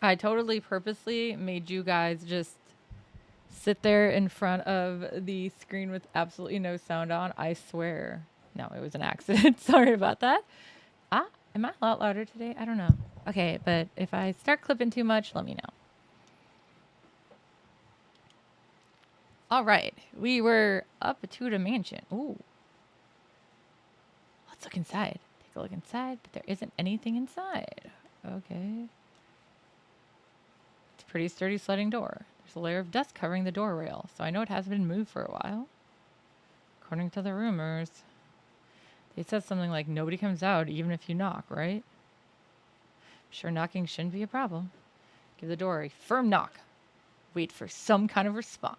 I totally purposely made you guys just sit there in front of the screen with absolutely no sound on. I swear. No, it was an accident. Sorry about that. Ah, am I a lot louder today? I don't know. Okay, but if I start clipping too much, let me know. All right, we were up to the mansion. Ooh. Let's look inside. Take a look inside, but there isn't anything inside. Okay. It's a pretty sturdy sliding door. There's a layer of dust covering the door rail, so I know it hasn't been moved for a while. According to the rumors, they said something like nobody comes out even if you knock, right? Sure, knocking shouldn't be a problem. Give the door a firm knock. Wait for some kind of response.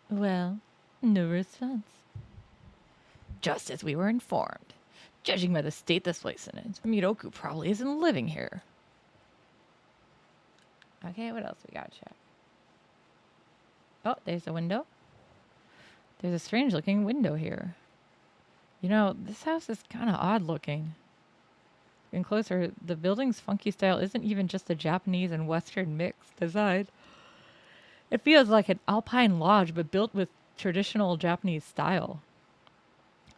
Well, no response. Just as we were informed. Judging by the state this place is in, Miroku probably isn't living here. Okay, what else we gotta check? Oh, there's a window. There's a strange looking window here. You know, this house is kind of odd looking. Looking closer, the building's funky style isn't even just a Japanese and Western mixed design. It feels like an alpine lodge, but built with traditional Japanese style.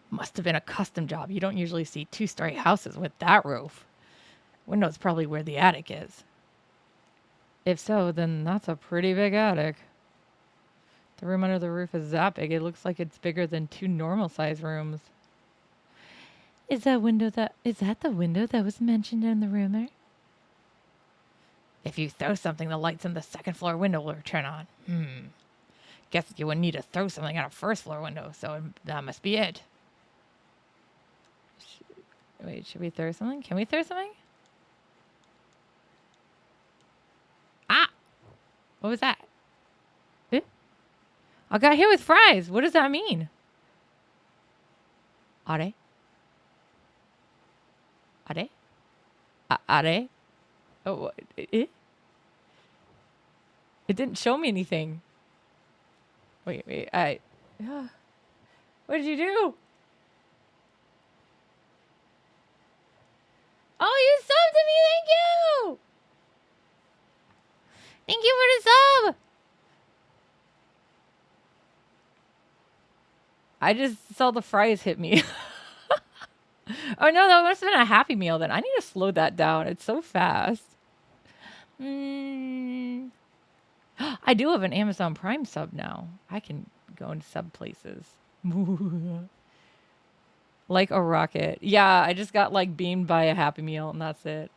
Must have been a custom job. You don't usually see two-story houses with that roof. Window's probably where the attic is. If so, then that's a pretty big attic. The room under the roof is that big. It looks like it's bigger than two normal-sized rooms. Is that the window that was mentioned in the rumor? If you throw something, the lights in the second floor window will turn on. Guess you would need to throw something at a first floor window, so that must be it. Wait, should we throw something? Can we throw something? Ah! What was that? Eh? I got hit with fries. What does that mean? Are? Are? Are? Oh, it didn't show me anything. Wait, what did you do? Oh, you subbed to me. Thank you. Thank you for the sub. I just saw the fries hit me. Oh, no, that must have been a Happy Meal then. I need to slow that down. It's so fast. I do have an Amazon Prime sub now. I can go into sub places. Like a rocket. Yeah, I just got like beamed by a Happy Meal and that's it.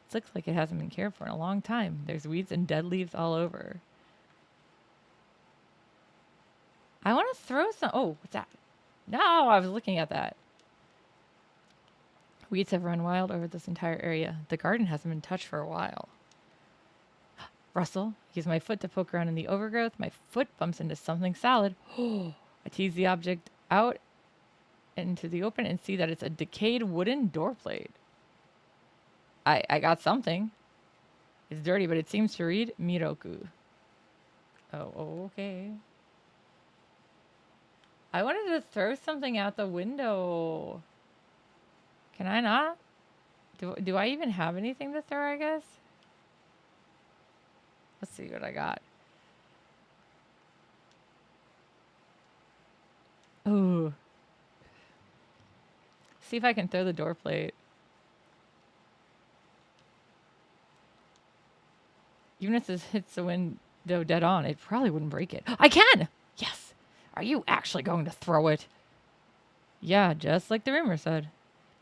It looks like it hasn't been cared for in a long time. There's weeds and dead leaves all over. I want to throw some. Oh, what's that? No, I was looking at that. Weeds have run wild over this entire area. The garden hasn't been touched for a while. Rustle. Use my foot to poke around in the overgrowth. My foot bumps into something solid. I tease the object out into the open and see that it's a decayed wooden door plate. I got something. It's dirty, but it seems to read Miroku. Oh, okay. I wanted to throw something out the window. Can I not? Do I even have anything to throw, I guess? Let's see what I got. Ooh. See if I can throw the door plate. Even if this hits the window dead on, it probably wouldn't break it. I can! Yes! Are you actually going to throw it? Yeah, just like the rumor said.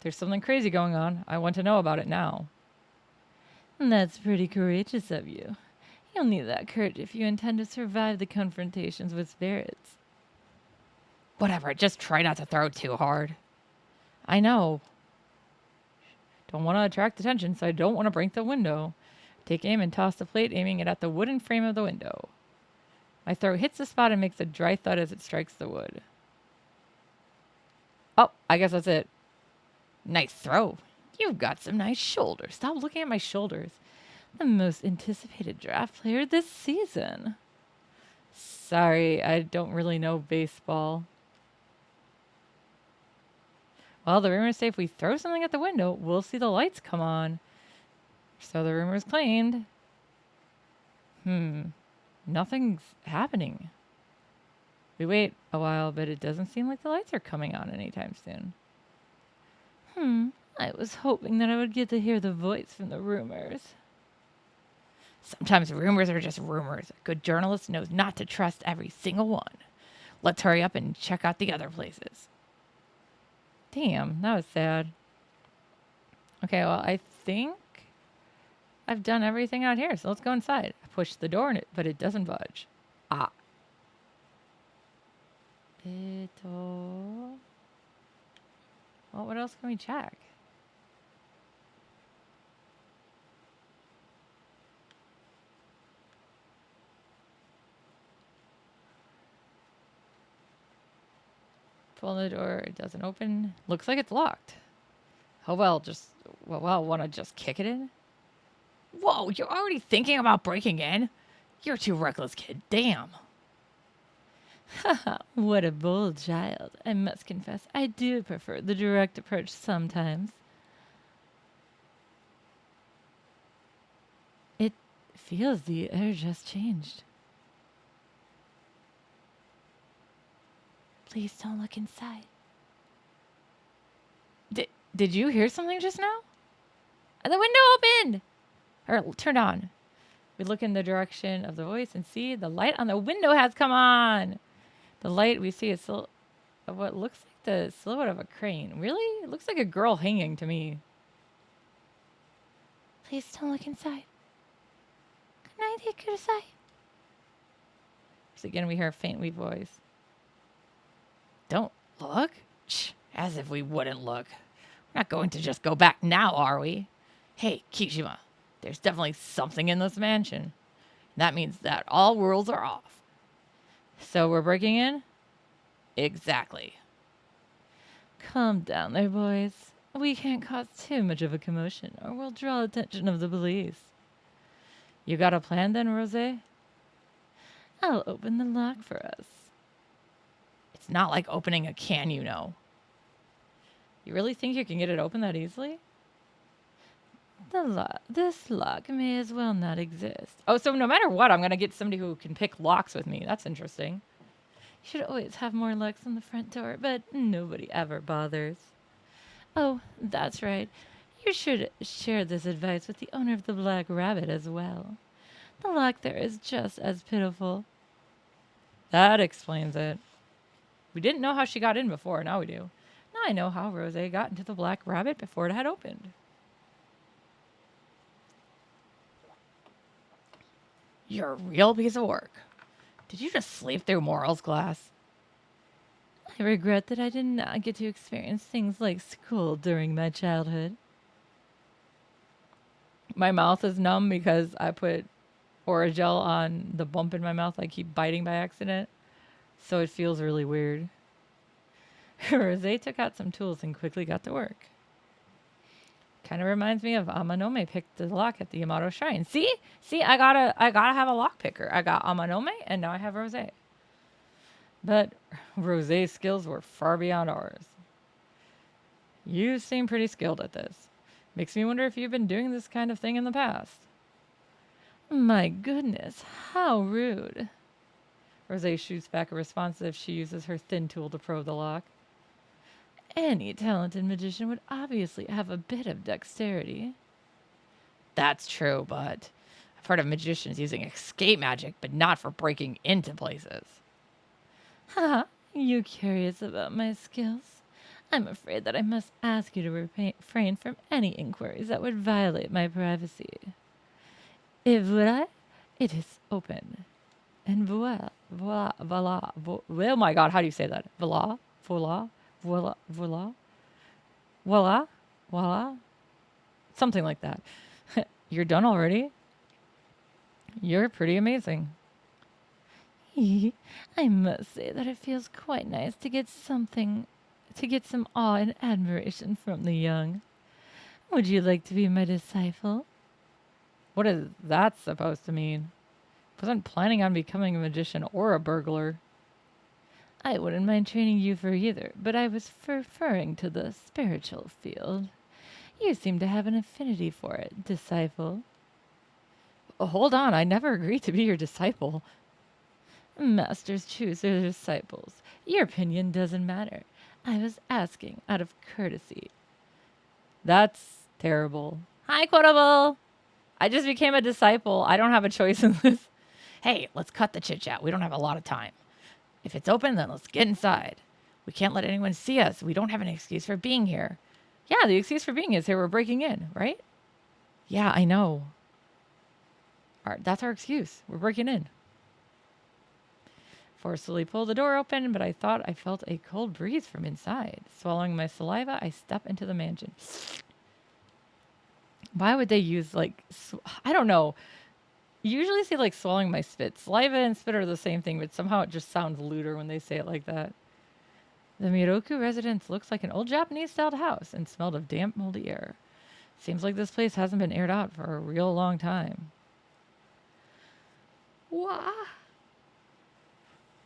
There's something crazy going on. I want to know about it now. That's pretty courageous of you. You'll need that courage if you intend to survive the confrontations with spirits. Whatever, just try not to throw too hard. I know. Don't want to attract attention, so I don't want to break the window. Take aim and toss the plate, aiming it at the wooden frame of the window. My throw hits the spot and makes a dry thud as it strikes the wood. Oh, I guess that's it. Nice throw. You've got some nice shoulders. Stop looking at my shoulders. The most anticipated draft player this season. Sorry, I don't really know baseball. Well, the rumors say if we throw something at the window, we'll see the lights come on. So the rumors claimed. Nothing's happening. We wait a while, but it doesn't seem like the lights are coming on anytime soon. I was hoping that I would get to hear the voice from the rumors. Sometimes rumors are just rumors. A good journalist knows not to trust every single one. Let's hurry up and check out the other places. Damn, that was sad. Okay, well, I think I've done everything out here, so let's go inside. I push the door, but it doesn't budge. Ah. Well, what else can we check? Pull the door, it doesn't open. Looks like it's locked. Oh well, want to just kick it in? Whoa, you're already thinking about breaking in? You're too reckless, kid. Damn. Haha, what a bold child. I must confess, I do prefer the direct approach sometimes. It feels the air just changed. Please don't look inside. Did you hear something just now? The window opened! Or turned on. We look in the direction of the voice and see the light on the window has come on. The light we see is what looks like the silhouette of a crane. Really? It looks like a girl hanging to me. Please don't look inside. Good night, Hikurasai. So again, we hear a faint, weak voice. Don't look? Shh, as if we wouldn't look. We're not going to just go back now, are we? Hey, Kishima, there's definitely something in this mansion. That means that all rules are off. So we're breaking in? Exactly. Calm down there, boys. We can't cause too much of a commotion, or we'll draw attention of the police. You got a plan then, Rosé? I'll open the lock for us. It's not like opening a can, you know. You really think you can get it open that easily? This lock may as well not exist. Oh, so no matter what, I'm going to get somebody who can pick locks with me. That's interesting. You should always have more locks on the front door, but nobody ever bothers. Oh, that's right. You should share this advice with the owner of the Black Rabbit as well. The lock there is just as pitiful. That explains it. We didn't know how she got in before. Now we do. Now I know how Rosé got into the Black Rabbit before it had opened. You're a real piece of work. Did you just sleep through morals class? I regret that I did not get to experience things like school during my childhood. My mouth is numb because I put Orajel on the bump in my mouth I keep biting by accident. So it feels really weird. Rosé took out some tools and quickly got to work. Kind of reminds me of Amanome picked the lock at the Yamato Shrine. See, I gotta have a lock picker. I got Amanome and now I have Rosé. But Rosé's skills were far beyond ours. You seem pretty skilled at this. Makes me wonder if you've been doing this kind of thing in the past. My goodness, how rude. Rosé shoots back a response as if she uses her thin tool to probe the lock. Any talented magician would obviously have a bit of dexterity. That's true, but I've heard of magicians using escape magic, but not for breaking into places. Haha, you curious about my skills? I'm afraid that I must ask you to refrain from any inquiries that would violate my privacy. If would I? It is open. And voila, voila, voila, oh my god, how do you say that? Voila, voila, voila, voila, voila, voila, something like that. You're done already? You're pretty amazing. I must say that it feels quite nice to get some awe and admiration from the young. Would you like to be my disciple? What is that supposed to mean? Wasn't planning on becoming a magician or a burglar. I wouldn't mind training you for either, but I was referring to the spiritual field. You seem to have an affinity for it, disciple. Hold on, I never agreed to be your disciple. Masters choose their disciples. Your opinion doesn't matter. I was asking out of courtesy. That's terrible. Hi, Quotable! I just became a disciple. I don't have a choice in this. Hey, let's cut the chit-chat. We don't have a lot of time. If it's open, then let's get inside. We can't let anyone see us. We don't have an excuse for being here. Yeah, the excuse for being is here we're breaking in, right? Yeah, I know. That's our excuse. We're breaking in. Forcefully pulled the door open, but I thought I felt a cold breeze from inside. Swallowing my saliva, I step into the mansion. Why would they use, like, I don't know. You usually say, like, swallowing my spit. Saliva and spit are the same thing, but somehow it just sounds lewder when they say it like that. The Miroku residence looks like an old Japanese-styled house and smelled of damp, moldy air. Seems like this place hasn't been aired out for a real long time. Wah!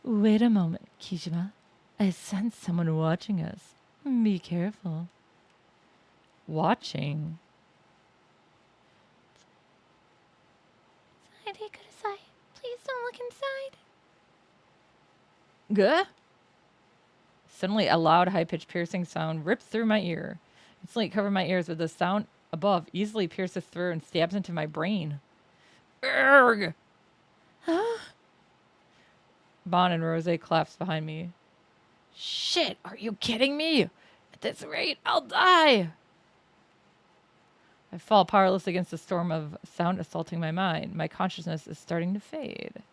Wait a moment, Kijima. I sense someone watching us. Be careful. Watching? Please don't look inside. Gah! Suddenly, a loud, high-pitched, piercing sound rips through my ear. Instantly cover my ears with the sound above easily pierces through and stabs into my brain. Urgh! Bon and Rose collapse behind me. Shit, are you kidding me? At this rate, I'll die! I fall powerless against the storm of sound assaulting my mind. My consciousness is starting to fade.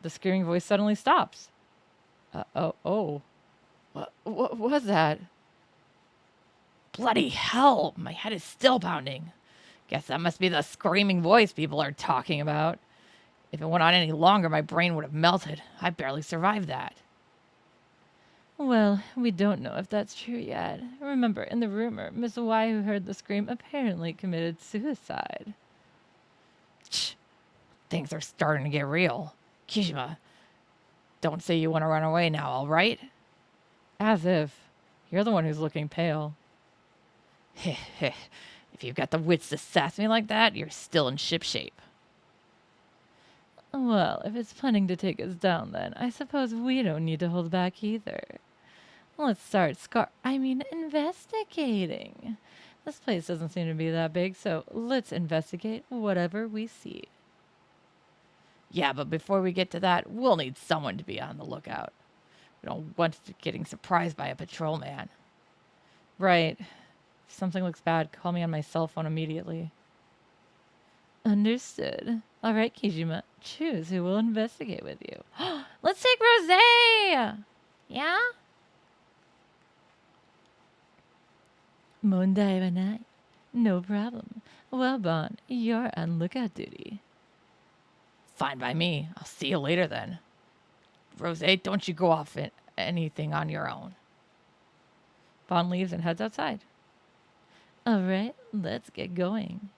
The screaming voice suddenly stops. Oh. What was that? Bloody hell, my head is still pounding. Guess that must be the screaming voice people are talking about. If it went on any longer, my brain would have melted. I barely survived that. Well, we don't know if that's true yet. Remember, in the rumor, Miss Y, who heard the scream, apparently committed suicide. Things are starting to get real. Kijima, don't say you want to run away now, all right? As if. You're the one who's looking pale. If you've got the wits to sass me like that, you're still in shipshape. Well, if it's planning to take us down then, I suppose we don't need to hold back either. Let's start investigating. This place doesn't seem to be that big, so let's investigate whatever we see. Yeah, but before we get to that, we'll need someone to be on the lookout. We don't want getting surprised by a patrolman. Right. If something looks bad, call me on my cell phone immediately. Understood. All right, Kijima, choose who will investigate with you. Let's take Rosé! Yeah? Mondai wa nai. No problem. Well, Bon, you're on lookout duty. Fine by me. I'll see you later then. Rosé, don't you go off in anything on your own. Bon leaves and heads outside. All right, let's get going.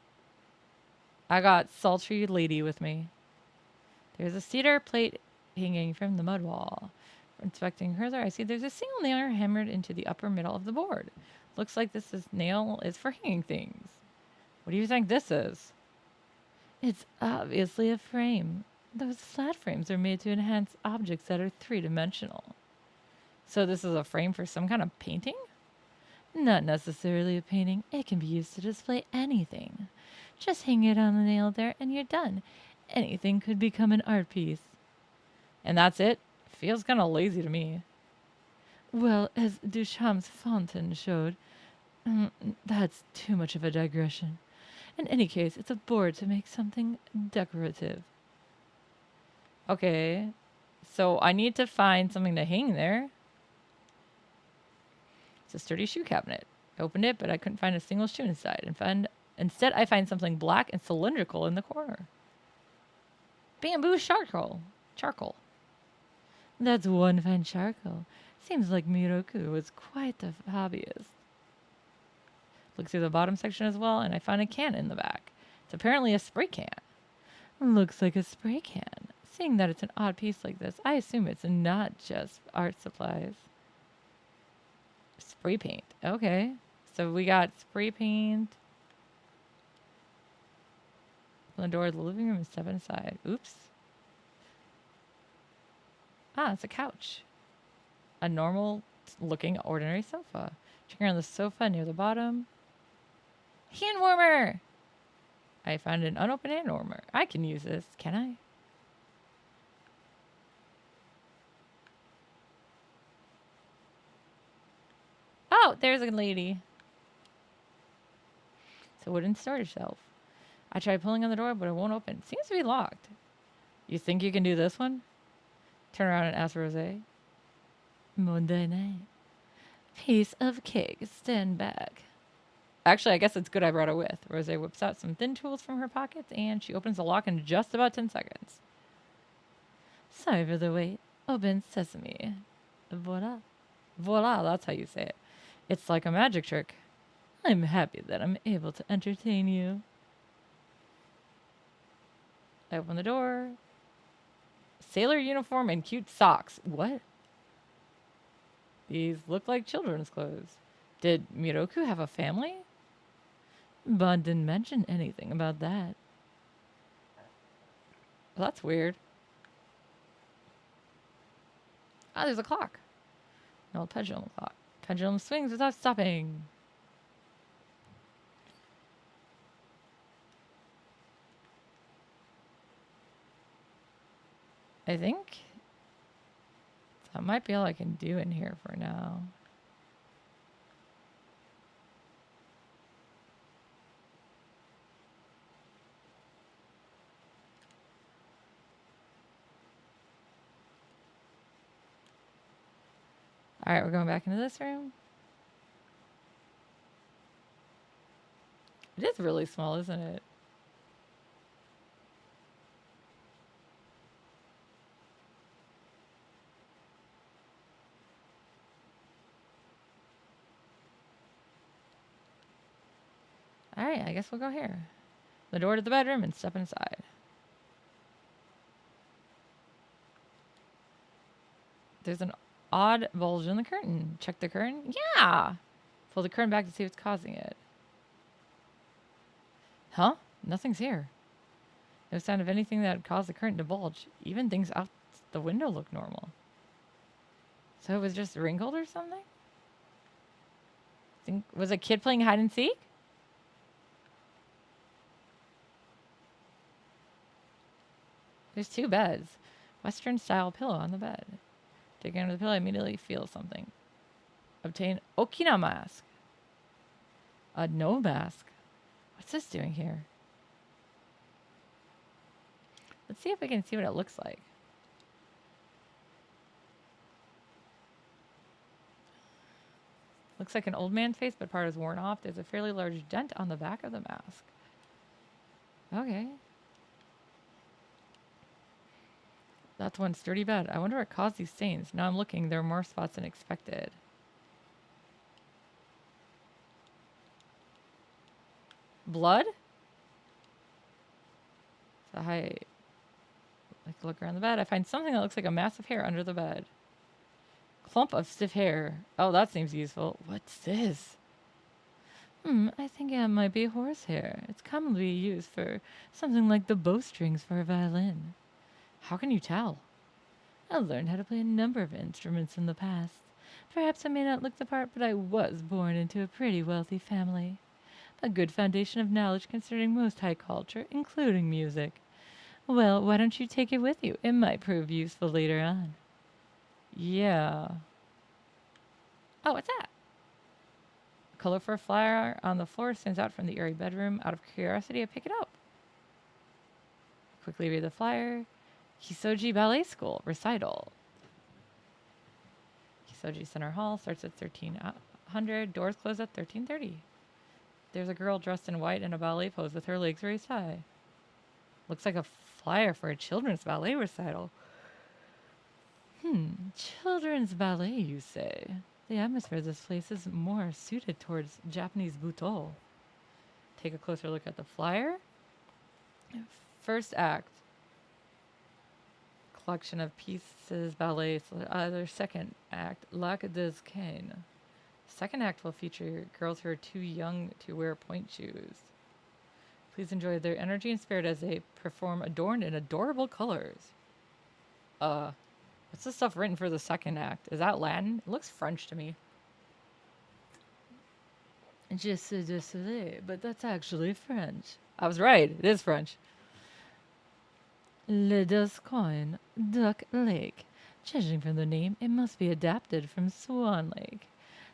I got sultry lady with me. There's a cedar plate hanging from the mud wall. Inspecting further, I see there's a single nail hammered into the upper middle of the board. Looks like nail is for hanging things. What do you think this is? It's obviously a frame. Those flat frames are made to enhance objects that are three-dimensional. So this is a frame for some kind of painting? Not necessarily a painting. It can be used to display anything. Just hang it on the nail there and you're done. Anything could become an art piece. And that's it? Feels kind of lazy to me. Well, as Duchamp's fountain showed, that's too much of a digression. In any case, it's a board to make something decorative. Okay, so I need to find something to hang there. It's a sturdy shoe cabinet. I opened it, but I couldn't find a single shoe inside. Instead, I find something black and cylindrical in the corner. Bamboo charcoal. That's one fine charcoal. Seems like Miroku was quite the hobbyist. Look through the bottom section as well, and I find a can in the back. It's apparently a spray can. Looks like a spray can. Seeing that it's an odd piece like this, I assume it's not just art supplies. Spray paint. Okay. So we got spray paint. Open the door of the living room and step inside. Oops. Ah, it's a couch. A normal looking ordinary sofa. Checking around the sofa near the bottom. Hand warmer! I found an unopened hand warmer. I can use this, can I? Oh, there's a lady. It's a wooden storage shelf. I tried pulling on the door, but it won't open. Seems to be locked. You think you can do this one? Turn around and ask Rosé. Monday night. Piece of cake. Stand back. Actually, I guess it's good I brought her with. Rosé whips out some thin tools from her pockets, and she opens the lock in just about 10 seconds. Sorry for the wait. Open sesame. Voila. Voila, that's how you say it. It's like a magic trick. I'm happy that I'm able to entertain you. I open the door. Sailor uniform and cute socks. What? These look like children's clothes. Did Miroku have a family? Bond didn't mention anything about that. Well, that's weird. Ah, there's a clock. An old pendulum clock. Pendulum swings without stopping. I think that might be all I can do in here for now. All right, we're going back into this room. It is really small, isn't it? All right, I guess we'll go here. The door to the bedroom and step inside. There's an odd bulge in the curtain. Check the curtain? Yeah! Pull the curtain back to see what's causing it. Huh? Nothing's here. No sign of anything that would cause the curtain to bulge. Even things out the window look normal. So it was just wrinkled or something? Was a kid playing hide and seek? There's two beds. Western style pillow on the bed. Digging under the pillow, I immediately feel something. Obtain Okina mask. A no mask. What's this doing here? Let's see if we can see what it looks like. Looks like an old man's face, but part is worn off. There's a fairly large dent on the back of the mask. Okay. That's one sturdy bed. I wonder what caused these stains. Now I'm looking. There are more spots than expected. Blood? So I look around the bed. I find something that looks like a mass of hair under the bed. Clump of stiff hair. Oh, that seems useful. What's this? I think it might be horsehair. It's commonly used for something like the bowstrings for a violin. How can you tell? I learned how to play a number of instruments in the past. Perhaps I may not look the part, but I was born into a pretty wealthy family. A good foundation of knowledge concerning most high culture, including music. Well, why don't you take it with you? It might prove useful later on. Yeah. Oh, what's that? A colorful flyer on the floor stands out from the airy bedroom. Out of curiosity, I pick it up. Quickly read the flyer. Kisoji Ballet School recital. Kisoji Center Hall starts at 1300. Doors close at 1330. There's a girl dressed in white in a ballet pose with her legs raised high. Looks like a flyer for a children's ballet recital. Children's ballet, you say? The atmosphere of this place is more suited towards Japanese buto. Take a closer look at the flyer. First act. Collection of pieces, ballets. Their second act, Lac des Canes. Second act will feature girls who are too young to wear point shoes. Please enjoy their energy and spirit as they perform adorned in adorable colors. What's the stuff written for the second act? Is that Latin? It looks French to me. Je suis désolé, but that's actually French. I was right. It is French. Le Duscoin, Duck Lake. Judging from the name, it must be adapted from Swan Lake.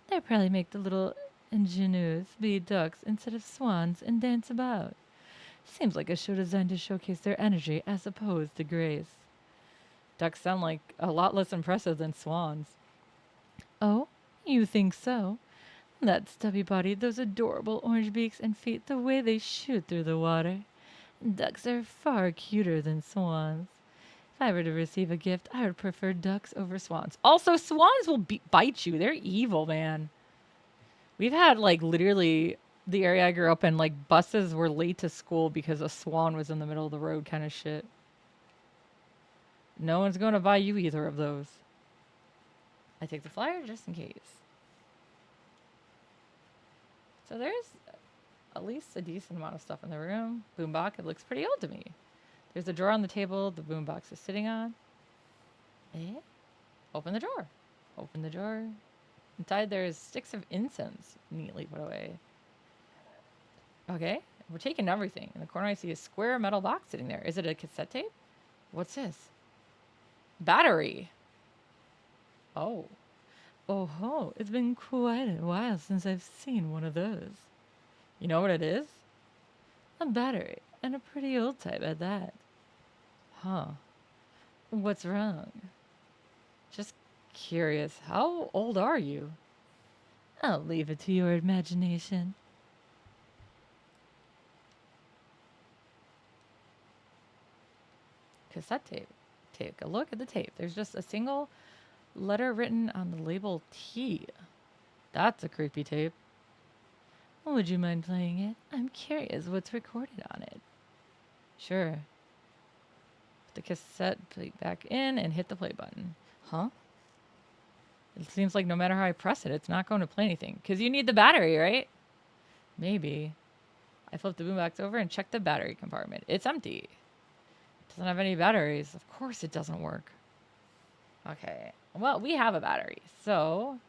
They probably make the little ingenues be ducks instead of swans and dance about. Seems like a show designed to showcase their energy as opposed to grace. Ducks sound like a lot less impressive than swans. Oh, you think so? That stubby body, those adorable orange beaks and feet, the way they shoot through the water. Ducks are far cuter than swans. If I were to receive a gift, I would prefer ducks over swans. Also, swans will bite you. They're evil, man. We've had, like, literally the area I grew up in, like, buses were late to school because a swan was in the middle of the road kind of shit. No one's going to buy you either of those. I take the flyer just in case. So there's at least a decent amount of stuff in the room. Boombox, it looks pretty old to me. There's a drawer on the table the boombox is sitting on. Open the drawer. Open the drawer. Inside there's sticks of incense neatly put away. Okay, we're taking everything. In the corner I see a square metal box sitting there. Is it a cassette tape? What's this? Battery. Oh. Oh ho, it's been quite a while since I've seen one of those. You know what it is? A battery, and a pretty old type at that. Huh. What's wrong? Just curious, how old are you? I'll leave it to your imagination. Cassette tape. Take a look at the tape. There's just a single letter written on the label T. That's a creepy tape. Would you mind playing it? I'm curious what's recorded on it. Sure. Put the cassette plate back in and hit the play button. Huh? It seems like no matter how I press it, it's not going to play anything. Because you need the battery, right? Maybe. I flip the boombox over and check the battery compartment. It's empty. It doesn't have any batteries. Of course it doesn't work. Okay. Well, we have a battery. So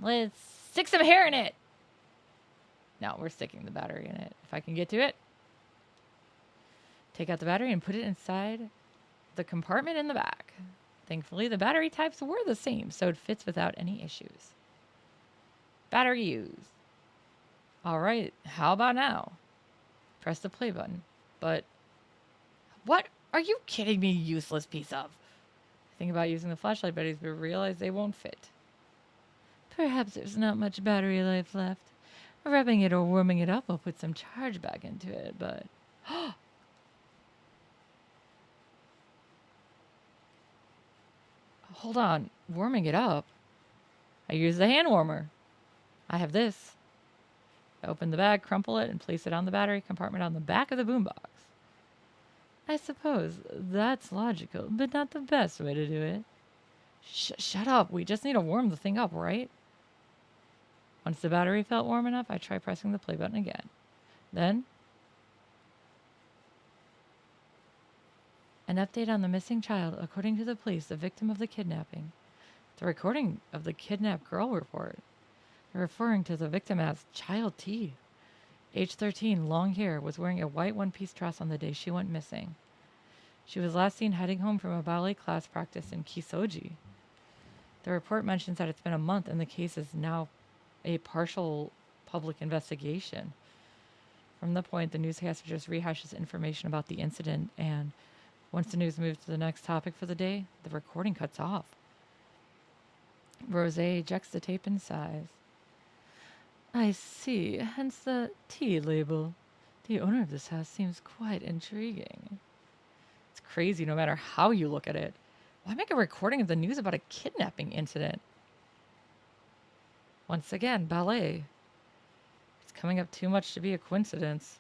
let's stick some hair in it. No, we're sticking the battery in it. If I can get to it. Take out the battery and put it inside the compartment in the back. Thankfully, the battery types were the same, so it fits without any issues. Battery used. All right, how about now? Press the play button. But what? Are you kidding me, useless piece of? Think about using the flashlight batteries, but realize they won't fit. Perhaps there's not much battery life left. Rubbing it or warming it up will put some charge back into it, but... Hold on. Warming it up? I use the hand warmer. I have this. I open the bag, crumple it, and place it on the battery compartment on the back of the boombox. I suppose that's logical, but not the best way to do it. Shut up. We just need to warm the thing up, right? Once the battery felt warm enough, I tried pressing the play button again. Then, an update on the missing child. According to the police, the victim of the kidnapping. The recording of the kidnapped girl report. They're referring to the victim as Child T. Age 13, long hair, was wearing a white one-piece dress on the day she went missing. She was last seen heading home from a ballet class practice in Kisoji. The report mentions that it's been a month and the case is now a partial public investigation. From the point, the newscaster just rehashes information about the incident, and once the news moves to the next topic for the day, the recording cuts off. Rosé ejects the tape and sighs. I see, hence the T label. The owner of this house seems quite intriguing. It's crazy no matter how you look at it. Why make a recording of the news about a kidnapping incident? Once again, ballet. It's coming up too much to be a coincidence.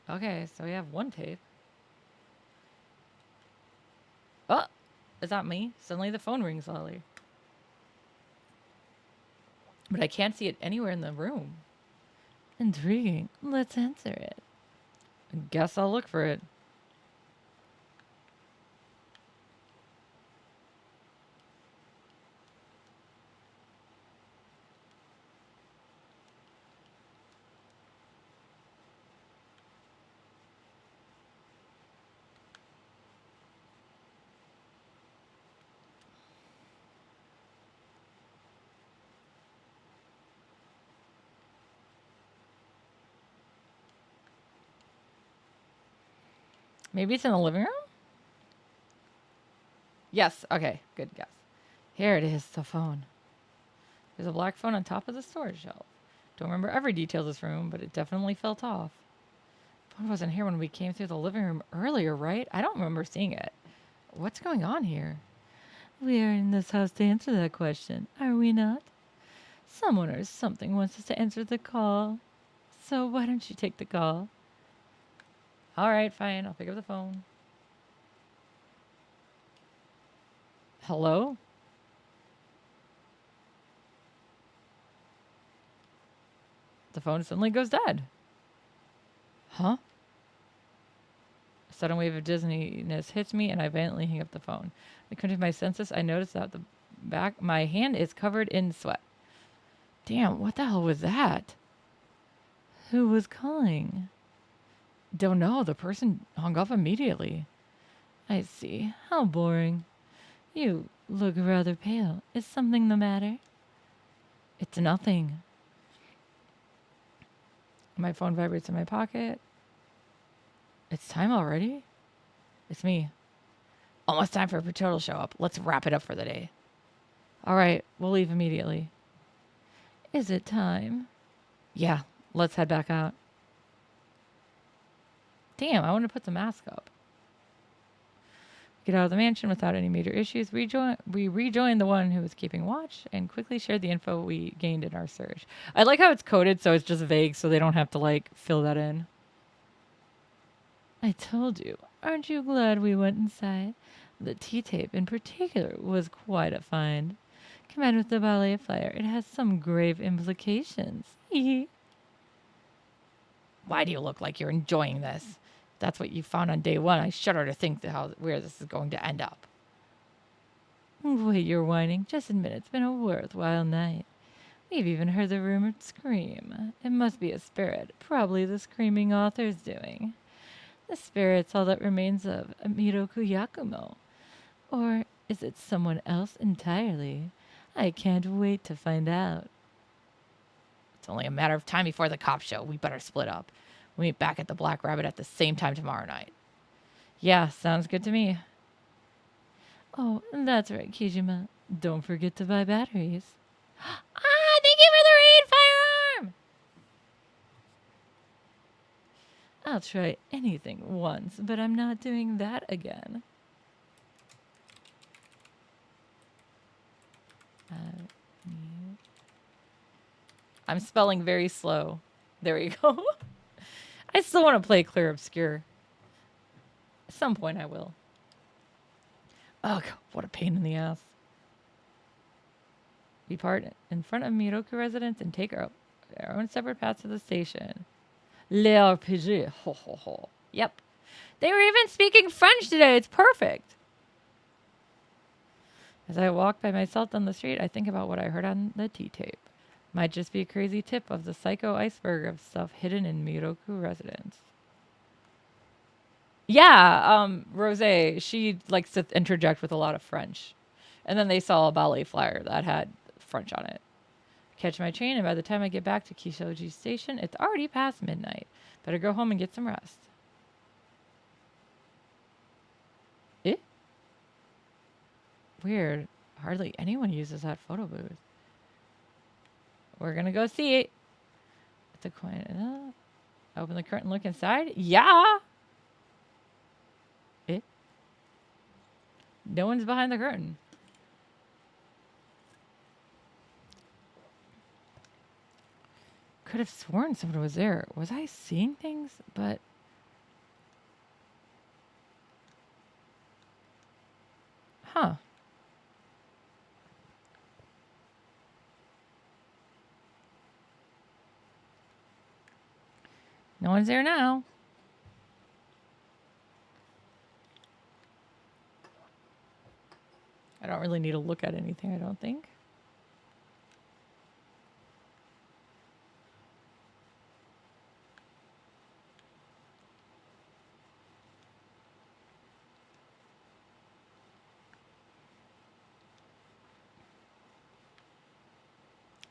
Okay, so we have one tape. Oh, is that me? Suddenly the phone rings loudly. But I can't see it anywhere in the room. Intriguing. Let's answer it. I guess I'll look for it. Maybe it's in the living room? Yes. Okay. Good guess. Here it is, the phone. There's a black phone on top of the storage shelf. Don't remember every detail of this room, but it definitely felt off. The phone wasn't here when we came through the living room earlier, right? I don't remember seeing it. What's going on here? We are in this house to answer that question, are we not? Someone or something wants us to answer the call. So why don't you take the call? All right, fine. I'll pick up the phone. Hello? The phone suddenly goes dead. Huh? A sudden wave of dizziness hits me, and I violently hang up the phone. I come to my senses. I notice that the back my hand is covered in sweat. Damn, what the hell was that? Who was calling? Don't know. The person hung up immediately. I see. How boring. You look rather pale. Is something the matter? It's nothing. My phone vibrates in my pocket. It's time already? It's me. Almost time for Patrol to show up. Let's wrap it up for the day. All right, we'll leave immediately. Is it time? Yeah, let's head back out. Damn, I want to put the mask up. Get out of the mansion without any major issues. We rejoined the one who was keeping watch and quickly shared the info we gained in our search. I like how it's coded so it's just vague so they don't have to like fill that in. I told you. Aren't you glad we went inside? The T-tape in particular was quite a find. Combined with the ballet flyer, it has some grave implications. Why do you look like you're enjoying this? If that's what you found on day one, I shudder to think where this is going to end up. Wait, you're whining. Just admit it's been a worthwhile night. We've even heard the rumored scream. It must be a spirit, probably the screaming author's doing. The spirit's all that remains of Miroku Yakumo. Or is it someone else entirely? I can't wait to find out. It's only a matter of time before the cops show. We better split up. We meet back at the Black Rabbit at the same time tomorrow night. Yeah, sounds good to me. Oh, that's right, Kijima. Don't forget to buy batteries. Thank you for the raid, Firearm! I'll try anything once, but I'm not doing that again. I'm spelling very slow. There we go. I still want to play Clear Obscure. At some point I will. Ugh, what a pain in the ass. We part in front of Miroku residence and take our own separate paths to the station. Le RPG. Ho ho ho. Yep. They were even speaking French today. It's perfect. As I walk by myself down the street, I think about what I heard on the T-tape. Might just be a crazy tip of the psycho iceberg of stuff hidden in Miroku residence. Yeah, Rosé, she likes to interject with a lot of French. And then they saw a ballet flyer that had French on it. Catch my train, and by the time I get back to Kishoji Station, it's already past midnight. Better go home and get some rest. Eh? Weird. Hardly anyone uses that photo booth. We're gonna go see it. It's a coin. Open the curtain, look inside. Yeah. Eh? No one's behind the curtain. Could have sworn someone was there. Was I seeing things? But huh. No one's there now. I don't really need to look at anything, I don't think.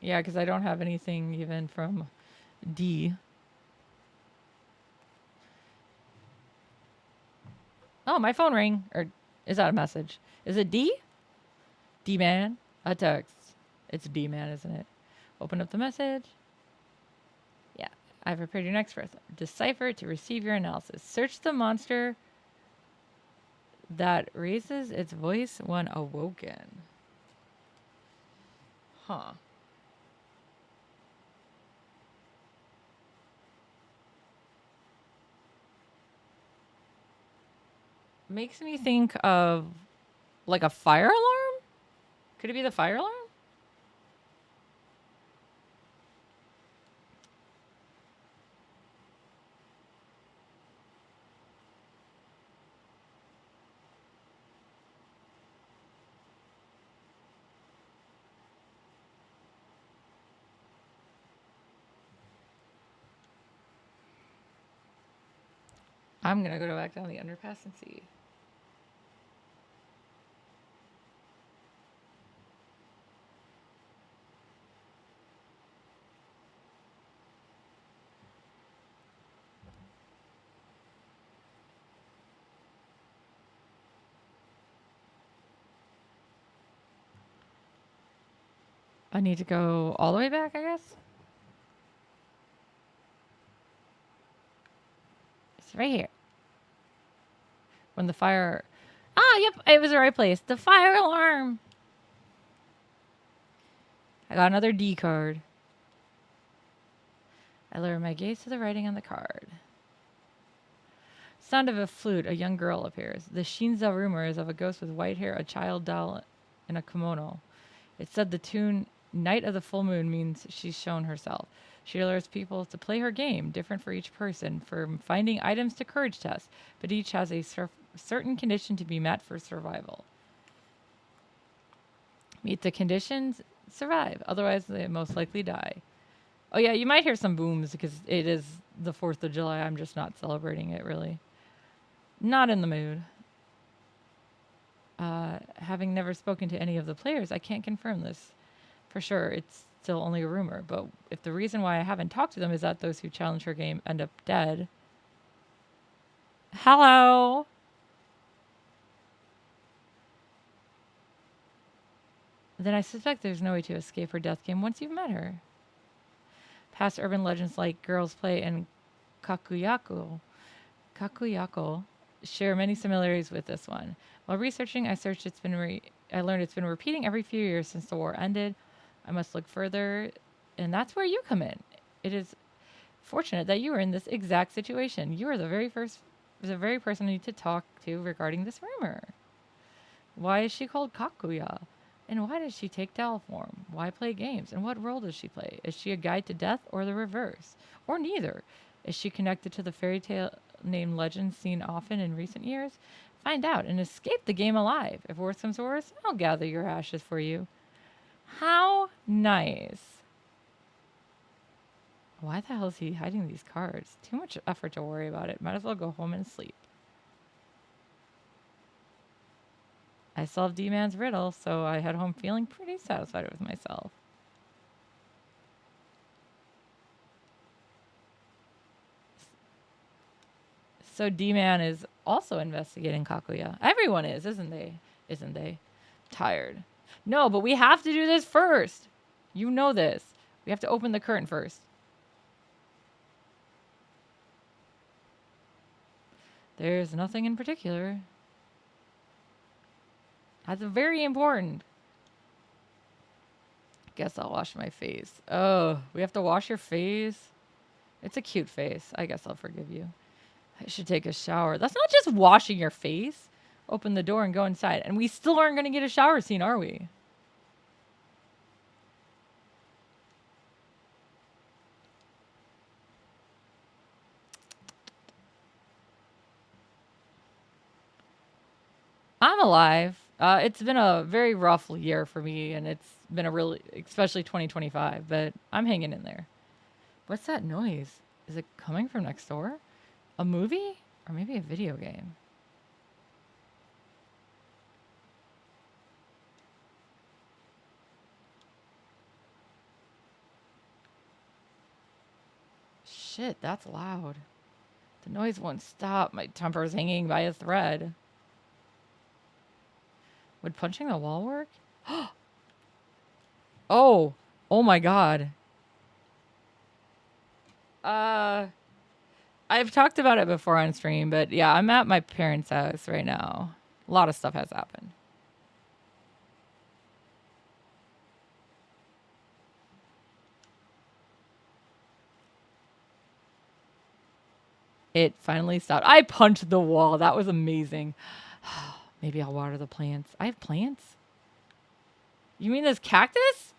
Yeah, because I don't have anything even from D. Oh, my phone rang. Or is that a message? Is it D? D-man? A text. It's D-man, isn't it? Open up the message. Yeah. I've prepared your next breath. Decipher to receive your analysis. Search the monster that raises its voice when awoken. Huh. Makes me think of like a fire alarm? Could it be the fire alarm? I'm going to go back down the underpass and see. I need to go all the way back, I guess. It's right here. When the fire... Ah, yep, it was the right place. The fire alarm. I got another D card. I lower my gaze to the writing on the card. Sound of a flute, a young girl appears. The Shinza rumor is of a ghost with white hair, a child doll in a kimono. It said the tune Night of the Full Moon means she's shown herself. She lures people to play her game, different for each person, from finding items to courage tests, but each has a certain condition to be met for survival. Meet the conditions, survive. Otherwise, they most likely die. Oh yeah, you might hear some booms because it is the 4th of July. I'm just not celebrating it, really. Not in the mood. Having never spoken to any of the players, I can't confirm this. For sure, it's still only a rumor. But if the reason why I haven't talked to them is that those who challenge her game end up dead. Hello. Then I suspect there's no way to escape her death game once you've met her. Past urban legends like Girls Play and Kakuyako share many similarities with this one. While researching, I learned it's been repeating every few years since the war ended. I must look further, and that's where you come in. It is fortunate that you are in this exact situation. You are the very first the very person I need to talk to regarding this rumor. Why is she called Kakuya? And why does she take doll form? Why play games? And what role does she play? Is she a guide to death or the reverse? Or neither? Is she connected to the fairy tale named legend seen often in recent years? Find out and escape the game alive. If worse comes to worse, I'll gather your ashes for you. How nice. Why the hell is he hiding these cards? Too much effort to worry about it. Might as well go home and sleep. I solved D-Man's riddle, so I head home feeling pretty satisfied with myself. So D-Man is also investigating Kakuya. Everyone is, isn't they? Isn't they? Tired. No, but we have to do this first. You know this. We have to open the curtain first. There's nothing in particular. That's very important. Guess I'll wash my face. Oh, we have to wash your face? It's a cute face. I guess I'll forgive you. I should take a shower. That's not just washing your face. Open the door and go inside. And we still aren't going to get a shower scene, are we? I'm alive. It's been a very rough year for me, and it's been a really, especially 2025, but I'm hanging in there. What's that noise? Is it coming from next door? A movie? Or maybe a video game? Shit, that's loud. The noise won't stop. My temper's hanging by a thread. Would punching the wall work? Oh, oh my god. I've talked about it before on stream, but yeah, I'm at my parents' house right now. A lot of stuff has happened. It finally stopped. I punched the wall. That was amazing. Maybe I'll water the plants. I have plants? You mean this cactus?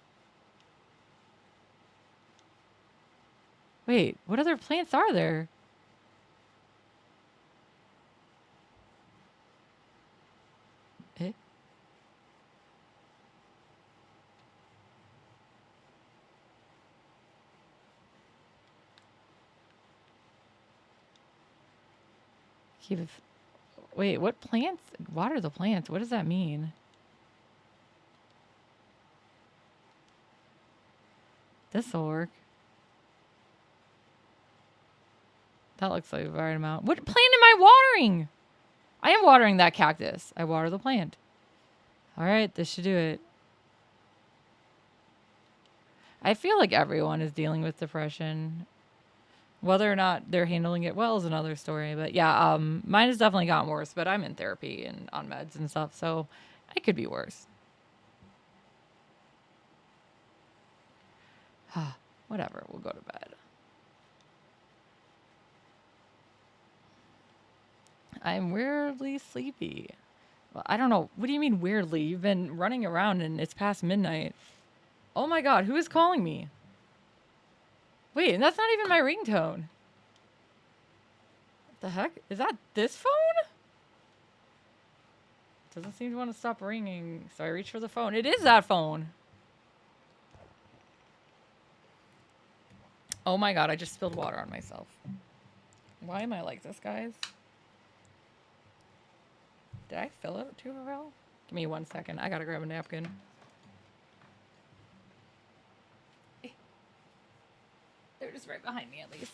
Wait, what other plants are there? Eh? Keep it. Wait, what plants? Water the plants. What does that mean? This'll work. That looks like the right amount. What plant am I watering? I am watering that cactus. I water the plant. All right, this should do it. I feel like everyone is dealing with depression. Whether or not they're handling it well is another story. But yeah, mine has definitely gotten worse. But I'm in therapy and on meds and stuff, so it could be worse. Whatever, we'll go to bed. I'm weirdly sleepy. Well, I don't know. What do you mean weirdly? You've been running around and it's past midnight. Oh my god, who is calling me? Wait, and that's not even my ringtone. What the heck? Is that this phone? It doesn't seem to want to stop ringing, so I reach for the phone. It is that phone. Oh my god, I just spilled water on myself. Why am I like this, guys? Did I fill it too well? Give me 1 second. I gotta grab a napkin. They're just right behind me, at least.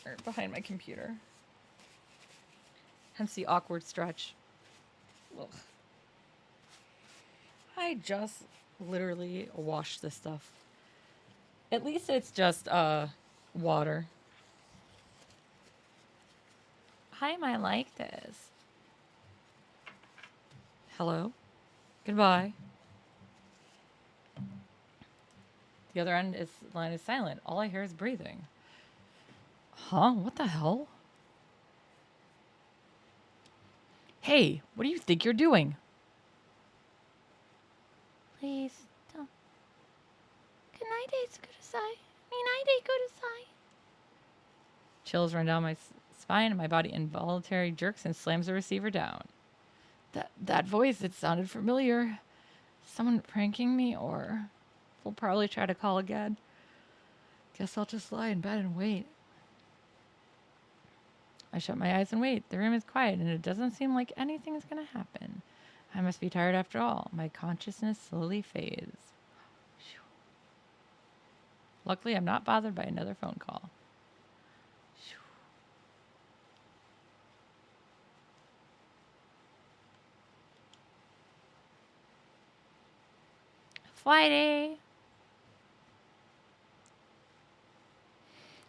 Or behind my computer. Hence the awkward stretch. Ugh. I just literally washed this stuff. At least it's just water. I might like this. Hello? Goodbye. The other end is line is silent. All I hear is breathing. Huh? What the hell? Hey, what do you think you're doing? Please, don't. Good aside. Good aside. Chills run down my spine and my body involuntarily jerks and slams the receiver down. That voice, it sounded familiar. Someone pranking me, or they'll probably try to call again. Guess I'll just lie in bed and wait. I shut my eyes and wait. The room is quiet and it doesn't seem like anything is going to happen. I must be tired after all. My consciousness slowly fades. Luckily, I'm not bothered by another phone call. Friday.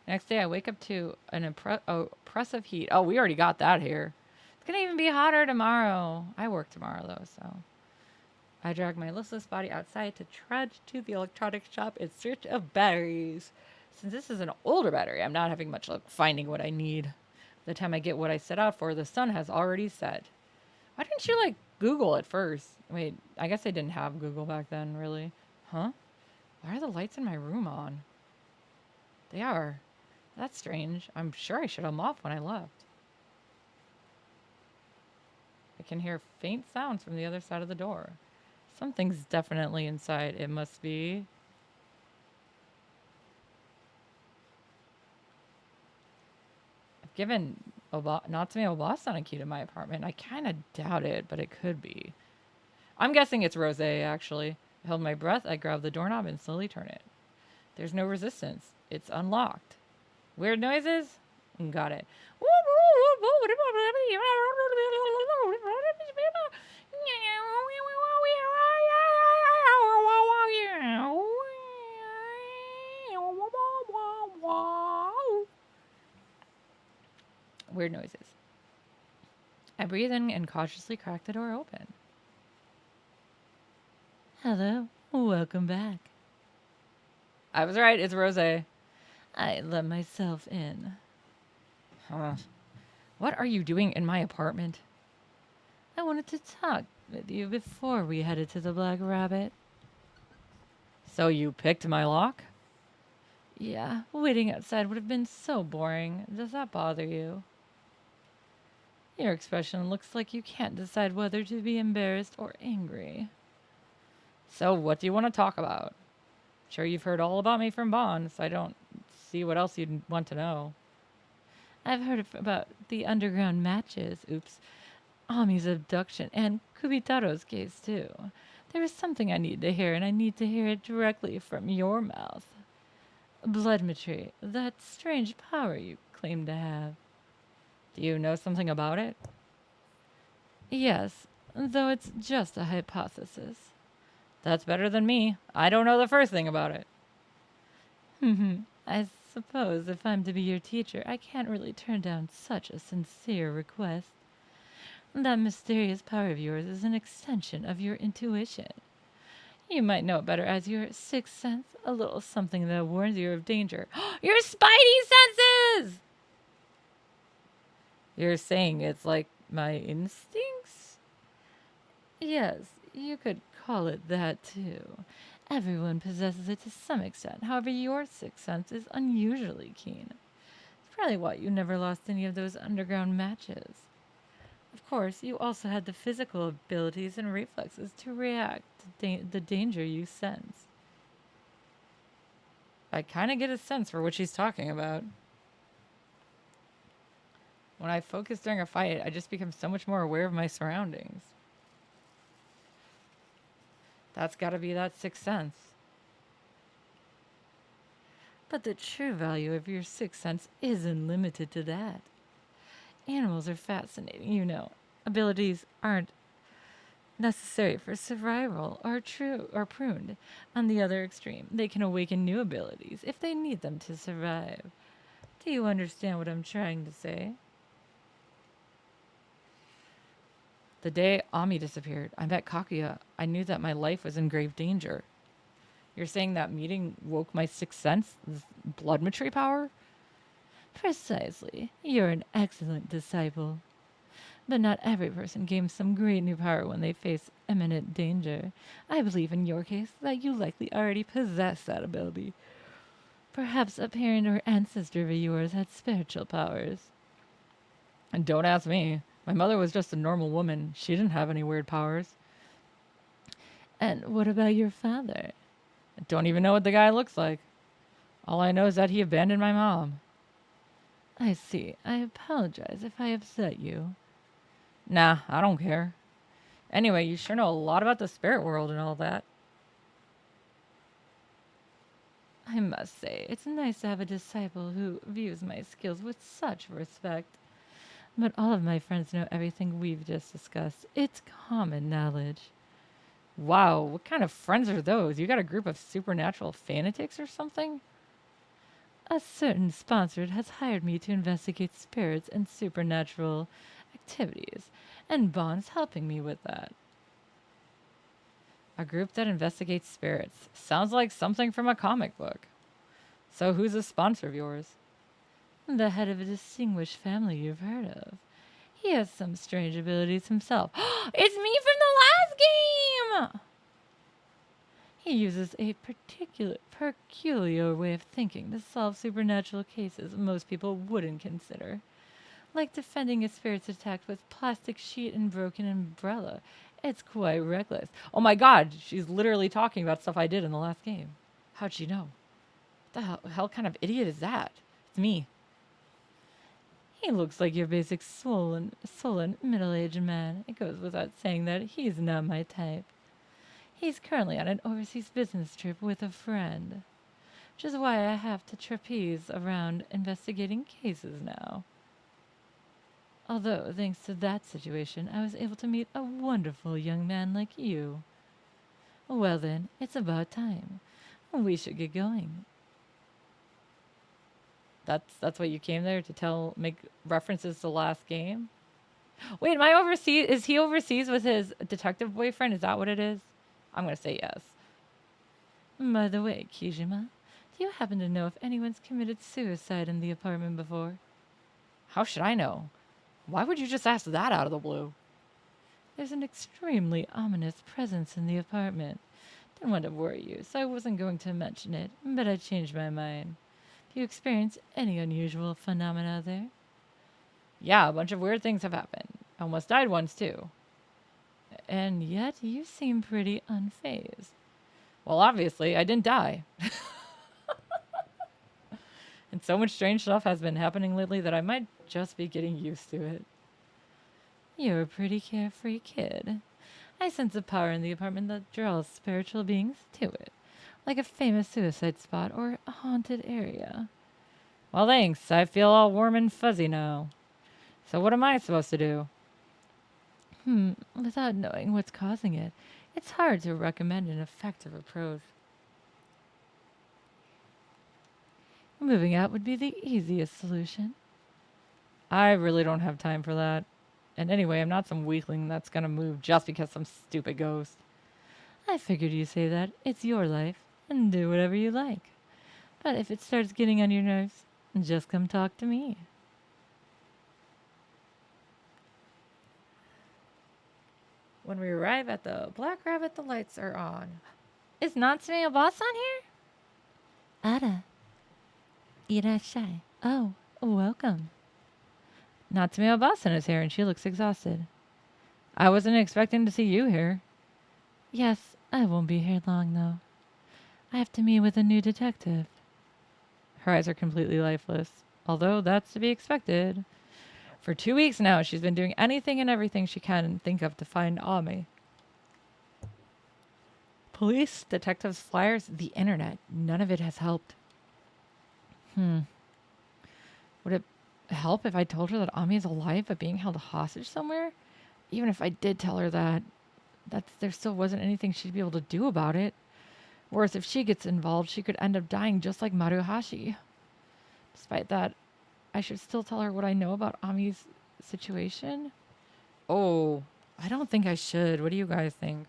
Next day, I wake up to an oppressive heat. Oh, we already got that here. It's going to even be hotter tomorrow. I work tomorrow, though, so. I drag my listless body outside to trudge to the electronics shop in search of batteries. Since this is an older battery, I'm not having much luck finding what I need. By the time I get what I set out for, the sun has already set. Why didn't you, Google it first? Wait, I guess I didn't have Google back then, really. Huh? Why are the lights in my room on? They are. That's strange. I'm sure I shut them off when I left. I can hear faint sounds from the other side of the door. Something's definitely inside. It must be. I've given Natsume Obasa a key to my apartment. I kind of doubt it, but it could be. I'm guessing it's Rose, actually. I held my breath. I grabbed the doorknob and slowly turn it. There's no resistance. It's unlocked. Weird noises? Got it. Weird noises. I breathe in and cautiously crack the door open. Hello, welcome back. I was right, it's Rose. I let myself in. Huh. What are you doing in my apartment? I wanted to talk with you before we headed to the Black Rabbit. So you picked my lock? Yeah, waiting outside would have been so boring. Does that bother you? Your expression looks like you can't decide whether to be embarrassed or angry. So what do you want to talk about? Sure, you've heard all about me from Bonds. I don't see what else you'd want to know. I've heard about the underground matches. Oops. Ami's abduction and Kubitaro's case, too. There is something I need to hear, and I need to hear it directly from your mouth. Bloodmetry, that strange power you claim to have. Do you know something about it? Yes, though it's just a hypothesis. That's better than me. I don't know the first thing about it. I suppose if I'm to be your teacher, I can't really turn down such a sincere request. That mysterious power of yours is an extension of your intuition. You might know it better as your sixth sense, a little something that warns you of danger. Your spidey senses! You're saying it's like my instincts? Yes, you could call it that too. Everyone possesses it to some extent. However, your sixth sense is unusually keen. It's probably why you never lost any of those underground matches. Of course, you also had the physical abilities and reflexes to react to the danger you sense. I kind of get a sense for what she's talking about. When I focus during a fight, I just become so much more aware of my surroundings. That's got to be that sixth sense. But the true value of your sixth sense isn't limited to that. Animals are fascinating, you know. Abilities aren't necessary for survival or pruned. On the other extreme, they can awaken new abilities if they need them to survive. Do you understand what I'm trying to say? The day Ami disappeared, I met Kakuya. I knew that my life was in grave danger. You're saying that meeting woke my sixth sense? Bloodmetry power? Precisely. You're an excellent disciple. But not every person gains some great new power when they face imminent danger. I believe in your case that you likely already possess that ability. Perhaps a parent or ancestor of yours had spiritual powers. And don't ask me. My mother was just a normal woman. She didn't have any weird powers. And what about your father? I don't even know what the guy looks like. All I know is that he abandoned my mom. I see. I apologize if I upset you. Nah, I don't care. Anyway, you sure know a lot about the spirit world and all that. I must say, it's nice to have a disciple who views my skills with such respect. But all of my friends know everything we've just discussed. It's common knowledge. Wow, what kind of friends are those? You got a group of supernatural fanatics or something? A certain sponsor has hired me to investigate spirits and supernatural activities, and Bond's helping me with that. A group that investigates spirits. Sounds like something from a comic book. So who's a sponsor of yours? The head of a distinguished family you've heard of. He has some strange abilities himself. It's me from the last game! He uses a peculiar way of thinking to solve supernatural cases most people wouldn't consider. Like defending a spirit's attack with plastic sheet and broken umbrella. It's quite reckless. Oh my god, she's literally talking about stuff I did in the last game. How'd she know? What the hell kind of idiot is that? It's me. He looks like your basic sullen, middle-aged man. It goes without saying that he's not my type. He's currently on an overseas business trip with a friend, which is why I have to trapeze around investigating cases now. Although, thanks to that situation, I was able to meet a wonderful young man like you. Well then, it's about time. We should get going. That's what you came there to make references to the last game? Wait, am I overseas? Is he overseas with his detective boyfriend? Is that what it is? I'm gonna say yes. By the way, Kijima, do you happen to know if anyone's committed suicide in the apartment before? How should I know? Why would you just ask that out of the blue? There's an extremely ominous presence in the apartment. Didn't want to worry you, so I wasn't going to mention it, but I changed my mind. Do you experience any unusual phenomena there? Yeah, a bunch of weird things have happened. I almost died once, too. And yet, you seem pretty unfazed. Well, obviously, I didn't die. And so much strange stuff has been happening lately that I might just be getting used to it. You're a pretty carefree kid. I sense a power in the apartment that draws spiritual beings to it, like a famous suicide spot or a haunted area. Well, thanks. I feel all warm and fuzzy now. So what am I supposed to do? Without knowing what's causing it, it's hard to recommend an effective approach. Moving out would be the easiest solution. I really don't have time for that. And anyway, I'm not some weakling that's gonna move just because some stupid ghost. I figured you'd say that. It's your life, and do whatever you like. But if it starts getting on your nerves, just come talk to me. When we arrive at the Black Rabbit, the lights are on. Is Natsume boss on here? Ara. Irashai. Oh, welcome. Natsume Obasan is here and she looks exhausted. I wasn't expecting to see you here. Yes, I won't be here long though. I have to meet with a new detective. Her eyes are completely lifeless, although that's to be expected. For 2 weeks now, she's been doing anything and everything she can think of to find Ami. Police, detectives, flyers, the internet. None of it has helped. Would it help if I told her that Ami is alive but being held hostage somewhere? Even if I did tell her that, there still wasn't anything she'd be able to do about it. Worse, if she gets involved, she could end up dying just like Maruhashi. Despite that, I should still tell her what I know about Ami's situation? Oh, I don't think I should. What do you guys think?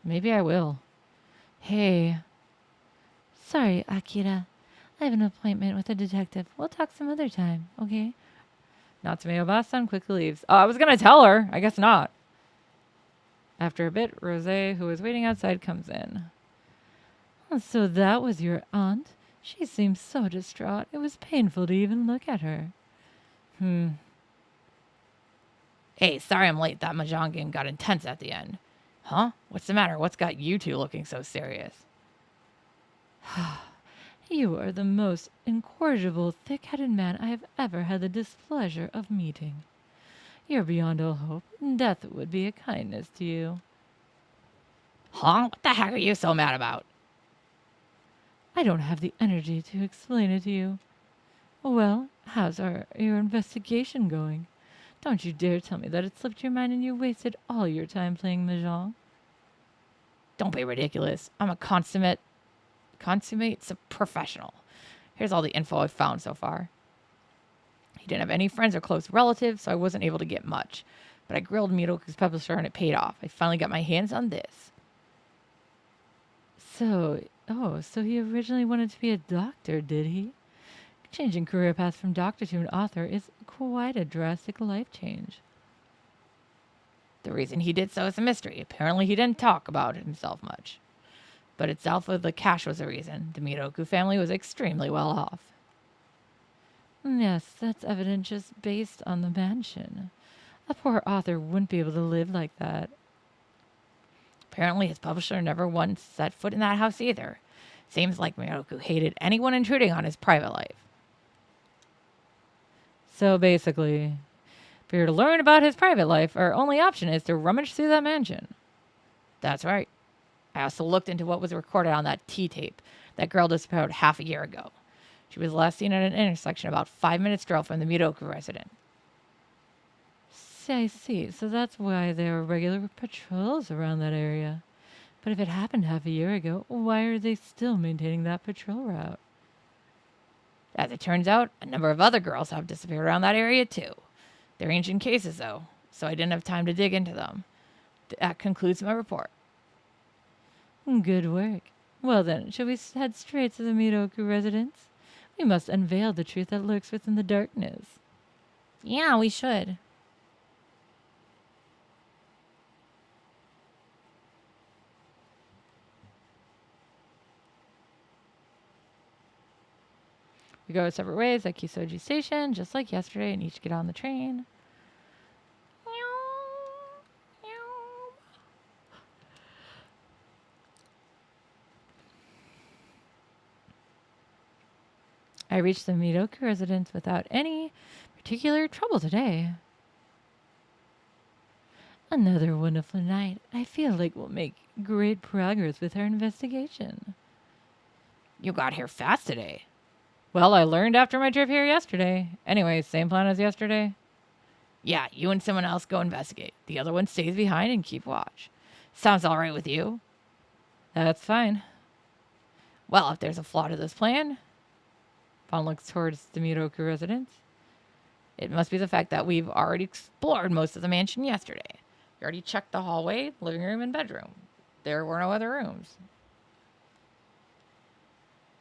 Maybe I will. Hey. Sorry, Akira. I have an appointment with a detective. We'll talk some other time, okay? Natsume Obasan quickly leaves. Oh, I was going to tell her. I guess not. After a bit, Rosé, who is waiting outside, comes in. Oh, so that was your aunt? She seemed so distraught. It was painful to even look at her. Hey, sorry I'm late. That mahjong game got intense at the end. Huh? What's the matter? What's got you two looking so serious? You are the most incorrigible, thick-headed man I have ever had the displeasure of meeting. You're beyond all hope, and death would be a kindness to you. Huh? What the heck are you so mad about? I don't have the energy to explain it to you. Well, how's your investigation going? Don't you dare tell me that it slipped your mind and you wasted all your time playing mahjong. Don't be ridiculous. I'm a consummate professional. Here's all the info I've found so far. He didn't have any friends or close relatives, so I wasn't able to get much. But I grilled Miroku's publisher and it paid off. I finally got my hands on this. So he originally wanted to be a doctor, did he? Changing career path from doctor to an author is quite a drastic life change. The reason he did so is a mystery. Apparently he didn't talk about himself much. But itself, the cash was the reason. The Miroku family was extremely well off. Yes, that's evident just based on the mansion. A poor author wouldn't be able to live like that. Apparently his publisher never once set foot in that house either. Seems like Miroku hated anyone intruding on his private life. So basically, for you to learn about his private life, our only option is to rummage through that mansion. That's right. I also looked into what was recorded on that T-tape. That girl disappeared half a year ago. She was last seen at an intersection about 5 minutes' drive from the Miroku residence. I see. So that's why there are regular patrols around that area. But if it happened half a year ago, why are they still maintaining that patrol route? As it turns out, a number of other girls have disappeared around that area too. They're ancient cases though, so I didn't have time to dig into them. That concludes my report. Good work. Well then, shall we head straight to the Miroku residence? We must unveil the truth that lurks within the darkness. Yeah, we should. We go separate ways at Kisoji Station, just like yesterday, and each get on the train. I reached the Miroku residence without any particular trouble today. Another wonderful night. I feel like we'll make great progress with our investigation. You got here fast today. Well, I learned after my trip here yesterday. Anyway, same plan as yesterday. Yeah, you and someone else go investigate. The other one stays behind and keep watch. Sounds all right with you? That's fine. Well, if there's a flaw to this plan, Vaughn looks towards the Miroku residence. It must be the fact that we've already explored most of the mansion yesterday. We already checked the hallway, living room, and bedroom. There were no other rooms.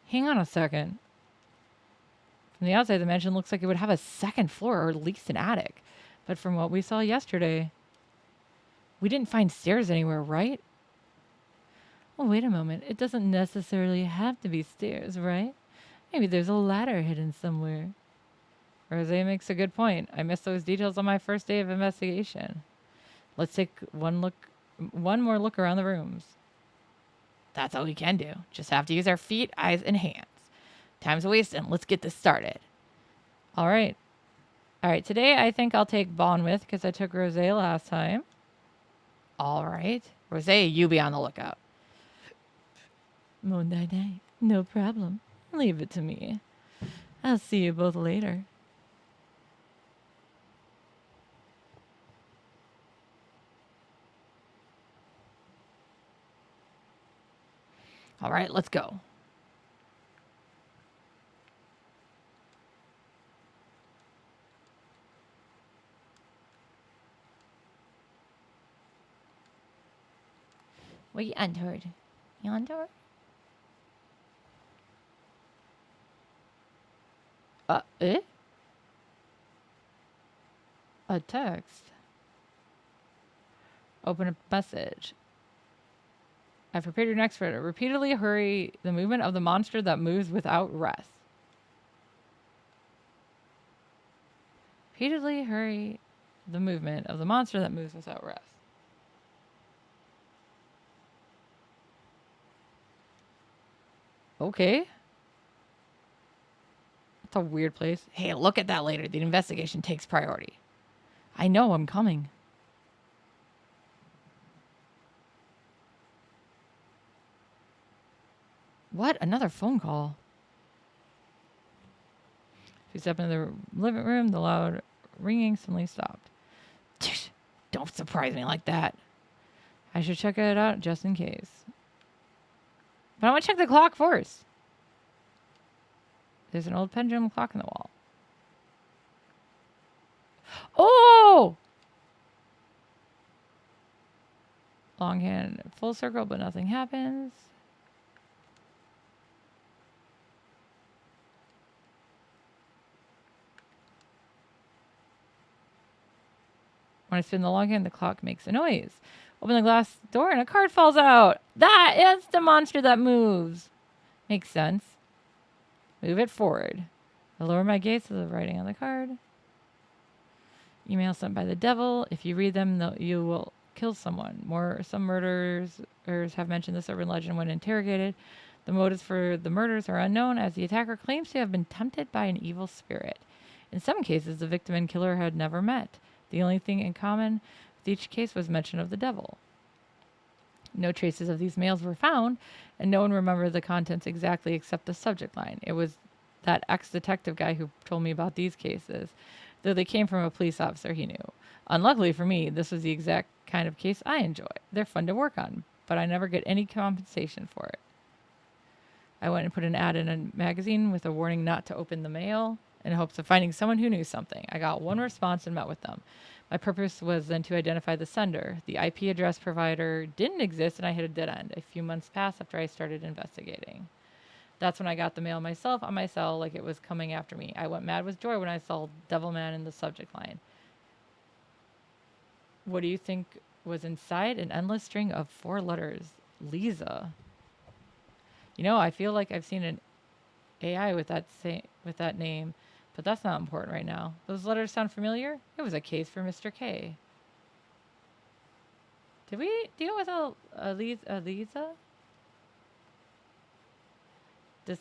Hang on a second. From the outside, the mansion looks like it would have a second floor or at least an attic. But from what we saw yesterday, we didn't find stairs anywhere, right? Oh, wait a moment. It doesn't necessarily have to be stairs, right? Maybe there's a ladder hidden somewhere. Rosé makes a good point. I missed those details on my first day of investigation. Let's take one more look around the rooms. That's all we can do. Just have to use our feet, eyes, and hands. Time's wasting. Let's get this started. All right. Today I think I'll take Bon with because I took Rosé last time. All right. Rosé, you be on the lookout. Mondai, no problem. Leave it to me. I'll see you both later. All right, let's go. We entered. You entered? Eh? A text. Open a message. I've prepared your next photo. Repeatedly hurry the movement of the monster that moves without rest. Repeatedly hurry the movement of the monster that moves without rest. Okay. That's a weird place. Hey, look at that later. The investigation takes priority. I know, I'm coming. What? Another phone call. She stepped into the living room. The loud ringing suddenly stopped. Don't surprise me like that. I should check it out just in case. But I want to check the clock first. There's an old pendulum clock in the wall. Oh! Long hand, full circle, but nothing happens. When I spin the long hand, the clock makes a noise. Open the glass door and a card falls out. That is the monster that moves. Makes sense. Move it forward. I lower my gaze to the writing on the card. Email sent by the devil. If you read them, you will kill someone. Some murderers have mentioned this urban legend when interrogated. The motives for the murders are unknown, as the attacker claims to have been tempted by an evil spirit. In some cases, the victim and killer had never met. The only thing in common with each case was mention of the devil. No traces of these mails were found, and no one remembered the contents exactly except the subject line. It was that ex-detective guy who told me about these cases, though they came from a police officer he knew. Unluckily for me, this was the exact kind of case I enjoy. They're fun to work on, but I never get any compensation for it. I went and put an ad in a magazine with a warning not to open the mail in hopes of finding someone who knew something. I got one response and met with them. My purpose was then to identify the sender. The IP address provider didn't exist, and I hit a dead end. A few months passed after I started investigating. That's when I got the mail myself on my cell, like it was coming after me. I went mad with joy when I saw Devilman in the subject line. What do you think was inside an endless string of 4 letters? Lisa. You know, I feel like I've seen an AI with that name, but that's not important right now. Those letters sound familiar? It was a case for Mr. K. Did we deal with a Lisa? This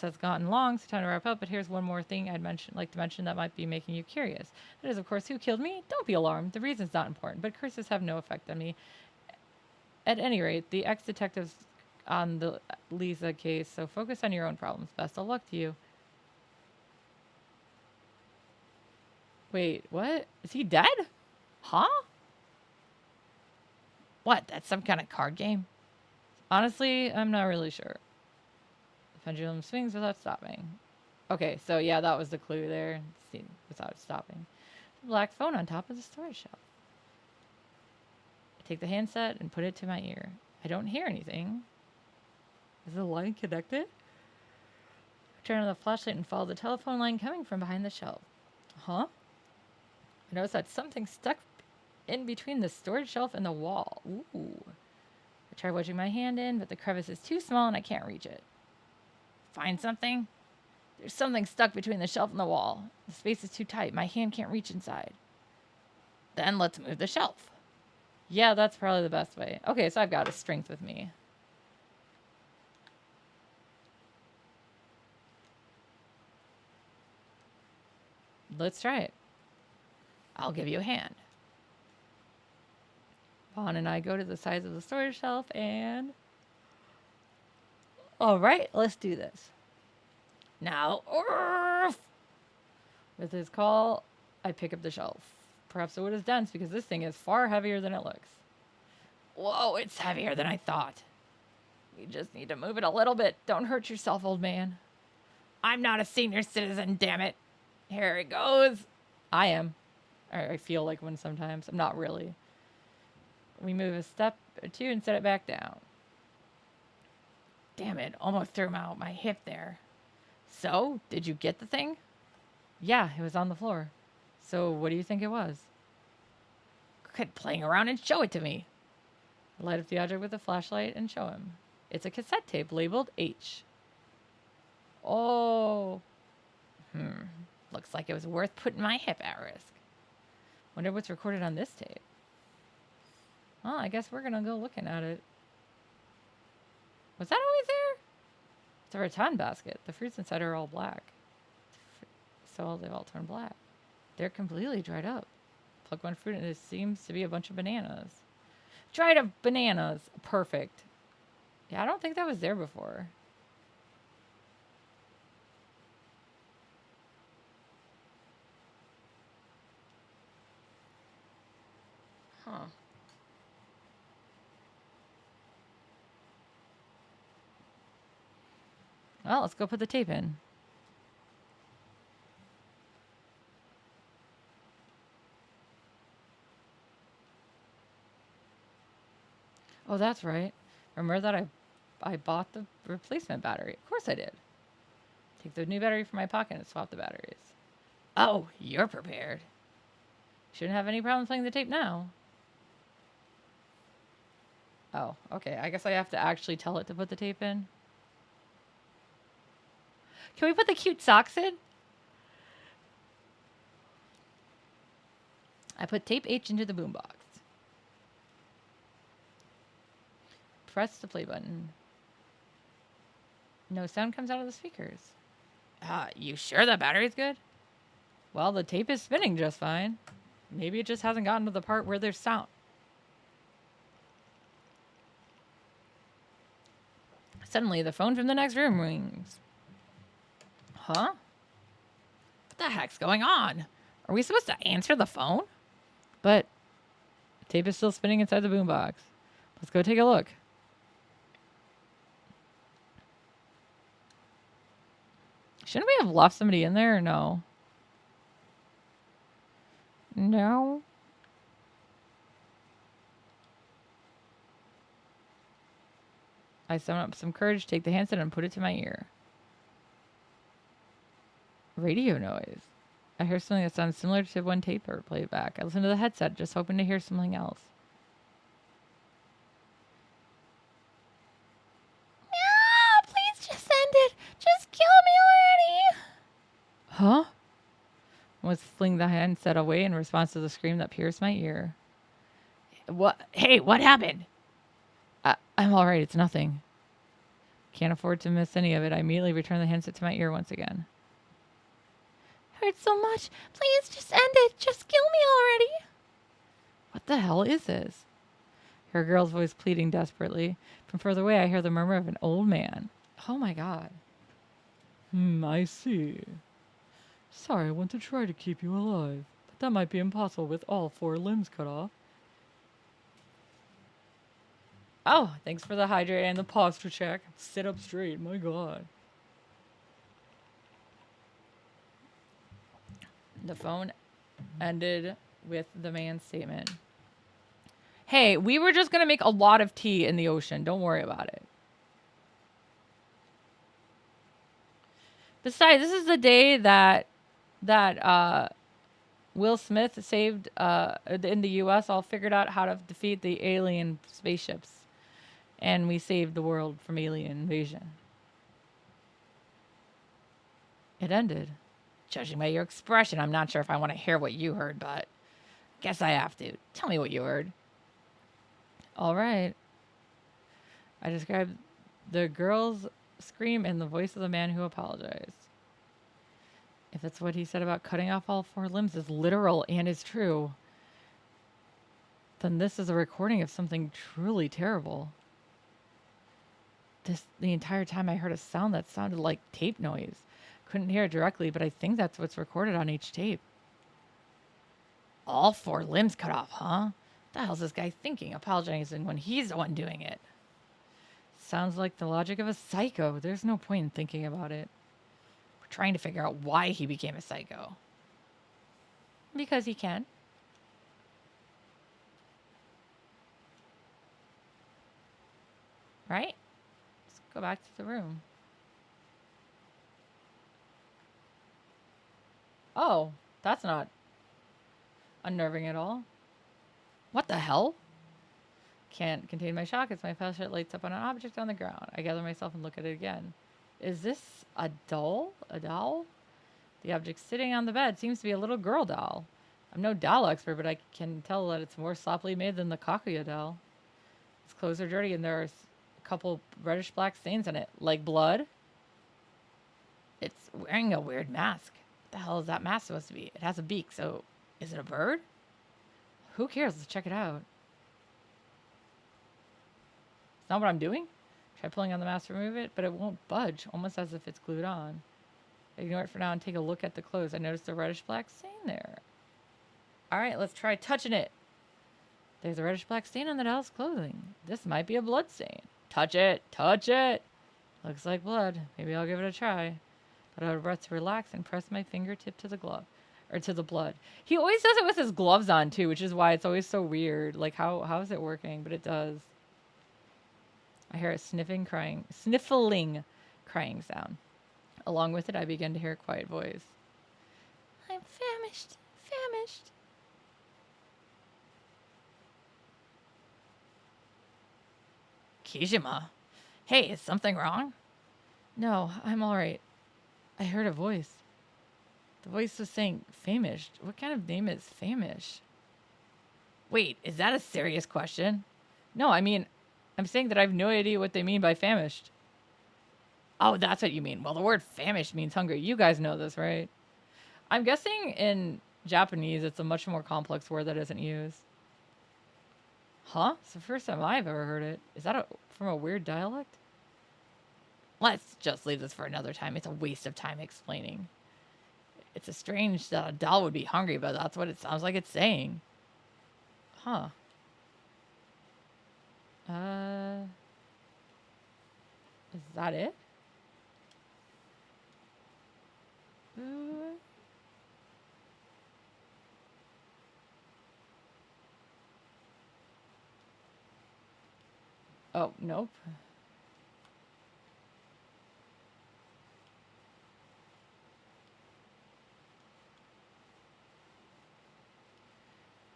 has gotten long, so time to wrap up, but here's one more thing like to mention that might be making you curious. That is, of course, who killed me? Don't be alarmed. The reason's not important, but curses have no effect on me. At any rate, the ex-detectives on the Lisa case, so focus on your own problems. Best of luck to you. Wait, what? Is he dead? Huh? What? That's some kind of card game? Honestly, I'm not really sure. The pendulum swings without stopping. Okay, so yeah, that was the clue there. See, without stopping. The black phone on top of the storage shelf. I take the handset and put it to my ear. I don't hear anything. Is the line connected? I turn on the flashlight and follow the telephone line coming from behind the shelf. Huh? I notice that something stuck in between the storage shelf and the wall. Ooh. I try wedging my hand in, but the crevice is too small and I can't reach it. Find something? There's something stuck between the shelf and the wall. The space is too tight. My hand can't reach inside. Then let's move the shelf. Yeah, that's probably the best way. Okay, so I've got a strength with me. Let's try it. I'll give you a hand. Vaughn and I go to the sides of the storage shelf and... All right, let's do this. Now, with his call, I pick up the shelf. Perhaps the wood is dense because this thing is far heavier than it looks. Whoa, it's heavier than I thought. You just need to move it a little bit. Don't hurt yourself, old man. I'm not a senior citizen, damn it. Here it goes. I am. I feel like one sometimes. I'm not really. We move a step or two and set it back down. Damn it, almost threw him out my hip there. So, did you get the thing? Yeah, it was on the floor. So, what do you think it was? Quit playing around and show it to me. Light up the object with a flashlight and show him. It's a cassette tape labeled H. Oh. Looks like it was worth putting my hip at risk. Wonder what's recorded on this tape. Well, I guess we're gonna go looking at it. Was that always there? It's a rattan basket. The fruits inside are all black. So they've all turned black. They're completely dried up. Pluck one fruit and it seems to be a bunch of bananas. Dried up bananas. Perfect. Yeah, I don't think that was there before. Huh. Well, let's go put the tape in. Oh, that's right. Remember that I bought the replacement battery. Of course I did. Take the new battery from my pocket and swap the batteries. Oh, you're prepared. Shouldn't have any problem playing the tape now. Oh, okay. I guess I have to actually tell it to put the tape in. Can we put the cute socks in? I put tape H into the boombox. Press the play button. No sound comes out of the speakers. You sure the battery's good? Well, the tape is spinning just fine. Maybe it just hasn't gotten to the part where there's sound. Suddenly, the phone from the next room rings. Huh? What the heck's going on? Are we supposed to answer the phone? But the tape is still spinning inside the boombox. Let's go take a look. Shouldn't we have left somebody in there or no? No. I summon up some courage, take the handset, and put it to my ear. Radio noise. I hear something that sounds similar to one tape or playback. I listen to the headset, just hoping to hear something else. No, please just end it. Just kill me already. Huh? I was fling the handset away in response to the scream that pierced my ear. What? Hey, what happened? I'm all right. It's nothing. Can't afford to miss any of it. I immediately return the handset to my ear once again. Hurts so much. Please just end it. Just kill me already. What the hell is this? I hear a girl's voice pleading desperately. From further away, I hear the murmur of an old man. Oh my god. I see. Sorry, I want to try to keep you alive, but that might be impossible with all 4 limbs cut off. Oh, thanks for the hydrate and the posture check. Sit up straight, my god. The phone ended with the man's statement. Hey, we were just going to make a lot of tea in the ocean. Don't worry about it. Besides, this is the day that Will Smith saved in the U.S. all figured out how to defeat the alien spaceships. And we saved the world from alien invasion. It ended. Judging by your expression, I'm not sure if I want to hear what you heard, but guess I have to. Tell me what you heard. All right. I described the girl's scream and the voice of the man who apologized. If it's what he said about cutting off all 4 limbs is literal and is true, then this is a recording of something truly terrible. The entire time I heard a sound that sounded like tape noise. Couldn't hear it directly, but I think that's what's recorded on each tape. All 4 limbs cut off, huh? What the hell's this guy thinking? Apologizing when he's the one doing it. Sounds like the logic of a psycho. There's no point in thinking about it. We're trying to figure out why he became a psycho. Because he can. Right? Let's go back to the room. Oh, that's not unnerving at all. What the hell? Can't contain my shock as my flashlight lights up on an object on the ground. I gather myself and look at it again. Is this a doll? A doll? The object sitting on the bed seems to be a little girl doll. I'm no doll expert, but I can tell that it's more sloppily made than the Kakuya doll. Its clothes are dirty and there's a couple reddish black stains on it, like blood. It's wearing a weird mask. What the hell is that mask supposed to be? It has a beak, so is it a bird? Who cares? Let's check it out. It's not what I'm doing. Try pulling on the mask to remove it, but it won't budge, almost as if it's glued on. Ignore it for now and take a look at the clothes. I noticed a reddish black stain there. Alright, let's try touching it. There's a reddish black stain on the doll's clothing. This might be a blood stain. Touch it! Touch it! Looks like blood. Maybe I'll give it a try. Let out a breath to relax and press my fingertip to the glove. Or to the blood. He always does it with his gloves on too, which is why it's always so weird. Like how is it working? But it does. I hear a sniffling crying sound. Along with it, I begin to hear a quiet voice. I'm famished. Famished. Kijima. Hey, is something wrong? No, I'm all right. I heard a voice. The voice was saying famished. What kind of name is famished? Wait, is that a serious question? No, I mean, I'm saying that I have no idea what they mean by famished. Oh, that's what you mean. Well, the word famished means hungry. You guys know this, right? I'm guessing in Japanese it's a much more complex word that isn't used. Huh? It's the first time I've ever heard it. Is that from a weird dialect? Let's just leave this for another time. It's a waste of time explaining. It's a strange that a doll would be hungry, but that's what it sounds like it's saying. Huh. Is that it? Oh, nope.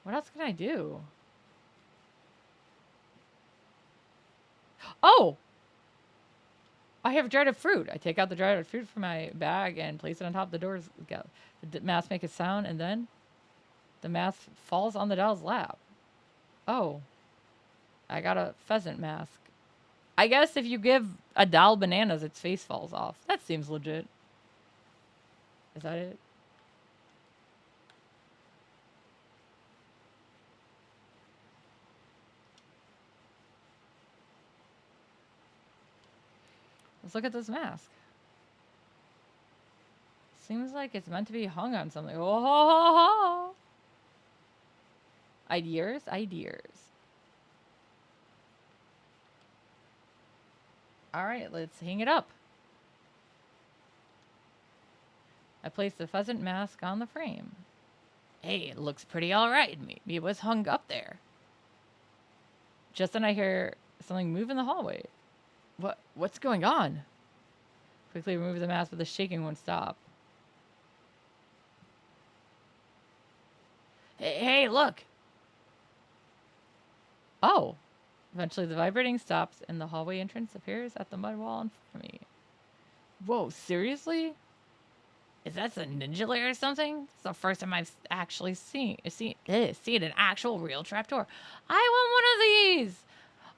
What else can I do? Oh! I have dried up fruit. I take out the dried up fruit from my bag and place it on top of the doors. The mask makes a sound, and then the mask falls on the doll's lap. Oh. I got a pheasant mask. I guess if you give a doll bananas, its face falls off. That seems legit. Is that it? Let's look at this mask. Seems like it's meant to be hung on something. Oh, ho, ho, ho. Ideas, ideas. All right, let's hang it up. I placed the pheasant mask on the frame. Hey, it looks pretty all right. Maybe it was hung up there. Just then I hear something move in the hallway. What's going on? Quickly remove the mask, but the shaking won't stop. Hey, look! Oh! Eventually the vibrating stops and the hallway entrance appears at the mud wall in front of me. Whoa, seriously? Is that a ninja lair or something? It's the first time I've actually seen an actual real trapdoor. I want one of these!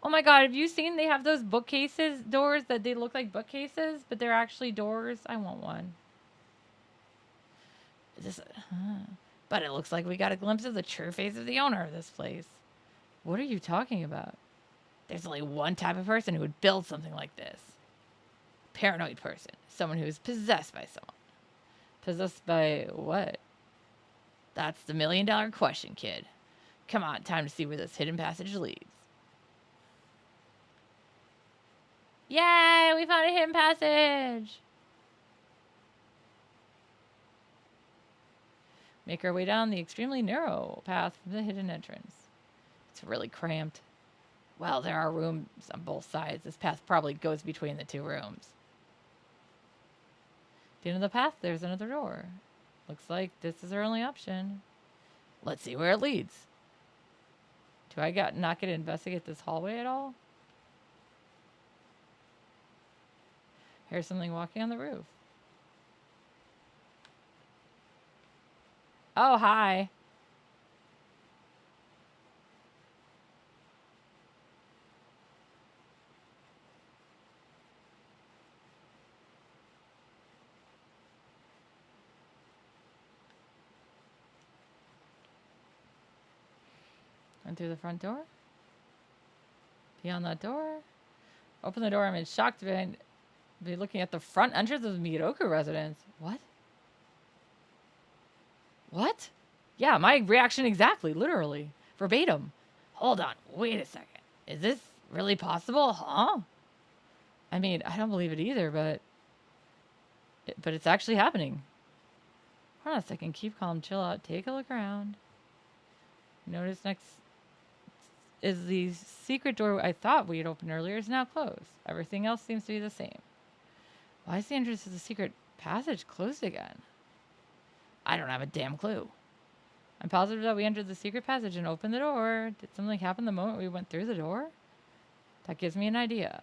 Oh my god, have you seen they have those bookcases, doors that they look like bookcases, but they're actually doors? I want one. But it looks like we got a glimpse of the true face of the owner of this place. What are you talking about? There's only one type of person who would build something like this. Paranoid person. Someone who is possessed by someone. Possessed by what? That's the million-dollar question, kid. Come on, time to see where this hidden passage leads. Yay, we found a hidden passage! Make our way down the extremely narrow path from the hidden entrance. It's really cramped. Well, there are rooms on both sides. This path probably goes between the two rooms. At the end of the path, there's another door. Looks like this is our only option. Let's see where it leads. Do I not get to investigate this hallway at all? Here's something walking on the roof. Oh, hi. Went through the front door. Beyond that door. Open the door. I'm in shock to be looking at the front entrance of the Miroku residence. What? What? Yeah, my reaction exactly, literally. Verbatim. Hold on, wait a second. Is this really possible? Huh? I mean, I don't believe it either, but it's actually happening. Hold on a second. Keep calm, chill out, take a look around. Notice next is the secret door I thought we had opened earlier is now closed. Everything else seems to be the same. Why is the entrance to the secret passage closed again? I don't have a damn clue. I'm positive that we entered the secret passage and opened the door. Did something happen the moment we went through the door? That gives me an idea.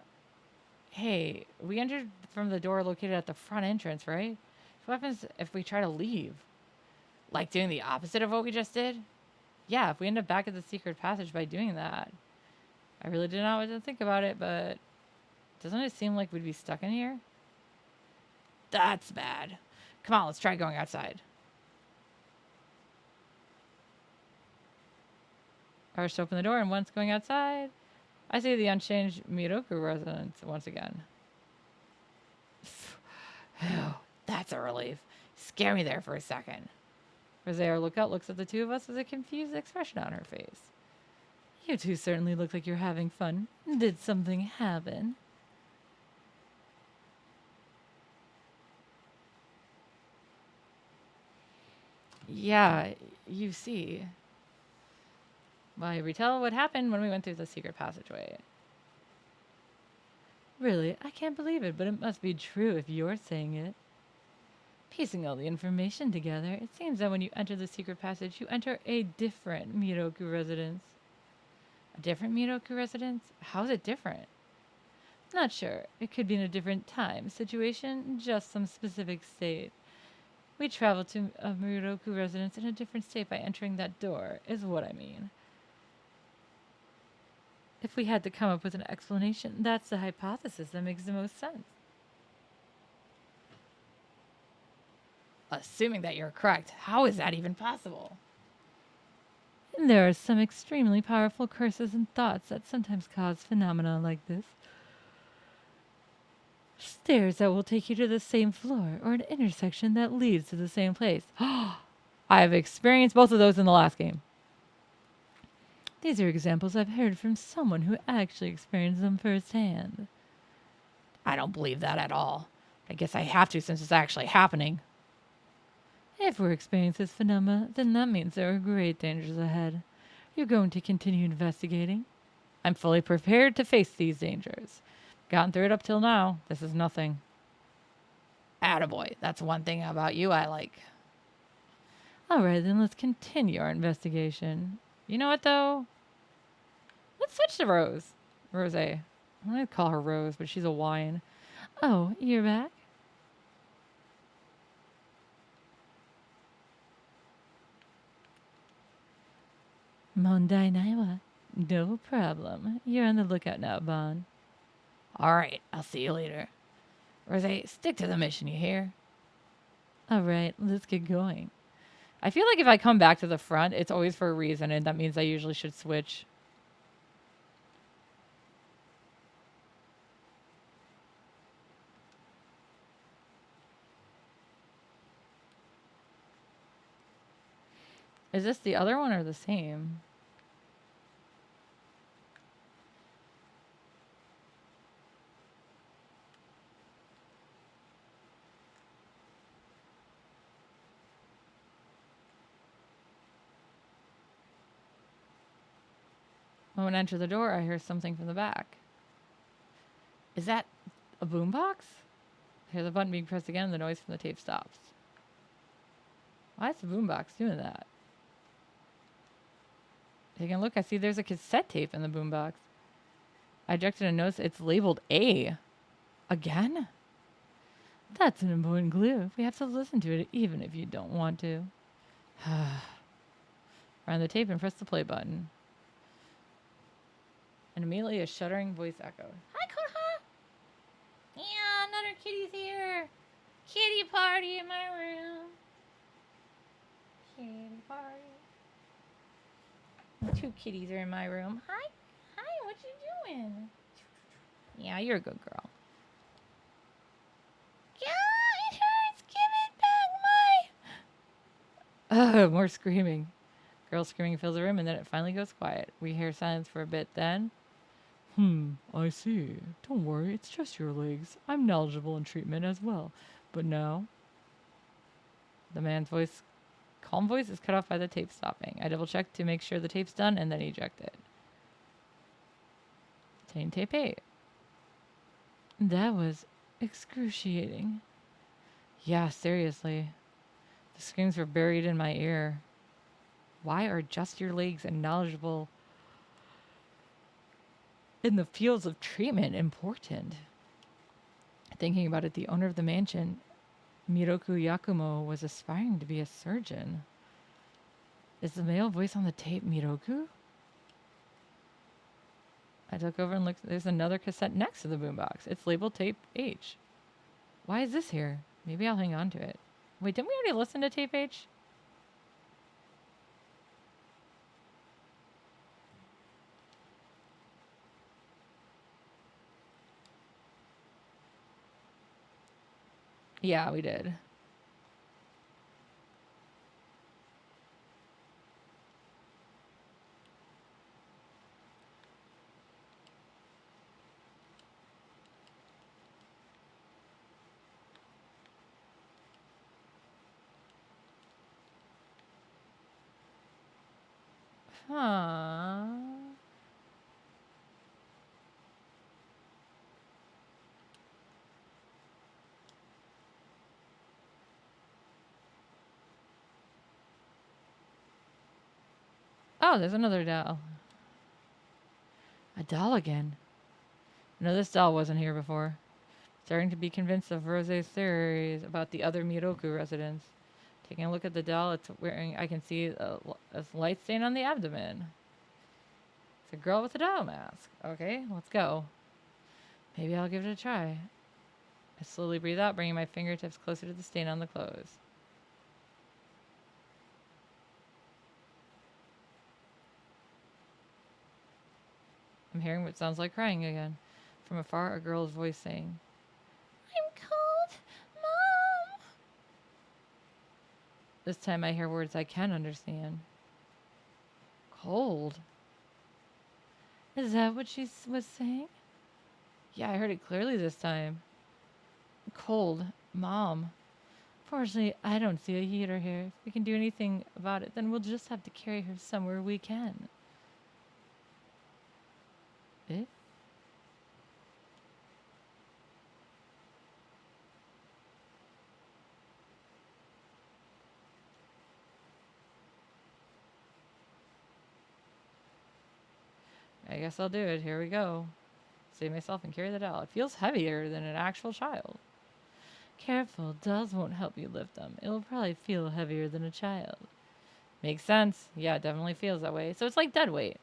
Hey, we entered from the door located at the front entrance, right? What happens if we try to leave? Like doing the opposite of what we just did? Yeah, if we end up back at the secret passage by doing that. I really did not want to think about it, but doesn't it seem like we'd be stuck in here? That's bad. Come on, let's try going outside. I rushed to open the door, and once going outside, I see the unchanged Miroku residence once again. Phew, that's a relief. Scare me there for a second. Rosea, lookout, looks at the two of us with a confused expression on her face. You two certainly look like you're having fun. Did something happen? Yeah, you see. Why, retell what happened when we went through the secret passageway. Really, I can't believe it, but it must be true if you're saying it. Piecing all the information together, it seems that when you enter the secret passage, you enter a different Miroku residence. A different Miroku residence? How is it different? Not sure. It could be in a different time, situation, just some specific state. We travel to a Miroku residence in a different state by entering that door, is what I mean. If we had to come up with an explanation, that's the hypothesis that makes the most sense. Assuming that you're correct, how is that even possible? There are some extremely powerful curses and thoughts that sometimes cause phenomena like this. Stairs that will take you to the same floor, or an intersection that leads to the same place. I've experienced both of those in the last game. These are examples I've heard from someone who actually experienced them firsthand. I don't believe that at all. I guess I have to since it's actually happening. If we're experiencing this phenomena, then that means there are great dangers ahead. You're going to continue investigating. I'm fully prepared to face these dangers. Gotten through it up till now. This is nothing. Attaboy. That's one thing about you I like. All right, then let's continue our investigation. You know what, though? Let's switch to Rose. Rose. I'm going to call her Rose, but she's a wine. Oh, you're back? Mondai Naiwa. No problem. You're on the lookout now, Bon. All right, I'll see you later. Rose, stick to the mission, you hear? All right, let's get going. I feel like if I come back to the front, it's always for a reason, and that means I usually should switch. Is this the other one or the same? When I enter the door, I hear something from the back. Is that a boombox? I hear the button being pressed again and the noise from the tape stops. Why is the boombox doing that? Taking a look, I see there's a cassette tape in the boombox. I ejected and noticed it's labeled A. Again? That's an important clue. We have to listen to it even if you don't want to. Find the tape and press the play button. And immediately a shuddering voice echoed. Hi, Koha! Yeah, another kitty's here. Kitty party in my room. Kitty party. Two kitties are in my room. Hi. Hi, what you doing? Yeah, you're a good girl. Yeah, it hurts. Give it back, my... more screaming. Girl screaming fills the room, and then it finally goes quiet. We hear silence for a bit, then... I see. Don't worry, it's just your legs. I'm knowledgeable in treatment as well. But now... The man's voice, calm voice, is cut off by the tape stopping. I double-check to make sure the tape's done, and then eject it. Obtain tape 8. That was excruciating. Yeah, seriously. The screams were buried in my ear. Why are just your legs and knowledgeable in the fields of treatment important? Thinking about it, the owner of the mansion, Miroku Yakumo, was aspiring to be a surgeon. Is the male voice on the tape Miroku? I took over and looked. There's another cassette next to the boombox. It's labeled tape H. Why is this here? Maybe I'll hang on to it. Wait, didn't we already listen to tape H? Yeah, we did. Huh. Oh, there's another doll. A doll again. No, this doll wasn't here before. Starting to be convinced of Rose's theories about the other Miroku residents. Taking a look at the doll, it's wearing, I can see a light stain on the abdomen. It's a girl with a doll mask. Okay, let's go. Maybe I'll give it a try. I slowly breathe out, bringing my fingertips closer to the stain on the clothes. I'm hearing what sounds like crying again. From afar, a girl's voice saying, I'm cold, Mom! This time I hear words I can understand. Cold? Is that what she was saying? Yeah, I heard it clearly this time. Cold, Mom. Fortunately, I don't see a heater here. If we can do anything about it, then we'll just have to carry her somewhere we can. Eh? I guess I'll do it. Here we go. Save myself and carry the doll. It feels heavier than an actual child. Careful, dolls won't help you lift them. It'll probably feel heavier than a child. Makes sense. Yeah, it definitely feels that way. So it's like dead weight.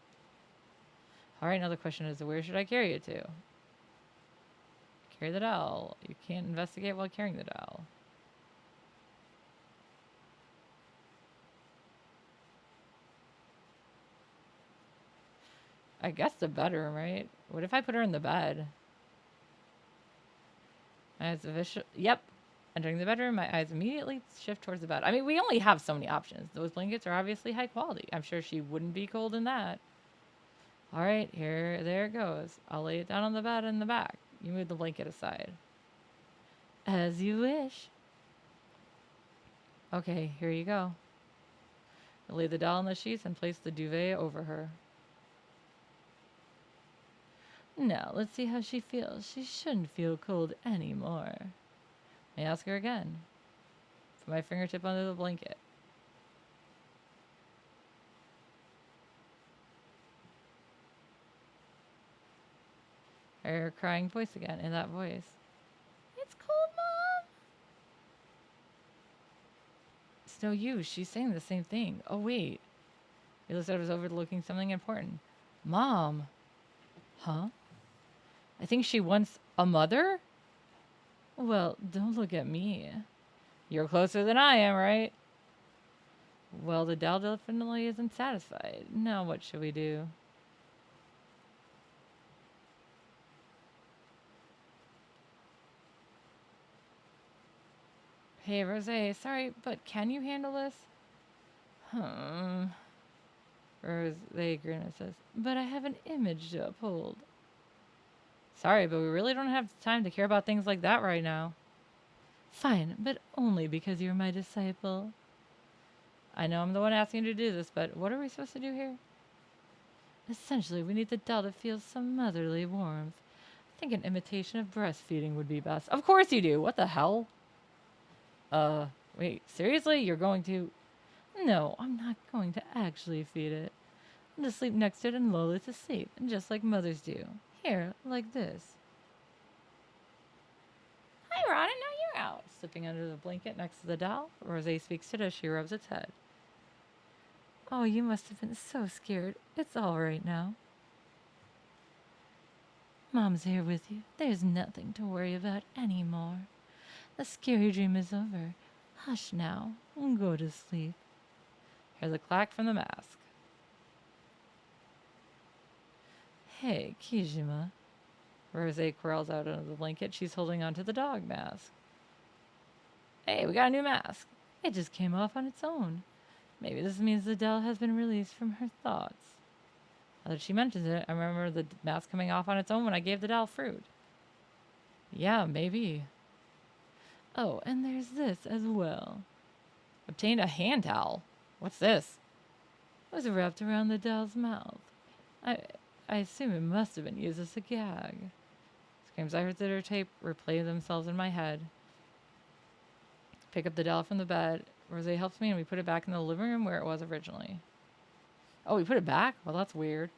Alright, now the question is, where should I carry it to? Carry the doll. You can't investigate while carrying the doll. I guess the bedroom, right? What if I put her in the bed? My eyes visual. Yep. Entering the bedroom, my eyes immediately shift towards the bed. I mean, we only have so many options. Those blankets are obviously high quality. I'm sure she wouldn't be cold in that. All right, there it goes. I'll lay it down on the bed in the back. You move the blanket aside. As you wish. Okay, here you go. I lay the doll on the sheets and place the duvet over her. Now, let's see how she feels. She shouldn't feel cold anymore. May I ask her again? Put my fingertip under the blanket. Her crying voice again, in that voice. It's cold, Mom! It's no use. She's saying the same thing. Oh, wait. Elisa was overlooking something important. Mom! Huh? I think she wants a mother? Well, don't look at me. You're closer than I am, right? Well, the doll definitely isn't satisfied. Now what should we do? Hey, Rose, sorry, but can you handle this? Rose grins and says, but I have an image to uphold. Sorry, but we really don't have time to care about things like that right now. Fine, but only because you're my disciple. I know I'm the one asking you to do this, but what are we supposed to do here? Essentially, we need the doll to feel some motherly warmth. I think an imitation of breastfeeding would be best. Of course you do. What the hell? Wait, seriously? You're going to... No, I'm not going to actually feed it. I'm to sleep next to it and lull it to sleep, just like mothers do. Here, like this. Hi, Ron, now you're out. Slipping under the blanket next to the doll, Rosé speaks to it as she rubs its head. Oh, you must have been so scared. It's all right now. Mom's here with you. There's nothing to worry about anymore. The scary dream is over. Hush now. Go to sleep. Here's a clack from the mask. Hey, Kijima. Rosé crawls out under the blanket. She's holding onto the dog mask. Hey, we got a new mask. It just came off on its own. Maybe this means the doll has been released from her thoughts. Now that she mentions it, I remember the mask coming off on its own when I gave the doll fruit. Yeah, maybe. Oh, and there's this as well. Obtained a hand towel. What's this? It was wrapped around the doll's mouth. I assume it must have been used as a gag. Screams I heard that her tape replay themselves in my head. Pick up the doll from the bed. Rosé helps me and we put it back in the living room where it was originally. Oh, we put it back? Well, that's weird.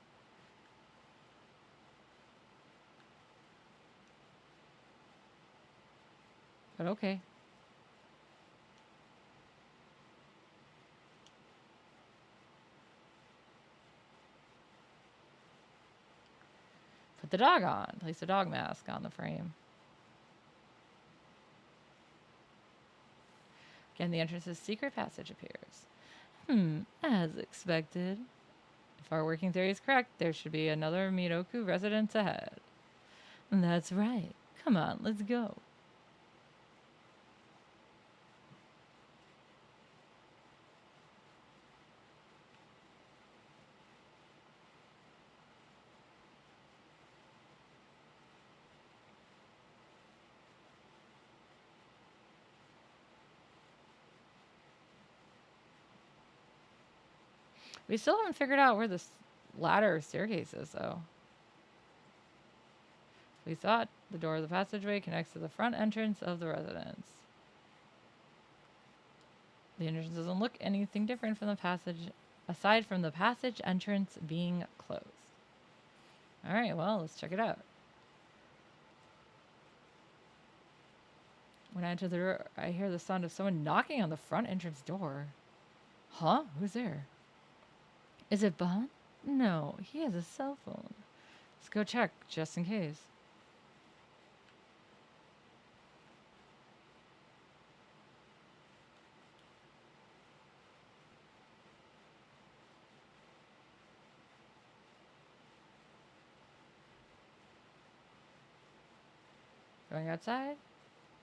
But okay. Put the dog on. Place the dog mask on the frame. Again, the entrance's secret passage appears. As expected. If our working theory is correct, there should be another Miroku residence ahead. That's right. Come on, let's go. We still haven't figured out where this ladder or staircase is, though. We thought the door of the passageway connects to the front entrance of the residence. The entrance doesn't look anything different from the passage, aside from the passage entrance being closed. Alright, well, let's check it out. When I enter the door, I hear the sound of someone knocking on the front entrance door. Huh? Who's there? Is it Bon? No, he has a cell phone. Let's go check, just in case. Going outside,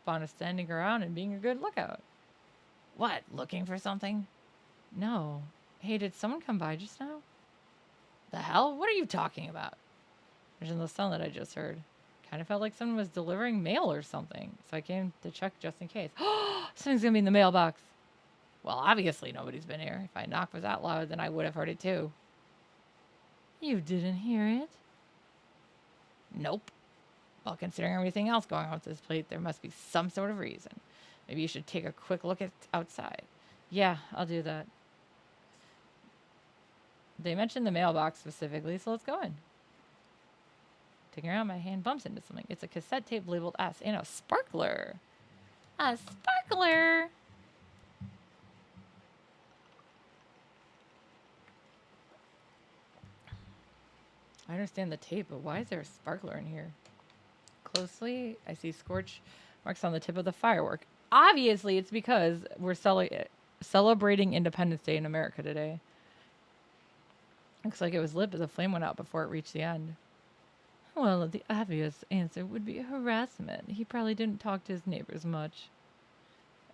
Bon is standing around and being a good lookout. What, looking for something? No. Hey, did someone come by just now? The hell? What are you talking about? There's the sound that I just heard. Kind of felt like someone was delivering mail or something, so I came to check just in case. Something's gonna be in the mailbox. Well, obviously nobody's been here. If my knock was that loud, then I would have heard it too. You didn't hear it? Nope. Well, considering everything else going on with this plate, there must be some sort of reason. Maybe you should take a quick look at outside. Yeah, I'll do that. They mentioned the mailbox specifically, so let's go in. Taking around, my hand bumps into something. It's a cassette tape labeled S and a sparkler. A sparkler! I understand the tape, but why is there a sparkler in here? Closely, I see scorch marks on the tip of the firework. Obviously, it's because we're celebrating Independence Day in America today. Looks like it was lit, but the flame went out before it reached the end. Well, the obvious answer would be harassment. He probably didn't talk to his neighbors much.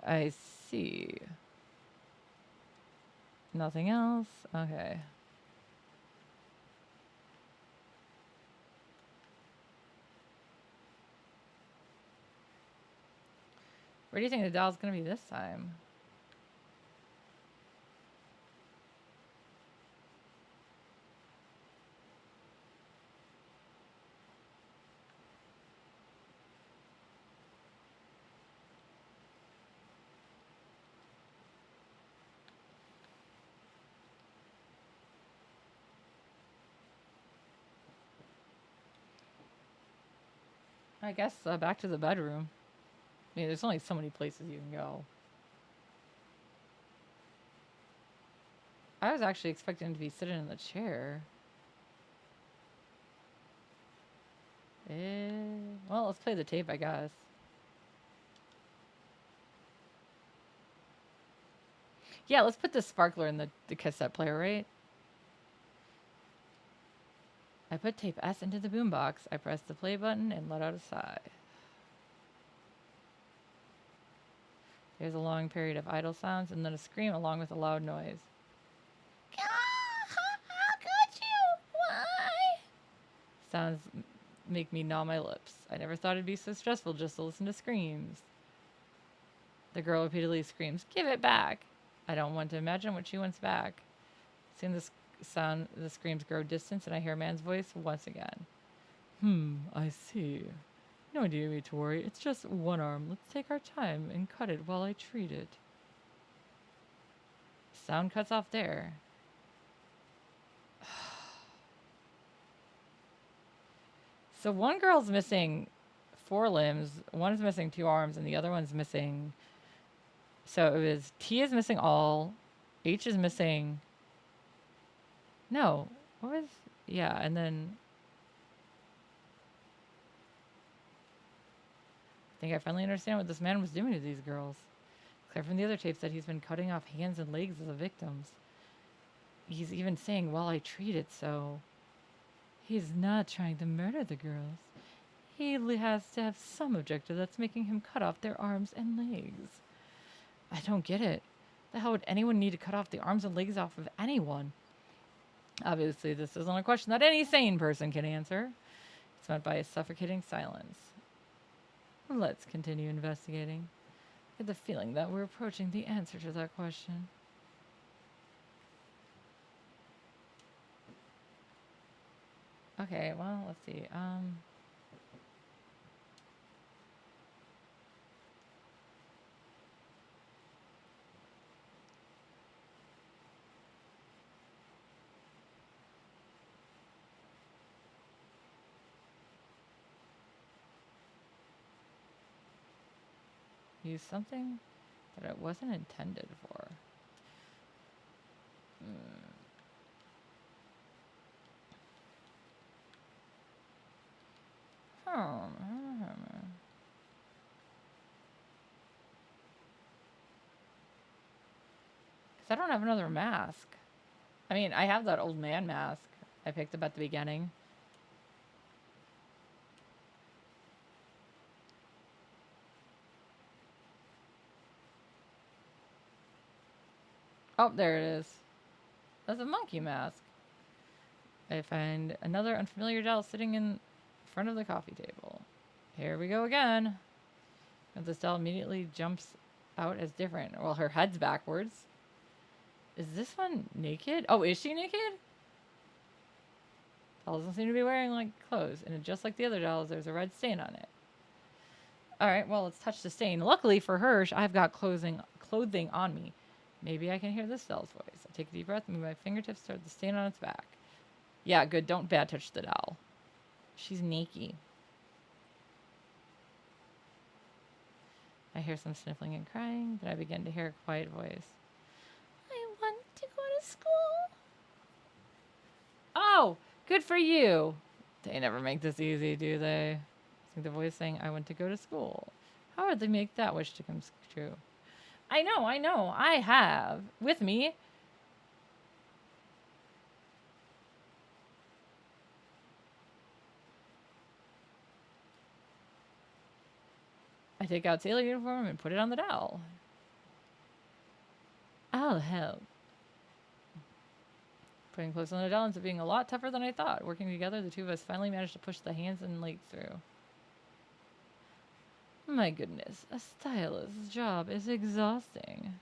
I see. Nothing else? Okay. Where do you think the doll's going to be this time? I guess back to the bedroom. I mean, there's only so many places you can go. I was actually expecting to be sitting in the chair. Well, let's play the tape, I guess. Yeah, let's put the sparkler in the cassette player, right? I put tape S into the boombox. I pressed the play button and let out a sigh. There's a long period of idle sounds and then a scream along with a loud noise. How could you? Why? Sounds make me gnaw my lips. I never thought it'd be so stressful just to listen to screams. The girl repeatedly screams, "Give it back!" I don't want to imagine what she wants back. Seeing the screams grow distant, and I hear a man's voice once again. I see. No need to worry. It's just one arm. Let's take our time and cut it while I treat it. Sound cuts off there. So one girl's missing 4 limbs, one's missing 2 arms, and the other one's missing. So it was T is missing all, H is missing. No, what was? Yeah, and then I think I finally understand what this man was doing to these girls. Clear from the other tapes that he's been cutting off hands and legs of the victims. He's even saying, "While I treat it," so he's not trying to murder the girls. He has to have some objective that's making him cut off their arms and legs. I don't get it. The hell would anyone need to cut off the arms and legs off of anyone? Obviously, this isn't a question that any sane person can answer. It's met by a suffocating silence. Let's continue investigating. I get the feeling that we're approaching the answer to that question. Okay, well, let's see. Use something that it wasn't intended for. Because I don't have another mask. I mean, I have that old man mask I picked up at the beginning. Oh, there it is. That's a monkey mask. I find another unfamiliar doll sitting in front of the coffee table. Here we go again. And this doll immediately jumps out as different. Well, her head's backwards. Is this one naked? Oh, is she naked? Doll doesn't seem to be wearing, like, clothes. And just like the other dolls, there's a red stain on it. Alright, well, let's touch the stain. Luckily for her, I've got clothing on me. Maybe I can hear this doll's voice. I take a deep breath, move my fingertips toward the stain on its back. Yeah, good. Don't bad touch the doll. She's naked. I hear some sniffling and crying, then I begin to hear a quiet voice. I want to go to school. Oh, good for you. They never make this easy, do they? I think the voice saying, I want to go to school. How would they make that wish to come true? I know. I have. With me. I take out sailor uniform and put it on the doll. I'll help. Putting clothes on the doll ends up being a lot tougher than I thought. Working together, the two of us finally managed to push the hands and legs through. My goodness, a stylist's job is exhausting.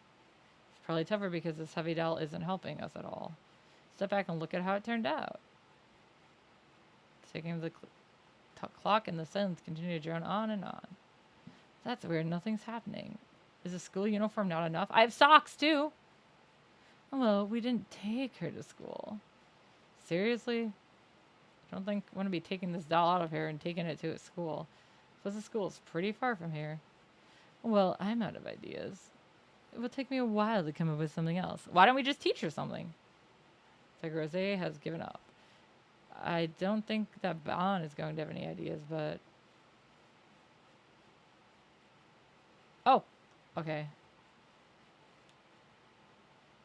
It's probably tougher because this heavy doll isn't helping us at all. Step back and look at how it turned out. Taking the clock and the seconds continue to drone on and on. That's weird, nothing's happening. Is a school uniform not enough? I have socks too! Well, we didn't take her to school. Seriously? I don't think I want to be taking this doll out of here and taking it to a school. Plus the school's pretty far from here. Well, I'm out of ideas. It will take me a while to come up with something else. Why don't we just teach her something? It's like Rosé has given up. I don't think that Bon is going to have any ideas, but... Oh, okay.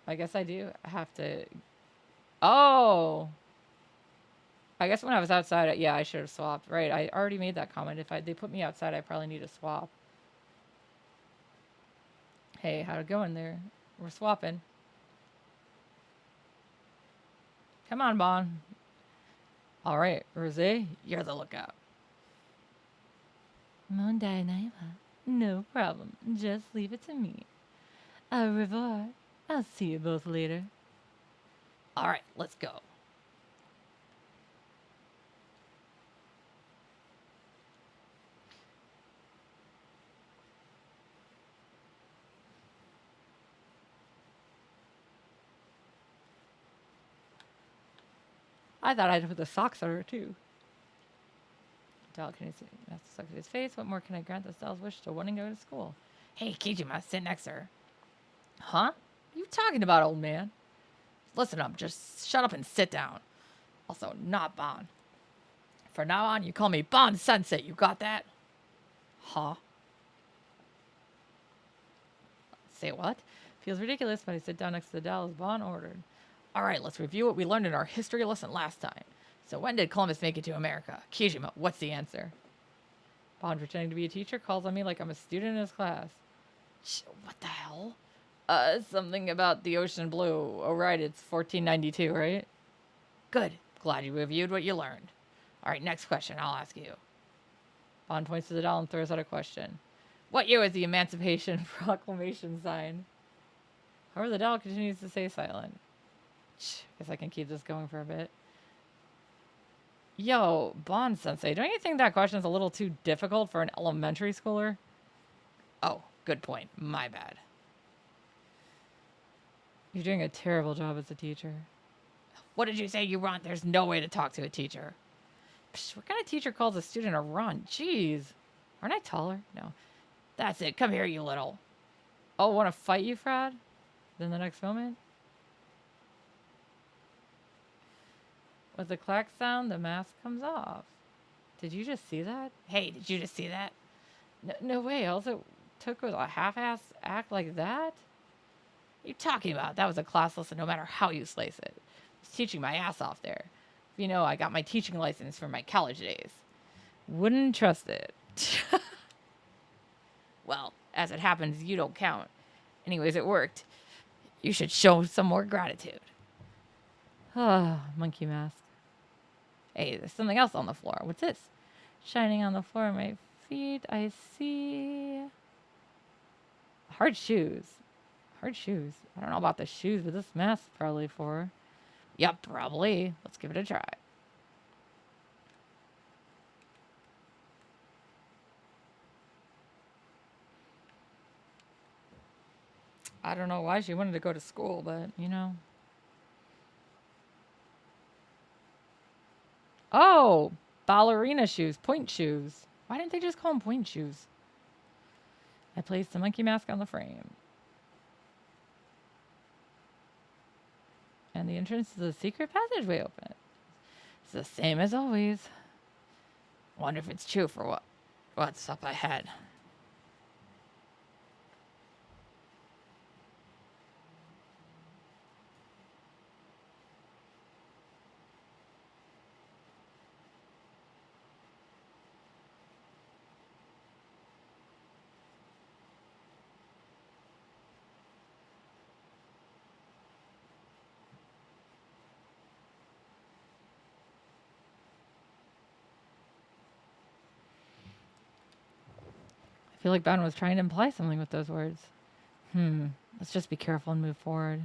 I guess I do have to... Oh! I guess when I was outside, yeah, I should have swapped. Right, I already made that comment. If they put me outside, I probably need to swap. Hey, how'd it go in there? We're swapping. Come on, Bon. All right, Rosé, you're the lookout. Monday Naiva. No problem. Just leave it to me. Au revoir. I'll see you both later. All right, let's go. I thought I'd put the socks on her, too. Doll can see Master sucks at his face. What more can I grant this doll's wish to wanting to go to school? Hey, Kijima, sit next to her. Huh? What are you talking about, old man? Listen up, just shut up and sit down. Also, not Bon. From now on, you call me Bon Sensei, you got that? Huh? Say what? Feels ridiculous, but I sit down next to the doll as Bon ordered. Alright, let's review what we learned in our history lesson last time. So when did Columbus make it to America? Kijima, what's the answer? Bon, pretending to be a teacher, calls on me like I'm a student in his class. What the hell? Something about the ocean blue. Oh, right, it's 1492, right? Good. Glad you reviewed what you learned. All right, next question. I'll ask you. Bond points to the doll and throws out a question. What year was the Emancipation Proclamation signed? However, the doll continues to stay silent. Guess I can keep this going for a bit. Yo, Bond Sensei, don't you think that question is a little too difficult for an elementary schooler? Oh, good point. My bad. You're doing a terrible job as a teacher. What did you say you want? There's no way to talk to a teacher. Psh, what kind of teacher calls a student a runt? Jeez. Aren't I taller? No. That's it. Come here, you little. Oh, want to fight you, Frad? Then the next moment. With the clack sound, the mask comes off. Did you just see that? Hey, did you just see that? No way. All it took was a half-ass act like that? What are you talking about? That was a class lesson no matter how you slice it. I was teaching my ass off there. You know, I got my teaching license from my college days. Wouldn't trust it. Well, as it happens, you don't count. Anyways, it worked. You should show some more gratitude. Ah, monkey mask. Hey, there's something else on the floor. What's this? Shining on the floor at my feet, I see... hard shoes. Hard shoes. I don't know about the shoes, but this mask is probably for... Yep, probably. Let's give it a try. I don't know why she wanted to go to school, but, you know. Oh, ballerina shoes, point shoes. Why didn't they just call them point shoes? I placed the monkey mask on the frame. And the entrance to the secret passageway open. It's the same as always. Wonder if it's true for what's up ahead. I feel like Ben was trying to imply something with those words. Let's just be careful and move forward.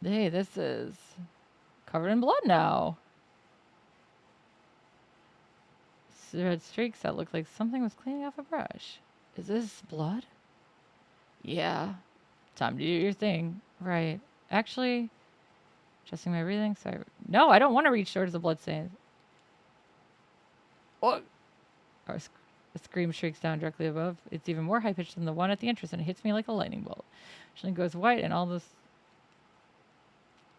Hey, this is covered in blood now. Red streaks that look like something was cleaning off a brush. Is this blood? Yeah. Time to do your thing. Right. Actually, adjusting my breathing. Sorry. No, I don't want to reach towards the bloodstains. Oh! A scream shrieks down directly above. It's even more high pitched than the one at the entrance, and it hits me like a lightning bolt. She goes white, and all this.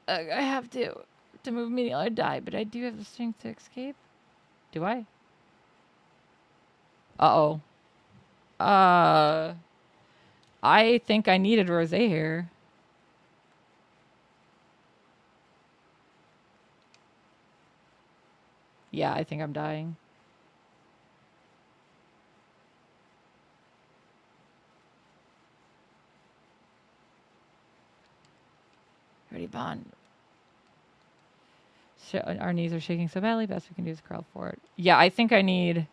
I have to move immediately. I die, but I do have the strength to escape. Do I? Uh-oh. I think I needed rosé here. Yeah, I think I'm dying. Ready, Bond. Our knees are shaking so badly. Best we can do is crawl forward. Yeah, I think I need.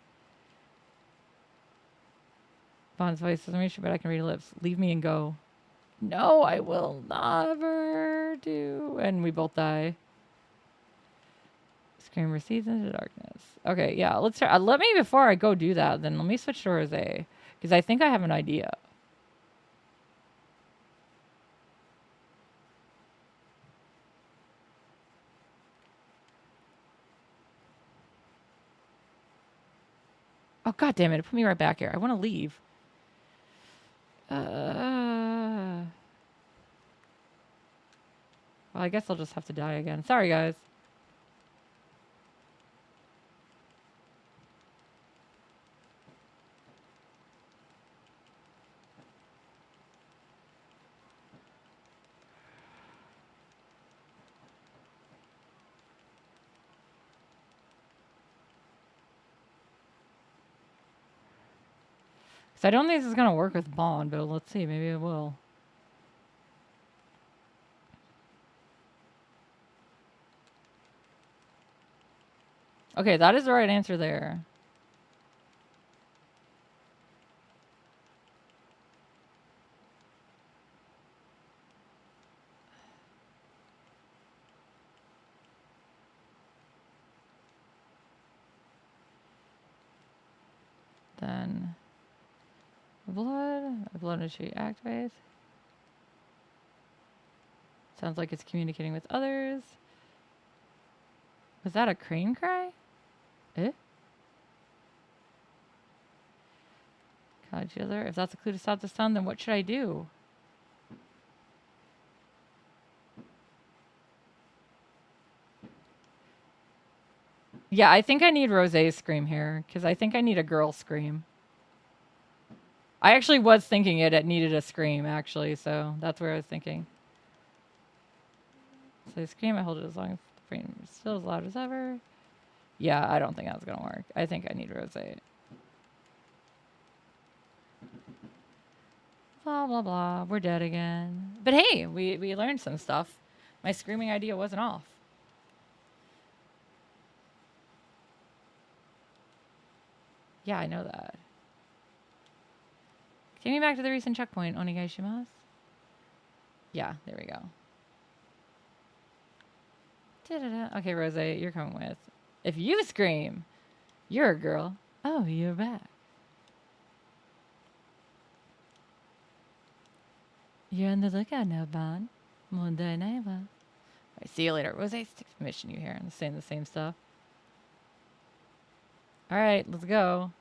Bond's voice doesn't reach, but I can read her lips. Leave me and go. No, I will never do. And we both die. Scream recedes into darkness. Okay, yeah, let's try. Let me, before I go do that, then let me switch to rosé. Because I think I have an idea. Oh, god damn it. It put me right back here. I want to leave. Well, I guess I'll just have to die again. Sorry, guys. Because I don't think this is going to work with Bond, but let's see. Maybe it will. Okay, that is the right answer there. Then blood initiate activate. Sounds like it's communicating with others. Was that a crane cry? Eh? Each other. If that's a clue to stop the sound, then what should I do? Yeah, I think I need Rosé's scream here, because I think I need a girl scream. I actually was thinking it needed a scream, actually, so that's where I was thinking. So I scream, I hold it as long as the frame is still as loud as ever. Yeah, I don't think that's going to work. I think I need Rosé. Blah, blah, blah. We're dead again. But hey, we learned some stuff. My screaming idea wasn't off. Yeah, I know that. Take me back to the recent checkpoint, Onigai Shimasu. Yeah, there we go. Da-da-da. Okay, Rose, you're coming with. If you scream, you're a girl. Oh, you're back. You're on the lookout now, Bon. Monday night. Right, see you later. Rose, sticks mission you here. I'm saying the same stuff. All right, let's go.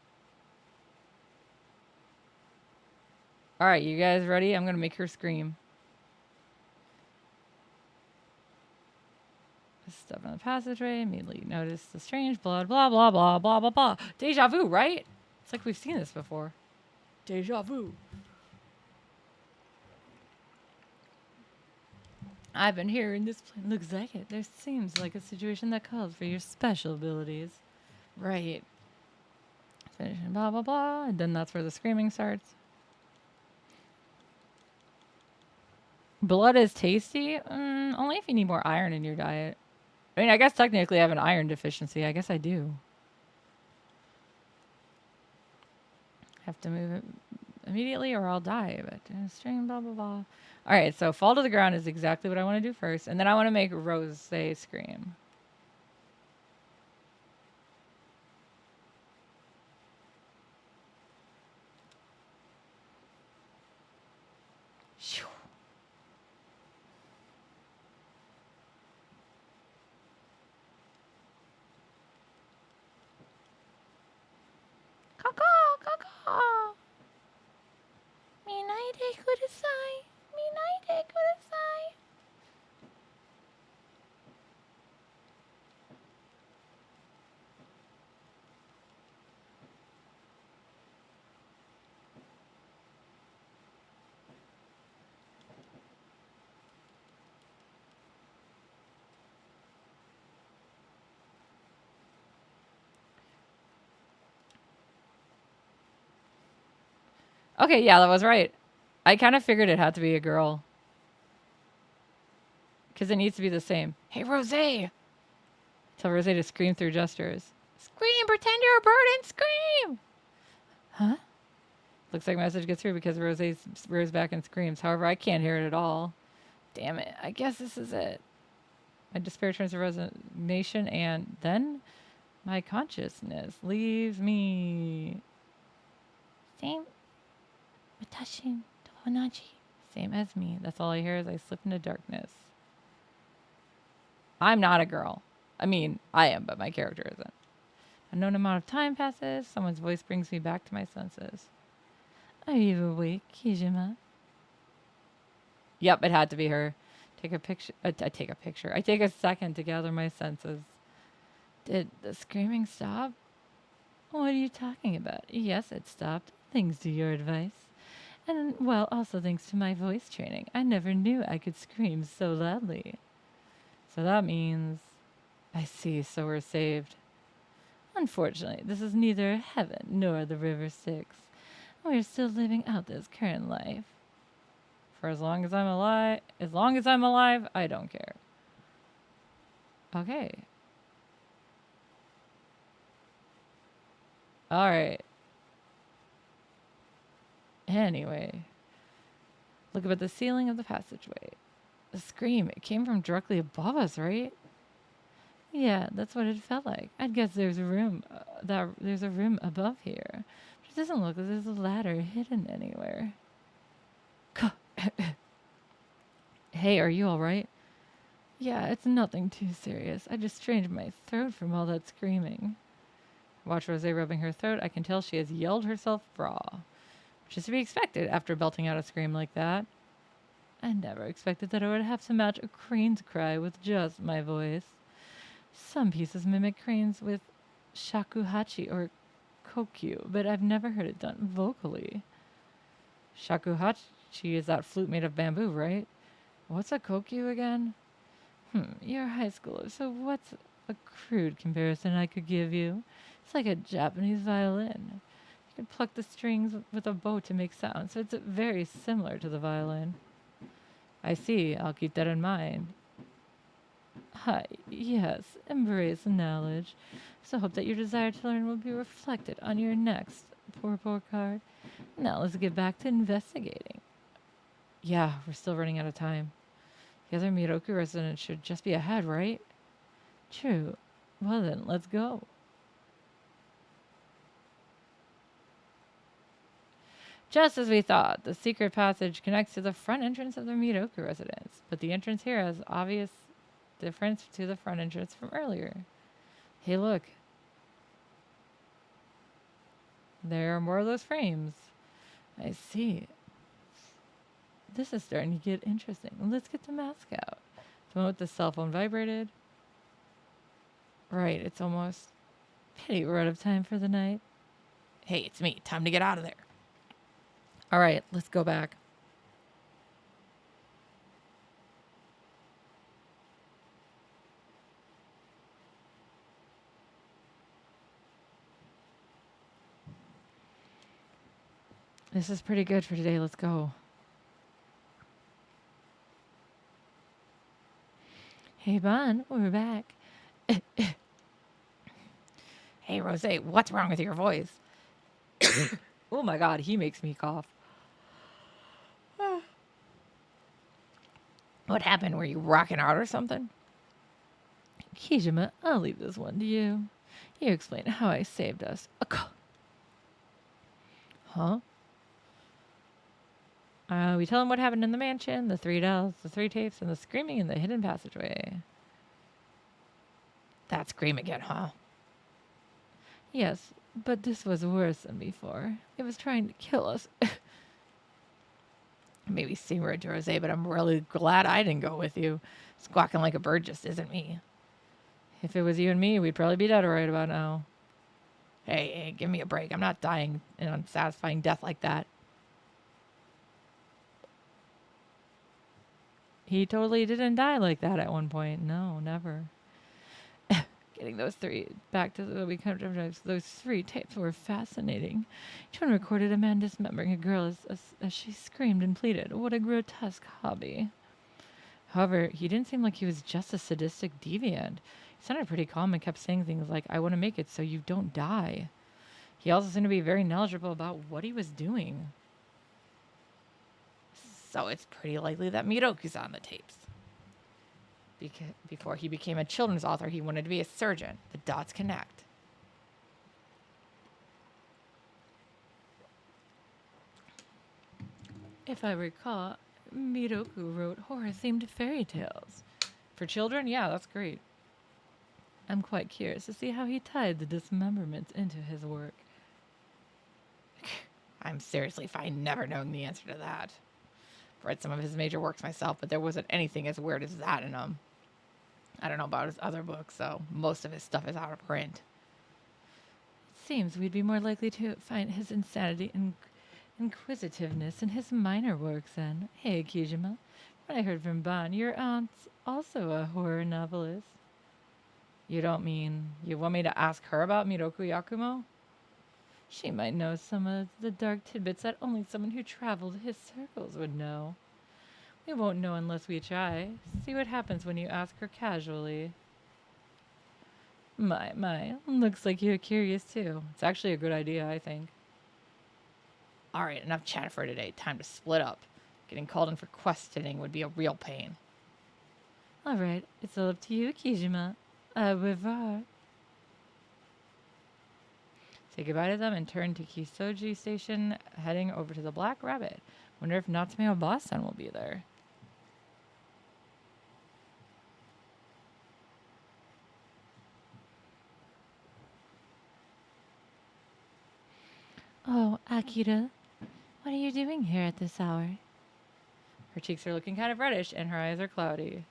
All right, you guys ready? I'm going to make her scream. Step in the passageway, immediately notice the strange blood, blah, blah, blah, blah, blah, blah. Deja vu, right? It's like we've seen this before. Deja vu. I've been here in this place. Looks like it. There seems like a situation that calls for your special abilities. Right. Finishing blah, blah, blah. And then that's where the screaming starts. Blood is tasty? Only if you need more iron in your diet. I mean, I guess technically I have an iron deficiency. I guess I do. Have to move it immediately or I'll die. But string, blah, blah, blah. All right, so fall to the ground is exactly what I want to do first. And then I want to make Rose scream. Caw-caw, caw-caw. Minaide kudasai. Minaide kudasai. Okay, yeah, that was right. I kind of figured it had to be a girl. Because it needs to be the same. Hey, Rose! Tell Rose to scream through gestures. Scream! Pretend you're a bird and scream! Huh? Looks like message gets through because Rose rears back and screams. However, I can't hear it at all. Damn it. I guess this is it. My despair turns to resignation and then my consciousness leaves me. Same. Watashi Tohonachi. Same as me. That's all I hear as I slip into darkness. I'm not a girl. I mean, I am, but my character isn't. A known amount of time passes. Someone's voice brings me back to my senses. Are you awake, Kijima? Yep, it had to be her. Take a picture. I take a picture. I take a second to gather my senses. Did the screaming stop? What are you talking about? Yes, it stopped. Thanks to your advice. And, well, also thanks to my voice training. I never knew I could scream so loudly. So that means... I see, so we're saved. Unfortunately, this is neither heaven nor the River Styx. We're still living out this current life. For as long as I'm alive, I don't care. Okay. Alright. Anyway. Look up at the ceiling of the passageway. The scream, it came from directly above us, right? Yeah, that's what it felt like. I'd guess there's a room, there's a room above here. But it doesn't look like there's a ladder hidden anywhere. Hey, are you alright? Yeah, it's nothing too serious. I just strained my throat from all that screaming. Watch Rose rubbing her throat. I can tell she has yelled herself raw. Which is to be expected after belting out a scream like that. I never expected that I would have to match a crane's cry with just my voice. Some pieces mimic cranes with shakuhachi or kokyu, but I've never heard it done vocally. Shakuhachi is that flute made of bamboo, right? What's a kokyu again? You're a high schooler, so what's a crude comparison I could give you? It's like a Japanese violin. You could pluck the strings with a bow to make sound, so it's very similar to the violin. I see. I'll keep that in mind. Hi, yes, embrace knowledge. So hope that your desire to learn will be reflected on your next purple card. Now let's get back to investigating. Yeah, we're still running out of time. The other Miroku residence should just be ahead, right? True. Well then, let's go. Just as we thought, the secret passage connects to the front entrance of the Miroku residence, but the entrance here has obvious difference to the front entrance from earlier. Hey, look. There are more of those frames. I see. This is starting to get interesting. Let's get the mask out. The one with the cell phone vibrated. Right, it's almost... Pity we're out of time for the night. Hey, it's me. Time to get out of there. All right, let's go back. This is pretty good for today. Let's go. Hey, Bon, we're back. Hey, Rose, what's wrong with your voice? Oh my god, he makes me cough. What happened? Were you rocking out or something? Kijima, I'll leave this one to you. You explain how I saved us. Huh? We tell him what happened in the mansion, the 3 dolls, the 3 tapes, and the screaming in the hidden passageway. That scream again, huh? Yes, but this was worse than before. It was trying to kill us. Maybe seem rude to Rose, but I'm really glad I didn't go with you. Squawking like a bird just isn't me. If it was you and me, we'd probably be dead right about now. Hey, give me a break. I'm not dying an unsatisfying death like that. He totally didn't die like that at one point. No, never. Getting those 3 back to the weekend, those 3 tapes were fascinating. Each one recorded a man dismembering a girl as she screamed and pleaded. What a grotesque hobby. However, he didn't seem like he was just a sadistic deviant. He sounded pretty calm and kept saying things like, I want to make it so you don't die. He also seemed to be very knowledgeable about what he was doing. So it's pretty likely that Miroku's on the tapes. Before he became a children's author, he wanted to be a surgeon. The dots connect. If I recall, Miroku wrote horror-themed fairy tales. For children? Yeah, that's great. I'm quite curious to see how he tied the dismemberments into his work. I'm seriously fine never knowing the answer to that. I've read some of his major works myself, but there wasn't anything as weird as that in them. I don't know about his other books, so most of his stuff is out of print. It seems we'd be more likely to find his insanity and inquisitiveness in his minor works then. Hey, Kijima, what I heard from Ban, your aunt's also a horror novelist. You don't mean you want me to ask her about Miroku Yakumo? She might know some of the dark tidbits that only someone who traveled his circles would know. We won't know unless we try. See what happens when you ask her casually. My, looks like you're curious too. It's actually a good idea, I think. Alright, enough chat for today. Time to split up. Getting called in for questioning would be a real pain. Alright, it's all up to you, Kijima. Au revoir. Say goodbye to them and turn to Kisoji Station, heading over to the Black Rabbit. Wonder if Natsume Boss-san will be there. Oh, Akira, what are you doing here at this hour? Her cheeks are looking kind of reddish and her eyes are cloudy.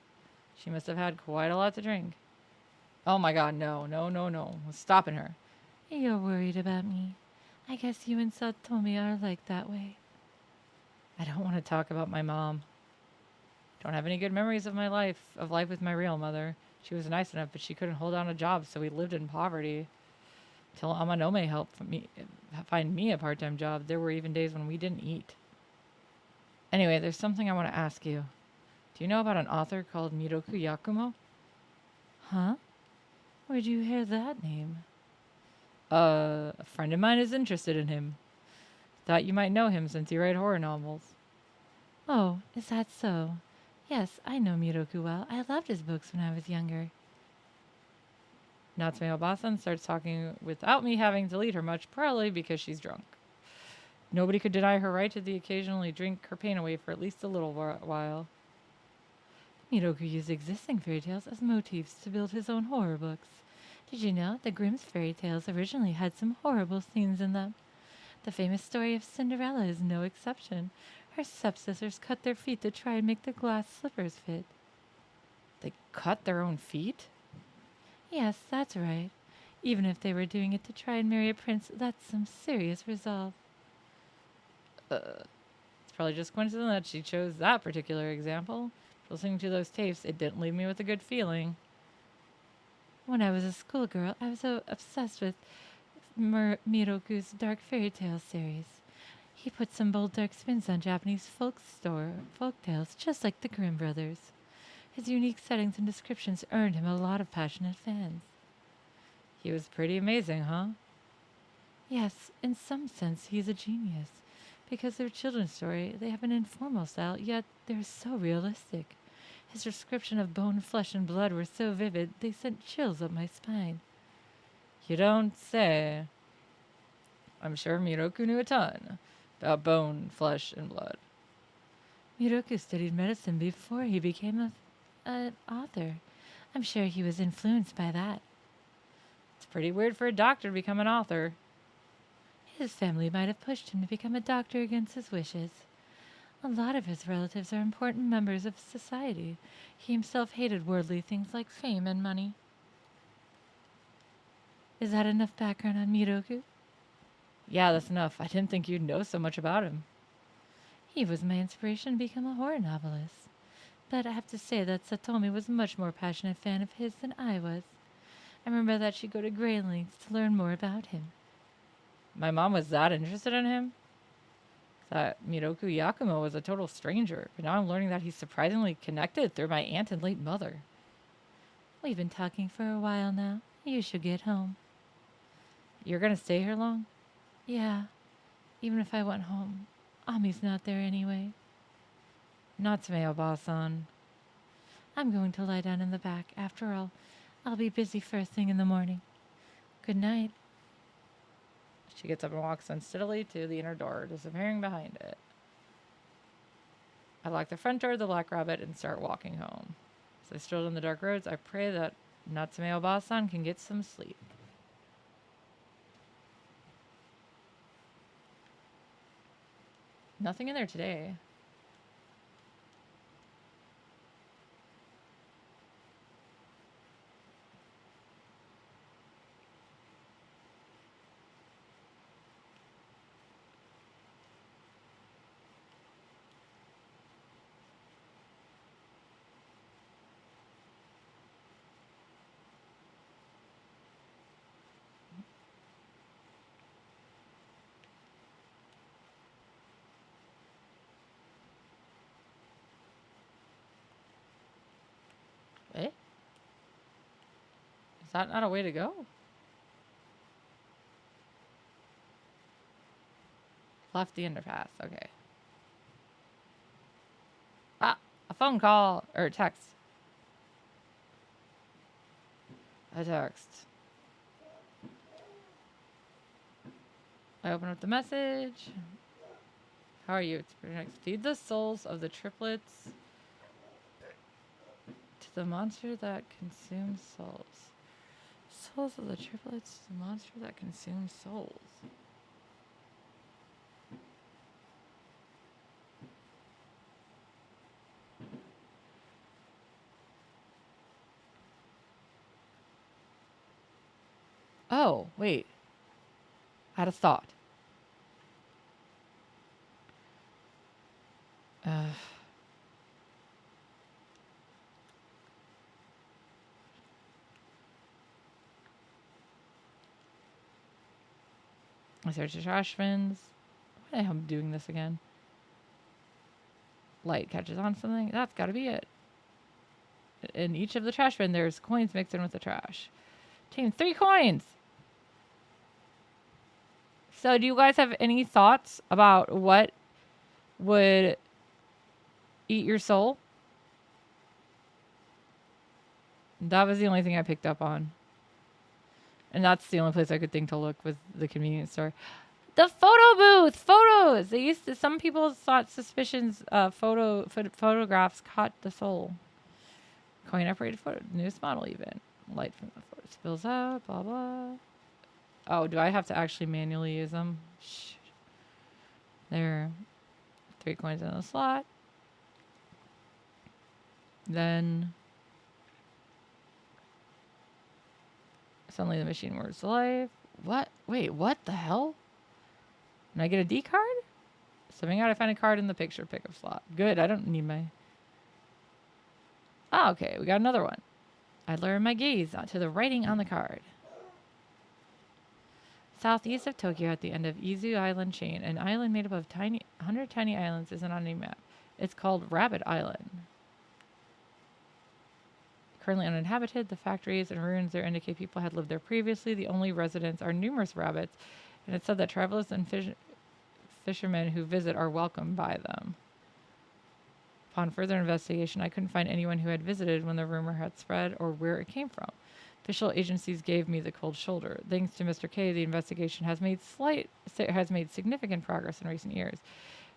She must have had quite a lot to drink. Oh my god, no. What's stopping her? You're worried about me. I guess you and Satomi are like that way. I don't want to talk about my mom. Don't have any good memories of life with my real mother. She was nice enough, but she couldn't hold down a job, so we lived in poverty. Till Amanome helped me find me a part-time job. There were even days when we didn't eat. Anyway, there's something I want to ask you. Do you know about an author called Miroku Yakumo? Huh? Where'd you hear that name? A friend of mine is interested in him. Thought you might know him since you write horror novels. Oh, Is that so? Yes, I know Miroku well. I loved his books when I was younger. Natsume Obasan starts talking without me having to lead her much, probably because she's drunk. Nobody could deny her right to occasionally drink her pain away for at least a little while. Miroku used existing fairy tales as motifs to build his own horror books. Did you know the Grimm's fairy tales originally had some horrible scenes in them? The famous story of Cinderella is no exception. Her stepsisters cut their feet to try and make the glass slippers fit. They cut their own feet? Yes, that's right. Even if they were doing it to try and marry a prince, that's some serious resolve. It's probably just coincidence that she chose that particular example. Listening to those tapes, it didn't leave me with a good feeling. When I was a schoolgirl, I was so obsessed with Miroku's Dark Fairy Tale series. He put some bold, dark spins on Japanese folk tales, just like the Grimm brothers. His unique settings and descriptions earned him a lot of passionate fans. He was pretty amazing, huh? Yes, in some sense, he's a genius. Because they're children's story, they have an informal style, yet they're so realistic. His description of bone, flesh, and blood were so vivid, they sent chills up my spine. You don't say. I'm sure Miroku knew a ton about bone, flesh, and blood. Miroku studied medicine before he became an author. I'm sure he was influenced by that. It's pretty weird for a doctor to become an author. His family might have pushed him to become a doctor against his wishes. A lot of his relatives are important members of society. He himself hated worldly things like fame and money. Is that enough background on Miroku? Yeah, that's enough. I didn't think you'd know so much about him. He was my inspiration to become a horror novelist. But I have to say that Satomi was a much more passionate fan of his than I was. I remember that she'd go to great lengths to learn more about him. My mom was that interested in him? That Miroku Yakumo was a total stranger, but now I'm learning that he's surprisingly connected through my aunt and late mother. We've been talking for a while now. You should get home. You're gonna stay here long? Yeah. Even if I went home, Ami's not there anyway. Natsume Obasan. I'm going to lie down in the back. After all, I'll be busy first thing in the morning. Good night. She gets up and walks unsteadily to the inner door, disappearing behind it. I lock the front door of the Black Rabbit and start walking home. As I stroll down the dark roads, I pray that Natsume Obasan can get some sleep. Nothing in there today. Eh? Is that not a way to go? Left the underpass. Okay. Ah, a phone call or text. A text. I open up the message. How are you? It's pretty nice. Feed the souls of the triplets to the monster that consumes souls. Souls of the triplets to the monster that consumes souls. Oh, wait. I had a thought. I search the trash bins. Why am I doing this again? Light catches on something. That's got to be it. In each of the trash bin, there's coins mixed in with the trash. Team, 3 coins. So do you guys have any thoughts about what would Eat your soul? That was the only thing I picked up on. And that's the only place I could think to look was the convenience store. The photo booth! Photos! They used to, some people thought suspicions photographs caught the soul. Coin operated photo, newest model even. Light from the photo spills out, blah blah. Oh, do I have to actually manually use them? Shh. There. 3 coins in the slot. Then suddenly the machine works to life. What? Wait, what the hell? Can I get a D card? Something out, I find a card in the picture pickup slot. Good, I don't need my... Oh, okay, we got another one. I lower my gaze to the writing on the card. Southeast of Tokyo at the end of Izu Island chain, an island made up of 100 tiny islands isn't on any map. It's called Rabbit Island. Currently uninhabited, the factories and ruins there indicate people had lived there previously. The only residents are numerous rabbits, and it's said that travelers and fishermen who visit are welcomed by them. Upon further investigation, I couldn't find anyone who had visited when the rumor had spread or where it came from. Official agencies gave me the cold shoulder. Thanks to Mr. K, the investigation has made significant progress in recent years.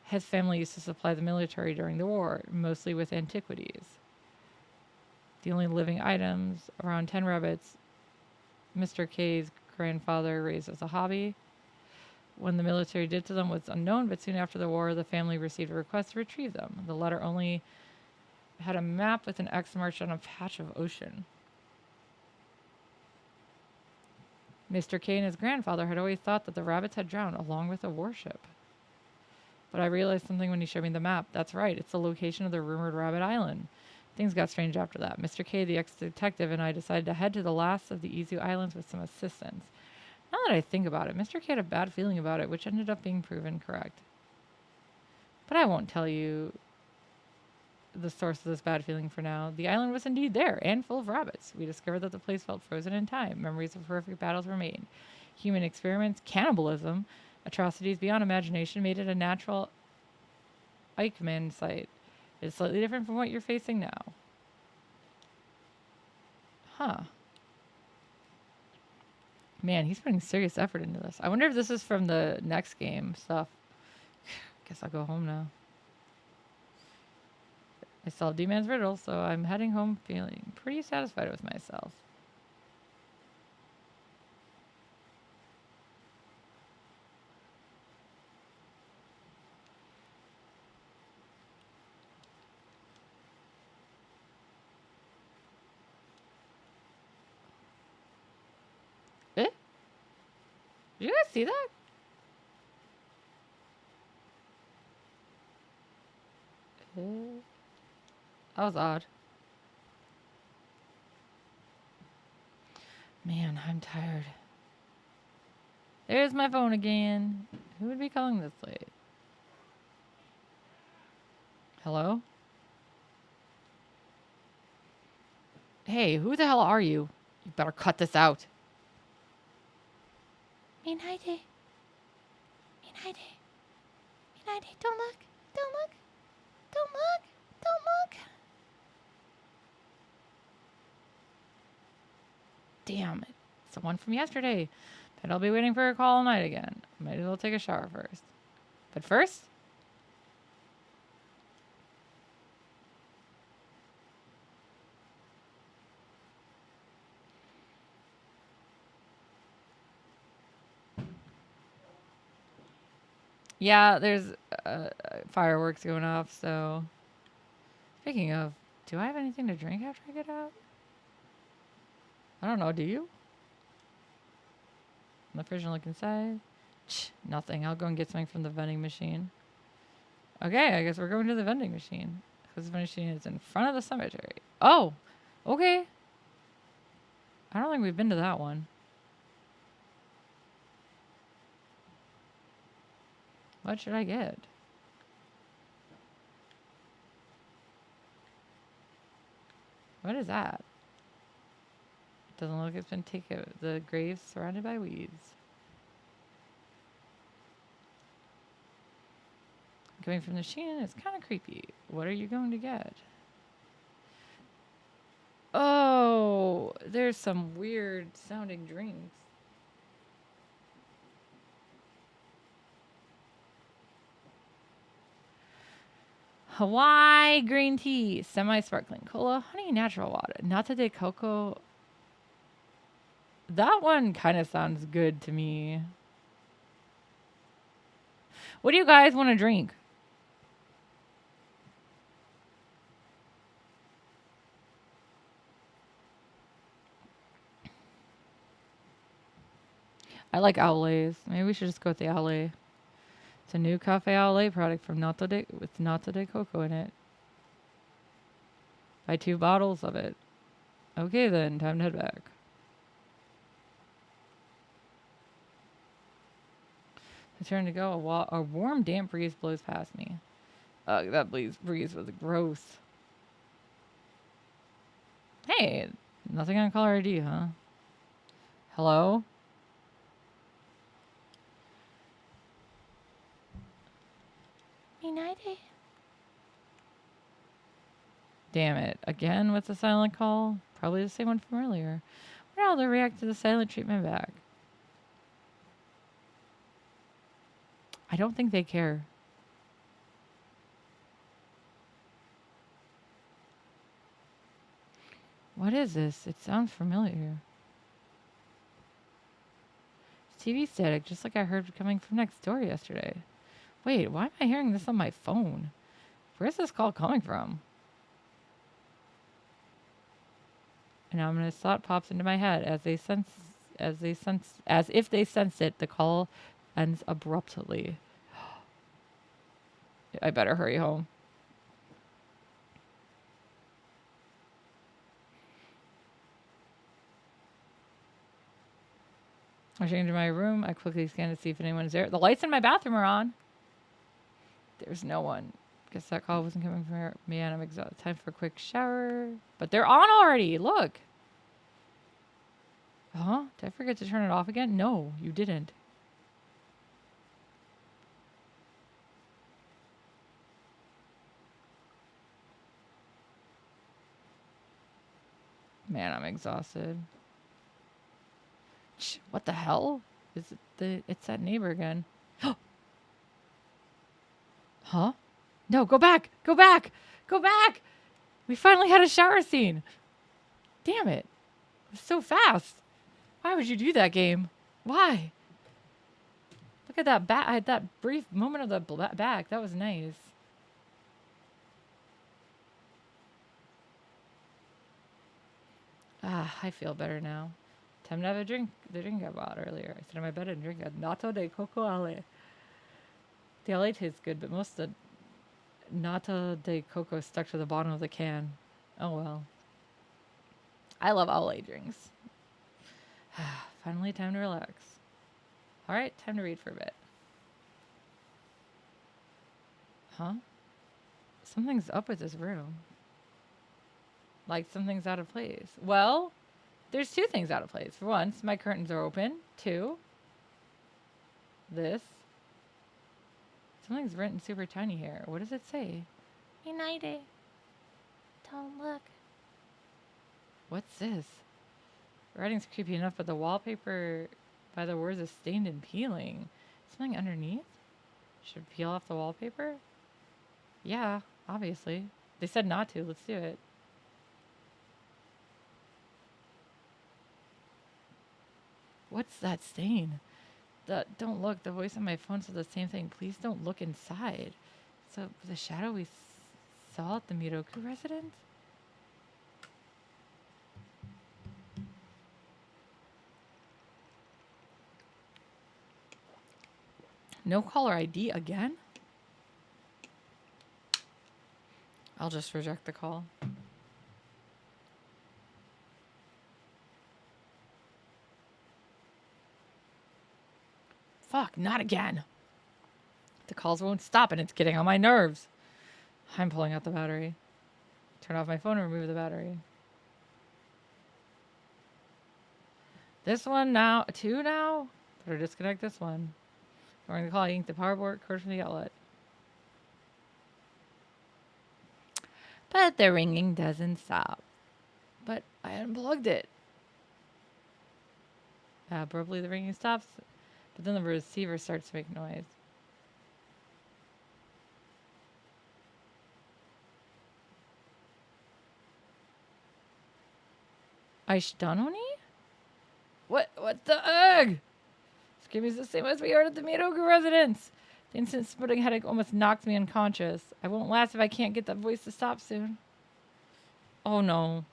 His family used to supply the military during the war, mostly with antiquities. The only living items, around 10 rabbits, Mr. K's grandfather raised as a hobby. When the military did to them was unknown, but soon after the war, the family received a request to retrieve them. The letter only had a map with an X marked on a patch of ocean. Mr. K and his grandfather had always thought that the rabbits had drowned along with a warship. But I realized something when he showed me the map. That's right, it's the location of the rumored Rabbit Island. Things got strange after that. Mr. K, the ex-detective, and I decided to head to the last of the Izu Islands with some assistance. Now that I think about it, Mr. K had a bad feeling about it, which ended up being proven correct. But I won't tell you the source of this bad feeling for now. The island was indeed there, and full of rabbits. We discovered that the place felt frozen in time. Memories of horrific battles were made. Human experiments, cannibalism, atrocities beyond imagination made it a natural Eichmann site. It's slightly different from what you're facing now. Huh. Man, he's putting serious effort into this. I wonder if this is from the next game stuff. Guess I'll go home now. I solved D-Man's riddle, so I'm heading home feeling pretty satisfied with myself. Eh? Did you guys see that? That was odd. Man, I'm tired. There's my phone again. Who would be calling this late? Hello? Hey, who the hell are you? You better cut this out. Minaide. Minaide. Minaide. Don't look. Don't look. Don't look. Don't look. Damn it. It's the one from yesterday. Bet I'll be waiting for a call all night again. Might as well take a shower first. But first... yeah, there's fireworks going off, so... Speaking of, do I have anything to drink after I get out? I don't know, do you? In the fridge and look inside. Nothing. I'll go and get something from the vending machine. Okay, I guess we're going to the vending machine. Because the vending machine is in front of the cemetery. Oh! Okay. I don't think we've been to that one. What should I get? What is that? Doesn't look like it's been taken. The grave's surrounded by weeds. coming from the machine. It's kind of creepy. What are you going to get? Oh, there's some weird sounding drinks. Hawaii green tea, semi-sparkling cola, honey natural water, nata de coco. That one kind of sounds good to me. What do you guys want to drink? I like Owlays. Maybe we should just go with the Owlay. It's a new Cafe Owlay product from with Nata de Coco in it. Buy 2 bottles of it. Okay then, time to head back. I turn to go. A warm, damp breeze blows past me. Ugh, that breeze was gross. Hey, nothing on caller ID, huh? Hello? United? Damn it. Again with the silent call? Probably the same one from earlier. Wonder how they'll react to the silent treatment back. I don't think they care. What is this? It sounds familiar. TV static, just like I heard coming from next door yesterday. Wait, why am I hearing this on my phone? Where's this call coming from? An ominous thought pops into my head as if they sense it. The call ends abruptly. I better hurry home. Rushing into my room, I quickly scan to see if anyone's there. The lights in my bathroom are on. There's no one. Guess that call wasn't coming from me, and I'm exhausted. Time for a quick shower. But they're on already. Look. Huh? Did I forget to turn it off again? No, you didn't. Man, I'm exhausted. What the hell? It's that neighbor again. Huh? No, go back! Go back! Go back! We finally had a shower scene. Damn it. It was so fast. Why would you do that, game? Why? Look at that back. I had that brief moment of the back. That was nice. Ah, I feel better now. Time to have a drink. The drink I bought earlier. I sit in my bed and drink a Nata de Coco Ale. The Ale tastes good, but most of the Nata de Coco stuck to the bottom of the can. Oh well. I love Ale drinks. Finally, time to relax. Alright, time to read for a bit. Huh? Something's up with this room. Like something's out of place. Well, there's 2 things out of place. For once, my curtains are open. 2, this. Something's written super tiny here. What does it say? United. Don't look. What's this? The writing's creepy enough, but the wallpaper by the words is stained and peeling. Something underneath? Should peel off the wallpaper? Yeah, obviously. They said not to. Let's do it. What's that stain? Don't look. The voice on my phone said the same thing. Please don't look inside. So the shadow we saw at the Miroku residence? No caller ID again? I'll just reject the call. Fuck, not again. The calls won't stop and it's getting on my nerves. I'm pulling out the battery. Turn off my phone and remove the battery. This one now, 2 now? Better disconnect this one. During the call, I yanked the power cord from the outlet. But the ringing doesn't stop. But I unplugged it. Abruptly, the ringing stops, but then the receiver starts to make noise. Aishtanoni? What the egg? Screaming is the same as we heard at the Miyoku residence. The instant splitting headache almost knocked me unconscious. I won't last if I can't get that voice to stop soon. Oh no.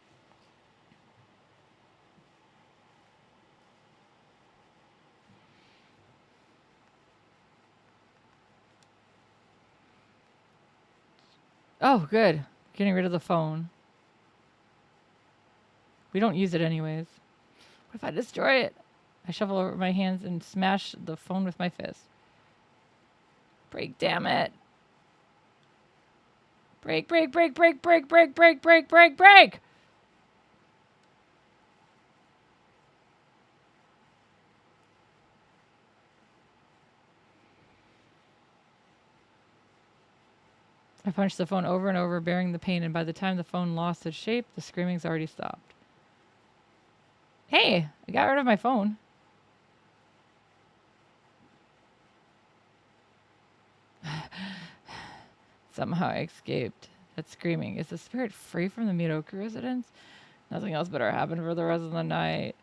Oh, good. Getting rid of the phone. We don't use it anyways. What if I destroy it? I shuffle over my hands and smash the phone with my fist. Break, damn it. Break, break, break, break, break, break, break, break, break, break! I punched the phone over and over, bearing the pain, and by the time the phone lost its shape, the screaming's already stopped. Hey, I got rid of my phone. Somehow I escaped. That screaming. Is the spirit free from the Miroku residence? Nothing else better happen for the rest of the night.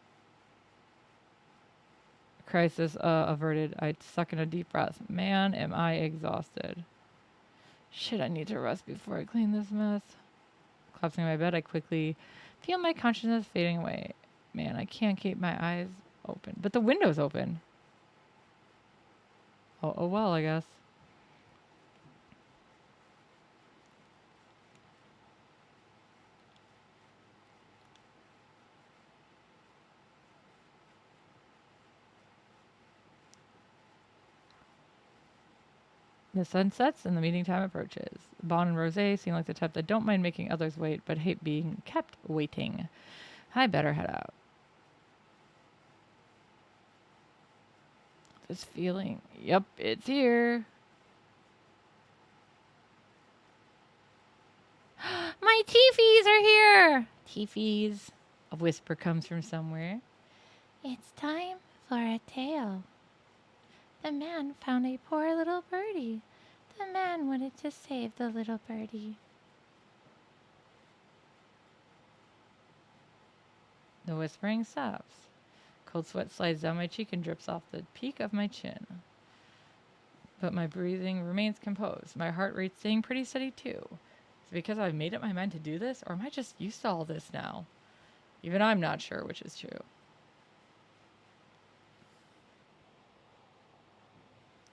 Crisis averted. I suck in a deep breath. Man, am I exhausted. Shit, I need to rest before I clean this mess. Collapsing in my bed, I quickly feel my consciousness fading away. Man, I can't keep my eyes open. But the window's open. Oh well, I guess. The sun sets and the meeting time approaches. Bon and Rosé seem like the type that don't mind making others wait, but hate being kept waiting. I better head out. This feeling. Yep, it's here. My teefies are here! Teefies. A whisper comes from somewhere. It's time for a tale. The man found a poor little birdie. The man wanted to save the little birdie. The whispering stops. Cold sweat slides down my cheek and drips off the peak of my chin. But my breathing remains composed. My heart rate's staying pretty steady too. Is it because I've made up my mind to do this, or am I just used to all this now? Even I'm not sure which is true.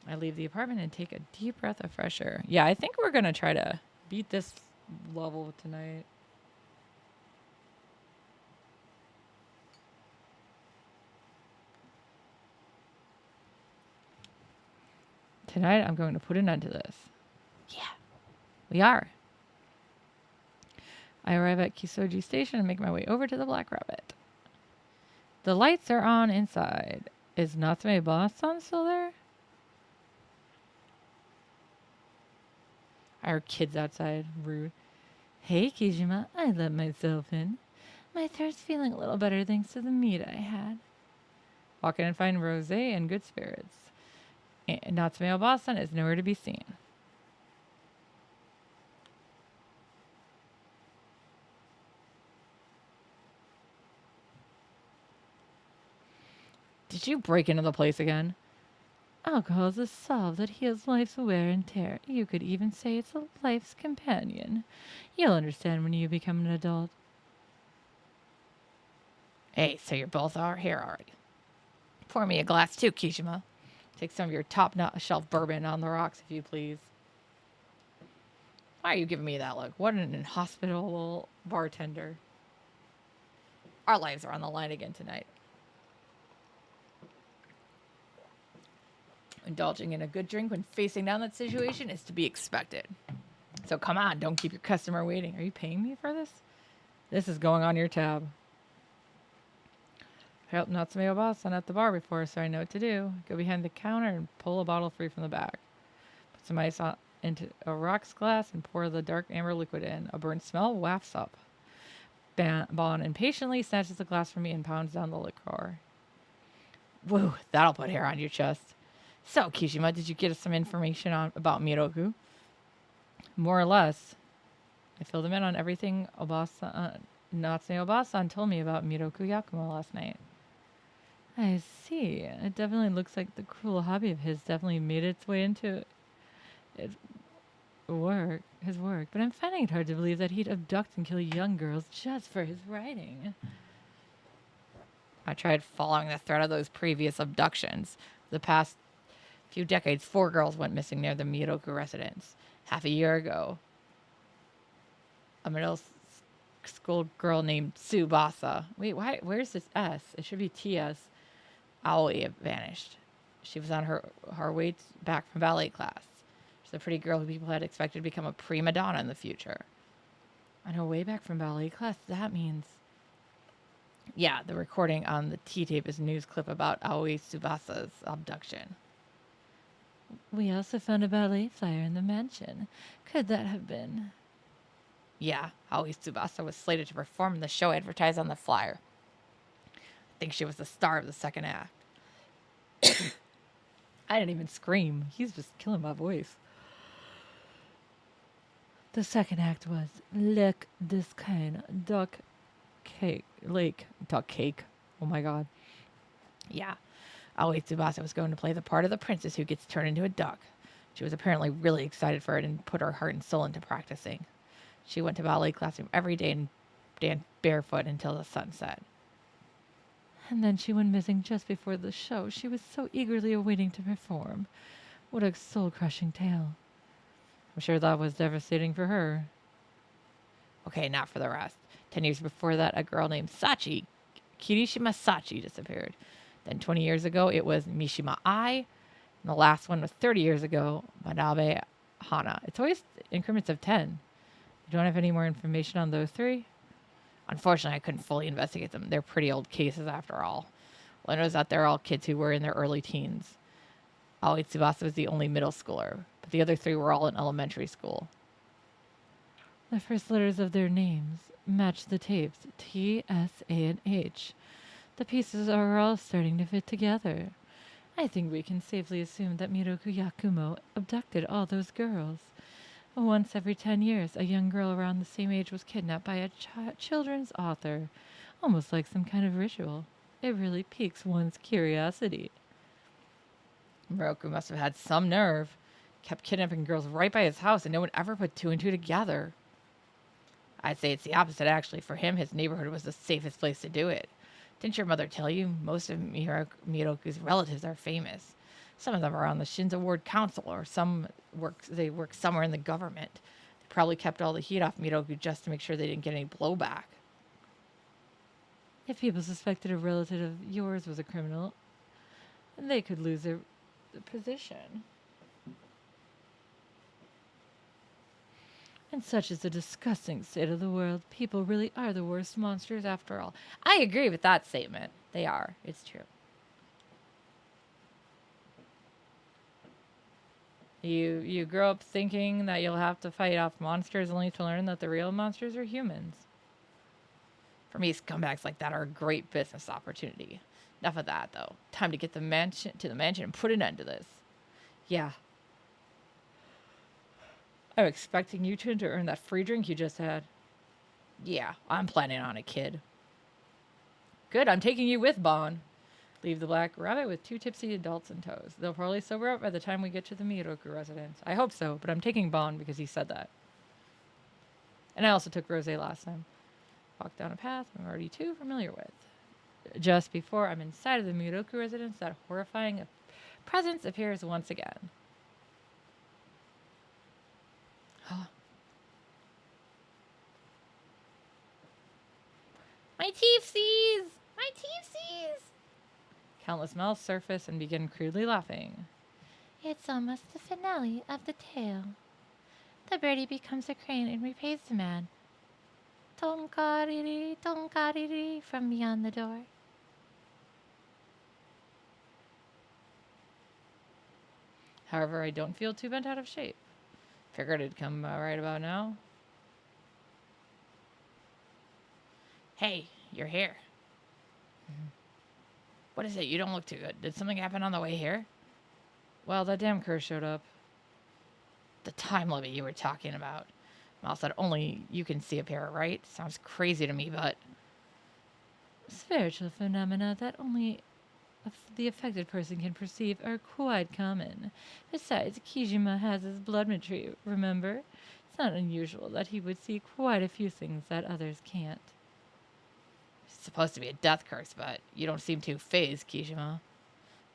I leave the apartment and take a deep breath of fresh air. Yeah, I think we're going to try to beat this level tonight. Tonight, I'm going to put an end to this. Yeah, we are. I arrive at Kisoji Station and make my way over to the Black Rabbit. The lights are on inside. Is Natsume Boss-san still there? I heard kids outside. Rude. Hey, Kijima. I let myself in. My throat's feeling a little better thanks to the meat I had. Walk in and find Rosé in good spirits. And Natsume Boss-san is nowhere to be seen. Did you break into the place again? Alcohol is a salve that heals life's wear and tear. You could even say it's a life's companion. You'll understand when you become an adult. Hey, so you're both here already. Pour me a glass too, Kijima. Take some of your top-shelf bourbon on the rocks, if you please. Why are you giving me that look? What an inhospitable bartender. Our lives are on the line again tonight. Indulging in a good drink when facing down that situation is to be expected. So come on, don't keep your customer waiting. Are you paying me for this? This is going on your tab. I helped Natsume Boss-san at the bar before, so I know what to do. Go behind the counter and pull a bottle free from the back. Put some ice on into a rocks glass and pour the dark amber liquid in. A burnt smell wafts up. Bon impatiently snatches the glass from me and pounds down the liquor. Woo, that'll put hair on your chest. So, Kishima, did you get some information about Miroku? More or less. I filled him in on everything Natsume Obasan told me about Miroku Yakumo last night. I see. It definitely looks like the cruel hobby of his definitely made its way into his work, but I'm finding it hard to believe that he'd abduct and kill young girls just for his writing. I tried following the thread of those previous abductions. The past few decades, 4 girls went missing near the Miroku residence. Half a year ago, a middle school girl named Tsubasa. Wait, why? Where's this S? It should be TS. Aoi vanished. She was on her way back from ballet class. She's a pretty girl who people had expected to become a prima donna in the future. On her way back from ballet class, that means... Yeah, the recording on the T-tape is a news clip about Aoi Tsubasa's abduction. We also found a ballet flyer in the mansion. Could that have been... Yeah, Aoi Tsubasa was slated to perform in the show advertised on the flyer. I think she was the star of the second act. I didn't even scream. He's just killing my voice. The second act was Lick this kind duck cake. Lake. Duck cake. Oh my god. Yeah. Aoi Tsubasa was going to play the part of the princess who gets turned into a duck. She was apparently really excited for it and put her heart and soul into practicing. She went to ballet classroom every day and danced barefoot until the sun set. And then she went missing just before the show. She was so eagerly awaiting to perform. What a soul-crushing tale. I'm sure that was devastating for her. Okay, not for the rest. 10 years before that, a girl named Sachi, Kirishima Sachi, disappeared. Then 20 years ago, it was Mishima Ai. And the last one was 30 years ago, Manabe Hana. It's always increments of 10. You don't have any more information on those 3? Unfortunately, I couldn't fully investigate them. They're pretty old cases after all. All I know is that they're all kids who were in their early teens. Aoi Tsubasa was the only middle schooler, but the other 3 were all in elementary school. The first letters of their names match the tapes, T, S, A, and H. The pieces are all starting to fit together. I think we can safely assume that Miroku Yakumo abducted all those girls. Once every 10 years, a young girl around the same age was kidnapped by a children's author, almost like some kind of ritual. It really piques one's curiosity. Miroku must have had some nerve. Kept kidnapping girls right by his house, and no one ever put 2 and 2 together. I'd say it's the opposite, actually. For him, his neighborhood was the safest place to do it. Didn't your mother tell you? Most of Miroku's relatives are famous. Some of them are on the Shinzo Ward Council, or they work somewhere in the government. They probably kept all the heat off Miroku just to make sure they didn't get any blowback. If people suspected a relative of yours was a criminal, they could lose their position. And such is the disgusting state of the world. People really are the worst monsters after all. I agree with that statement. They are. It's true. You grow up thinking that you'll have to fight off monsters only to learn that the real monsters are humans. For me, scumbags like that are a great business opportunity. Enough of that, though. Time to get the mansion and put an end to this. Yeah. I'm expecting you to earn that free drink you just had. Yeah, I'm planning on it, kid. Good, I'm taking you with Bon. Leave the Black Rabbit with 2 tipsy adults in tows. They'll probably sober up by the time we get to the Miroku residence. I hope so, but I'm taking Bon because he said that. And I also took Rosé last time. Walked down a path I'm already too familiar with. Just before I'm inside of the Miroku residence, that horrifying presence appears once again. My teefsies! My teefsies! Countless mouths surface and begin crudely laughing. It's almost the finale of the tale. The birdie becomes a crane and repays the man. Tonkariri, tonkariri from beyond the door. However, I don't feel too bent out of shape. Figured it'd come right about now. Hey, you're here. What is it? You don't look too good. Did something happen on the way here? Well, that damn curse showed up. The time limit you were talking about. Mal said only you can see up here, right? Sounds crazy to me, but... Spiritual phenomena that only the affected person can perceive are quite common. Besides, Kijima has his blood matrix, remember? It's not unusual that he would see quite a few things that others can't. It's supposed to be a death curse, but you don't seem too phased, Kijima.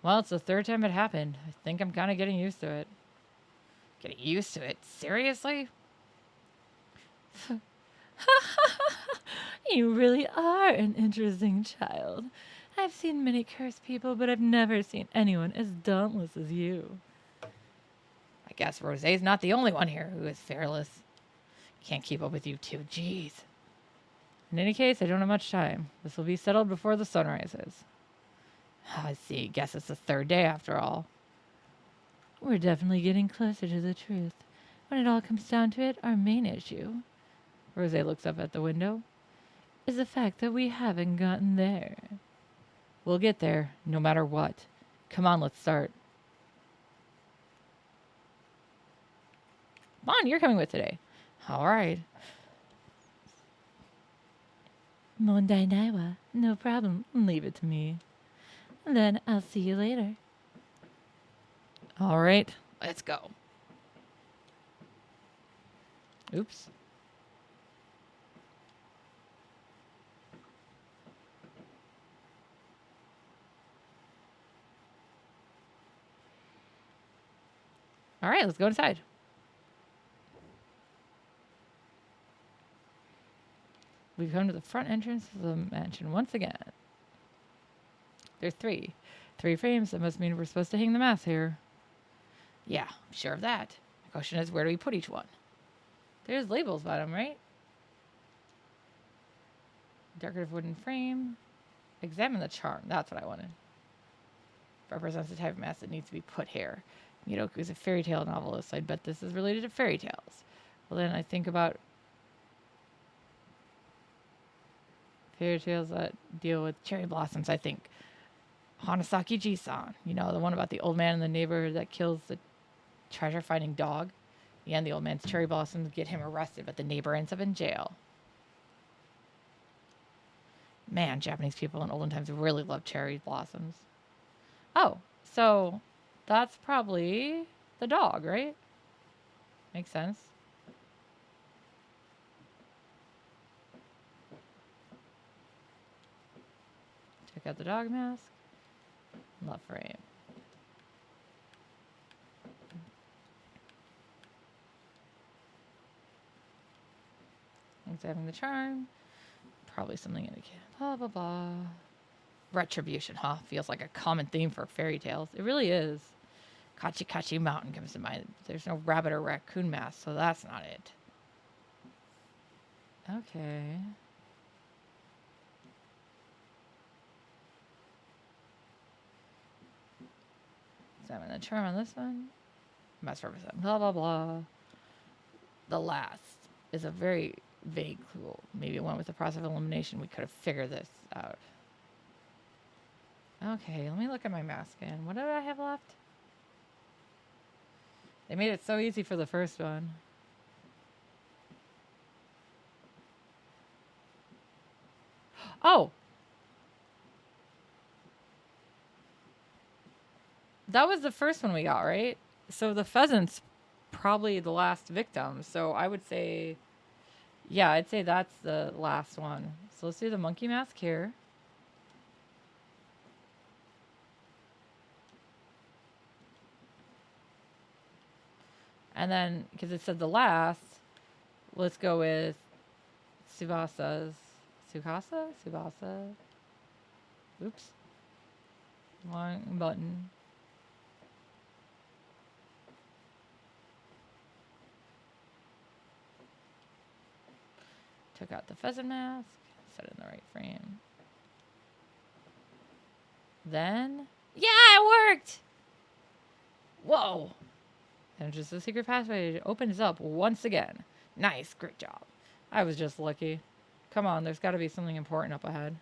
Well, it's the third time it happened. I think I'm kind of getting used to it. Getting used to it? Seriously? You really are an interesting child. I've seen many cursed people, but I've never seen anyone as dauntless as you. I guess Rosé's not the only one here who is fearless. Can't keep up with you two, jeez. In any case, I don't have much time. This will be settled before the sun rises. I see. Guess it's the third day after all. We're definitely getting closer to the truth. When it all comes down to it, our main issue, Rosé looks up at the window, is the fact that we haven't gotten there. We'll get there, no matter what. Come on, let's start. Come on, you're coming with today. All right. Mondai Naiwa, no problem. Leave it to me. Then I'll see you later. All right, let's go. Oops. All right, let's go inside. We've come to the front entrance of the mansion once again. There's three. 3 frames. That must mean we're supposed to hang the mask here. Yeah, I'm sure of that. The question is, where do we put each one? There's labels by them, right? Decorative wooden frame. Examine the charm. That's what I wanted. Represents the type of mask that needs to be put here. Miroku is a fairy tale novelist, so I'd bet this is related to fairy tales. Well, then I think about fairy tales that deal with cherry blossoms, I think. Hanasaki Ji-san. You know, the one about the old man in the neighborhood that kills the treasure-finding dog. In the end, the old man's cherry blossoms get him arrested, but the neighbor ends up in jail. Man, Japanese people in olden times really loved cherry blossoms. Oh, so that's probably the dog, right? Makes sense. Check out the dog mask. Love frame. Examine the charm. Probably something indicated. Blah, blah, blah. Retribution, huh? Feels like a common theme for fairy tales. It really is. Kachikachi Mountain comes to mind. There's no rabbit or raccoon mask, so that's not it. Okay. Examine the charm on this one. Must represent blah, blah, blah. The last is a very vague clue. Maybe it went with the process of elimination. We could have figured this out. Okay, let me look at my mask again. What do I have left? They made it so easy for the first one. Oh! That was the first one we got, right? So the pheasant's probably the last victim. So I would say, yeah, I'd say that's the last one. So let's do the monkey mask here. And then, because it said the last, let's go with Subasa's. Tsukasa? Subasa? Oops. Long button. Took out the pheasant mask. Set it in the right frame. Then, yeah, it worked! Whoa. And just the secret passage opens up once again. Nice, great job. I was just lucky. Come on, there's got to be something important up ahead.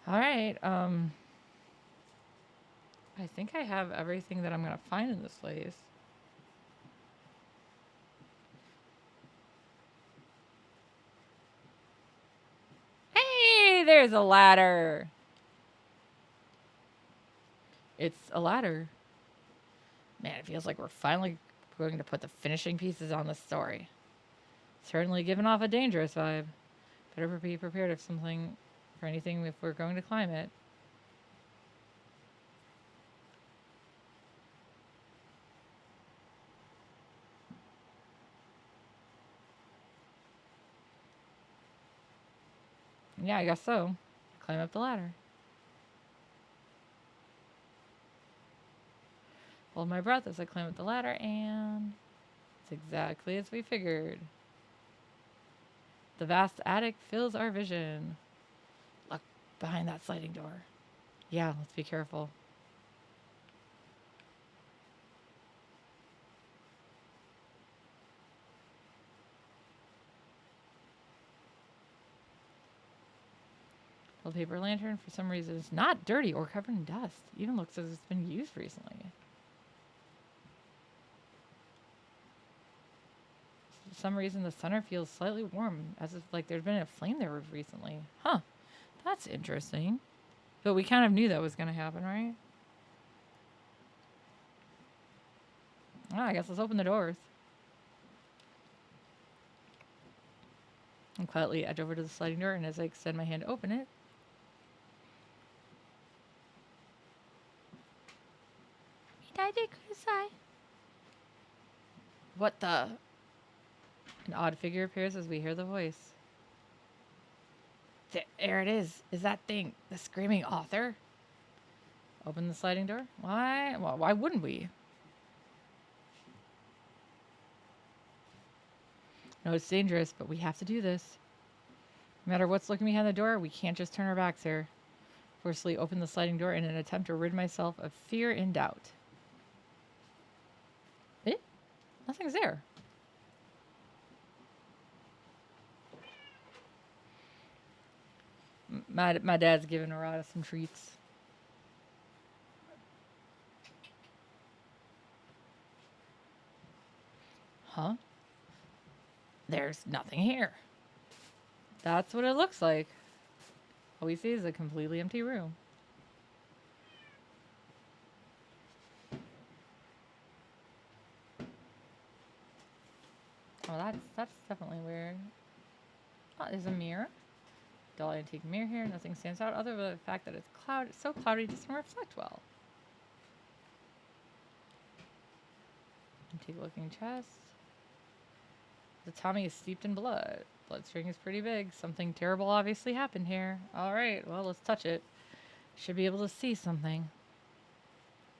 All right. I think I have everything that I'm going to find in this place. Hey, there's a ladder. It's a ladder. Man, it feels like we're finally going to put the finishing pieces on this story. Certainly giving off a dangerous vibe. Better be prepared if something, for anything if we're going to climb it. Yeah, I guess so. Climb up the ladder. Hold my breath as I climb up the ladder, and it's exactly as we figured. The vast attic fills our vision. Look behind that sliding door. Yeah, let's be careful. The paper lantern, for some reason, is not dirty or covered in dust. Even looks as if it's been used recently. For some reason, the center feels slightly warm, as if like there's been a flame there recently. Huh, that's interesting. But we kind of knew that was going to happen, right? I guess let's open the doors. I quietly edge over to the sliding door, and as I extend my hand to open it, what the? An odd figure appears as we hear the voice. There it is. Is that thing the screaming author? Open the sliding door? Why? Well, why wouldn't we? No, it's dangerous, but we have to do this. No matter what's looking behind the door, we can't just turn our backs here. Forcefully open the sliding door in an attempt to rid myself of fear and doubt. Eh? Nothing's there. My dad's giving Arata some treats. Huh? There's nothing here. That's what it looks like. All we see is a completely empty room. Oh, that's definitely weird. Oh, there's a mirror. Dull antique mirror here. Nothing stands out other than the fact that it's so cloudy it doesn't reflect well. Antique looking chest. The tummy is steeped in blood. Bloodstream is pretty big. Something terrible obviously happened here. Alright, well, let's touch it. Should be able to see something.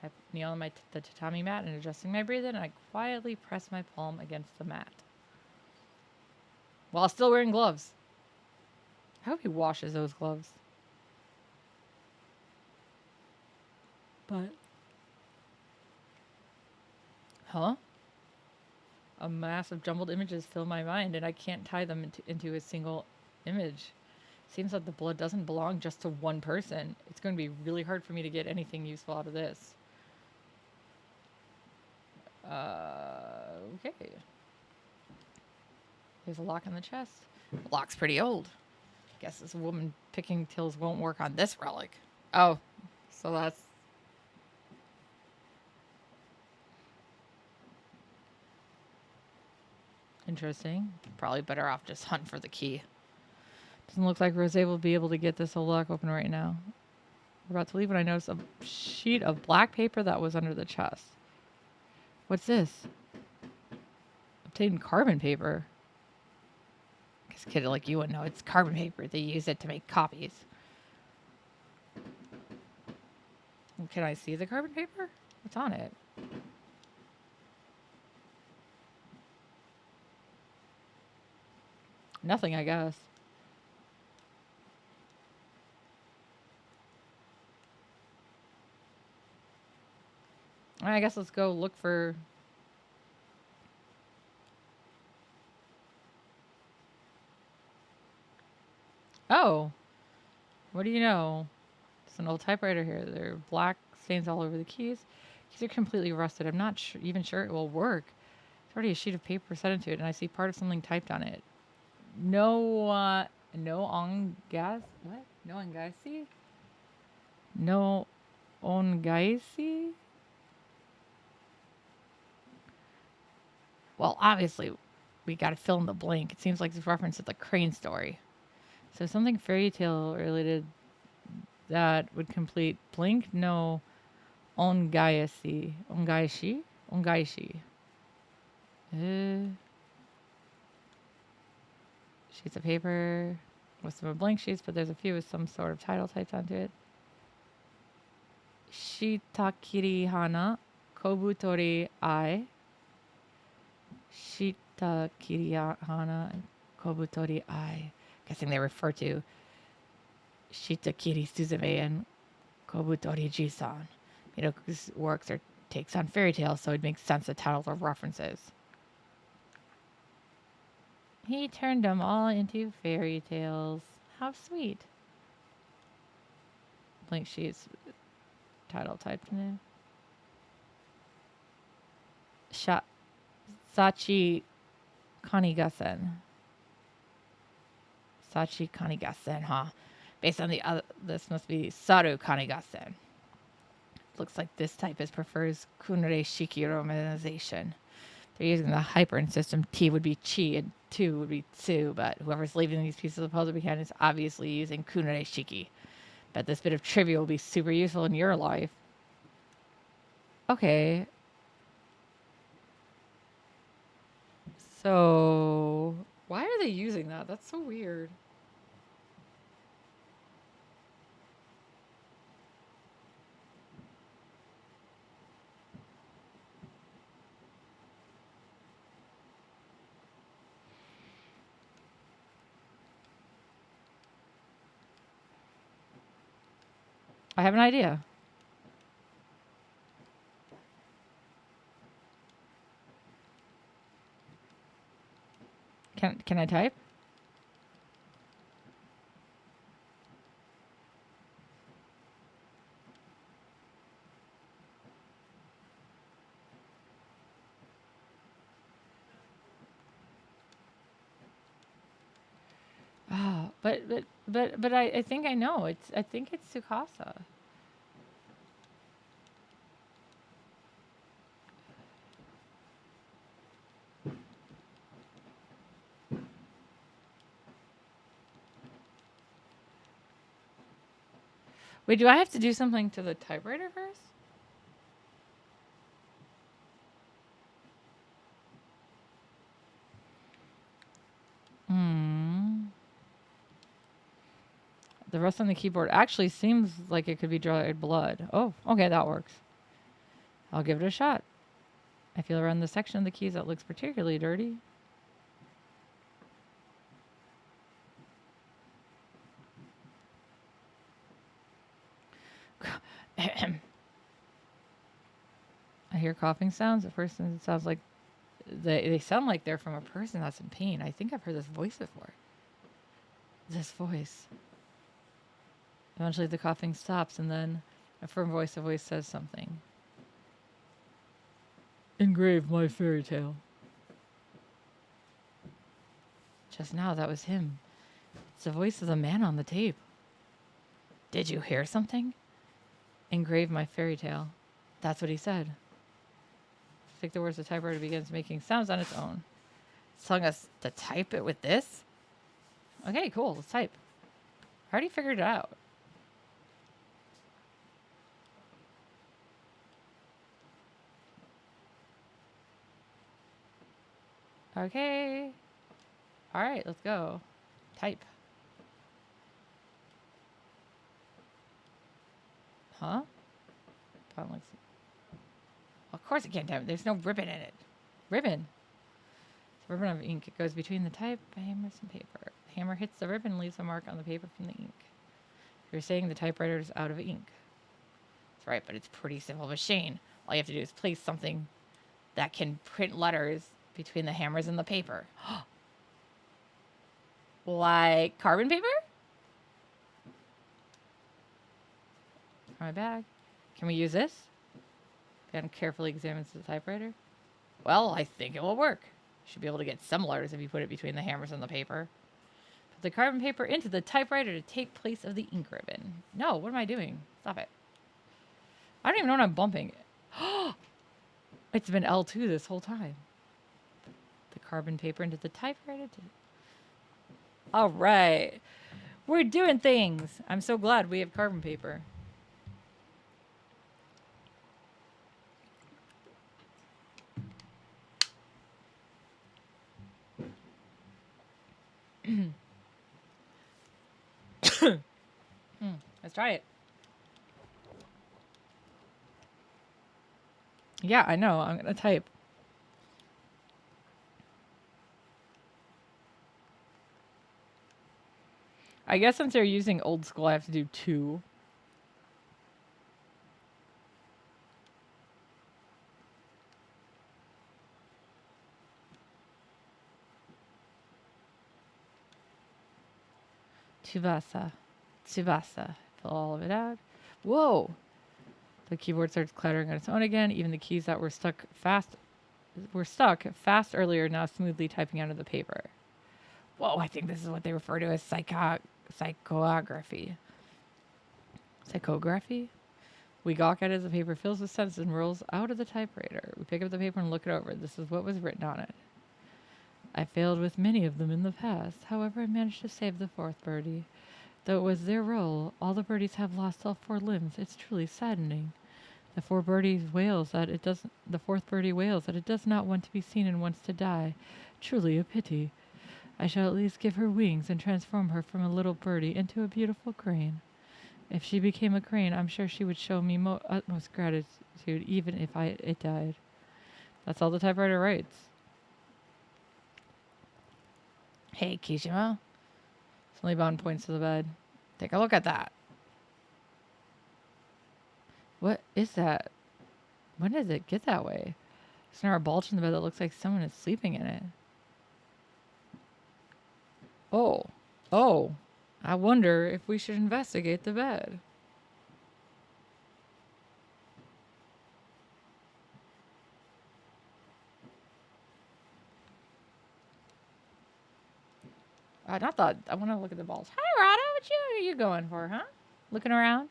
I kneel on the tatami mat and adjusting my breathing, and I quietly press my palm against the mat. While still wearing gloves. I hope he washes those gloves. But. Huh? A mass of jumbled images fill my mind, and I can't tie them into a single image. Seems like the blood doesn't belong just to one person. It's going to be really hard for me to get anything useful out of this. Okay. There's a lock on the chest. The lock's pretty old. Guess this woman picking tills won't work on this relic. Oh, so that's... interesting. Probably better off just hunt for the key. Doesn't look like Rosé will be able to get this whole lock open right now. We're about to leave when I notice a sheet of black paper that was under the chest. What's this? Obtained carbon paper. I guess a kid like you would know. It's carbon paper. They use it to make copies. Can I see the carbon paper? What's on it? Nothing, I guess. I guess let's go look for... Oh, what do you know? It's an old typewriter here. There are black stains all over the keys. Keys are completely rusted. I'm not even sure it will work. There's already a sheet of paper set into it, and I see part of something typed on it. No on gas. What? No ongaisi? No ongaisi? Well, obviously, we got to fill in the blank. It seems like this reference to the crane story. So something fairy tale related that would complete blank. No ongaisi. Ongaishi? Ongaishi. Uh, sheets of paper with some blank sheets, but there's a few with some sort of title typed onto it. Shitakiri hana kobutori ai. Shitakiri hana kobutori ai. Guessing they refer to Shitakiri Suzume and Kobutori Jisan. Minoku's works are takes on fairy tales, so it makes sense the titles are references. He turned them all into fairy tales. How sweet. Blank sheets, title typed in there. Sachi Kanigasen. Sachi Kanigasen, huh? Based on the other, this must be Saru Kanigasen. Looks like this type prefers Kunre Shiki romanization. They're using the hypern system. T would be chi and tu would be tsu, but whoever's leaving these pieces of puzzle behind is obviously using Kunre Shiki. Bet this bit of trivia will be super useful in your life. Okay. So, why are they using that? That's so weird. I have an idea. Can I type? Oh, but I think I know. I think it's Tsukasa. Wait, do I have to do something to the typewriter first? Hmm. The rest on the keyboard actually seems like it could be dried blood. Oh, okay, that works. I'll give it a shot. I feel around the section of the keys that looks particularly dirty. I hear coughing sounds. At first, it sounds like they sound like they're from a person that's in pain. I think I've heard this voice before. This voice. Eventually, the coughing stops, and then a firm voice says something. Engrave my fairy tale. Just now, that was him. It's the voice of the man on the tape. Did you hear something? Engrave my fairy tale. That's what he said. Take the words, the typewriter begins making sounds on its own. It's telling us to type it with this? Okay, cool. Let's type. I already figured it out. Okay. All right, let's go. Type. Huh? Of course it can't type. There's no ribbon in it. Ribbon. Ribbon of ink. It goes between the type hammers and paper. The hammer hits the ribbon and leaves a mark on the paper from the ink. You're saying the typewriter is out of ink. That's right, but it's a pretty simple machine. All you have to do is place something that can print letters between the hammers and the paper. Like carbon paper? My bag. Can we use this? Ben carefully examines the typewriter. Well, I think it will work. You should be able to get some letters if you put it between the hammers and the paper. Put the carbon paper into the typewriter to take place of the ink ribbon. No, what am I doing? Stop it. I don't even know what I'm bumping. It's been L2 this whole time. The carbon paper into the typewriter. All right. We're doing things. I'm so glad we have carbon paper. Let's try it. Yeah, I know. I'm going to type. I guess since they're using old school, I have to do 2. Tsubasa. Tsubasa. Fill all of it out. Whoa! The keyboard starts clattering on its own again. Even the keys that were stuck fast earlier, now smoothly typing out of the paper. Whoa, I think this is what they refer to as psychography. Psychography? We gawk at it as the paper fills with sentences and rolls out of the typewriter. We pick up the paper and look it over. This is what was written on it. I failed with many of them in the past. However, I managed to save the 4th birdie. Though it was their role, all the birdies have lost all 4 limbs. It's truly saddening. The 4th birdie wails that it does not want to be seen and wants to die. Truly a pity. I shall at least give her wings and transform her from a little birdie into a beautiful crane. If she became a crane, I'm sure she would show me utmost gratitude, even if it died. That's all the typewriter writes. Hey, Kishima. Sonny points to the bed. Take a look at that. What is that? When did it get that way? There's now a bulge in the bed that looks like someone is sleeping in it. Oh. I wonder if we should investigate the bed. I want to look at the balls. Hi, Rada. What are you going for, huh? Looking around?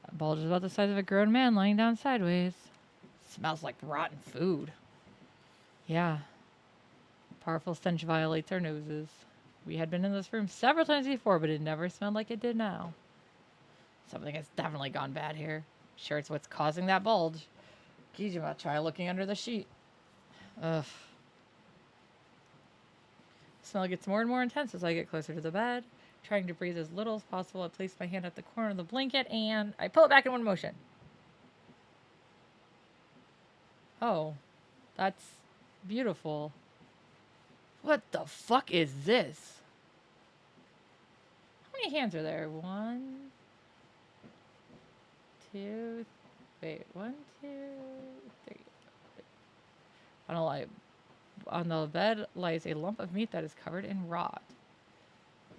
A bulge is about the size of a grown man lying down sideways. Smells like rotten food. Yeah. Powerful stench violates our noses. We had been in this room several times before, but it never smelled like it did now. Something has definitely gone bad here. Sure, it's what's causing that bulge. Kijima, try looking under the sheet. Ugh. The smell gets more and more intense as I get closer to the bed. Trying to breathe as little as possible, I place my hand at the corner of the blanket and I pull it back in one motion. Oh, that's beautiful. What the fuck is this? How many hands are there? 1, 2, wait, 1, 2, 3. I don't lie. On the bed lies a lump of meat that is covered in rot.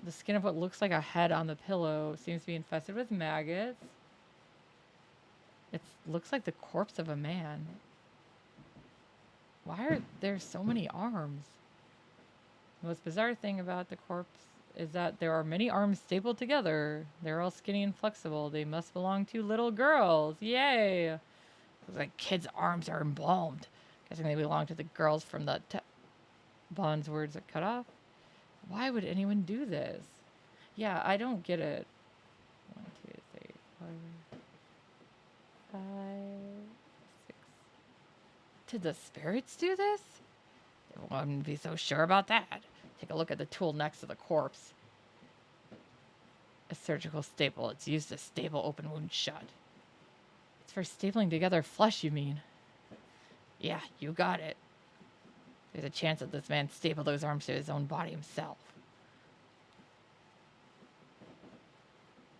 The skin of what looks like a head on the pillow seems to be infested with maggots. It looks like the corpse of a man. Why are there so many arms? The most bizarre thing about the corpse is that there are many arms stapled together. They're all skinny and flexible. They must belong to little girls. Yay! Looks like kids' arms are embalmed. Guessing they belong to the girls from the Bond's words are cut off. Why would anyone do this? Yeah, I don't get it. 1, 2, 3, 4, 5, 6. Did the spirits do this? They wouldn't be so sure about that. Take a look at the tool next to the corpse. A surgical staple. It's used to staple open wounds shut. It's for stapling together flesh, you mean? Yeah, you got it. There's a chance that this man stapled those arms to his own body himself.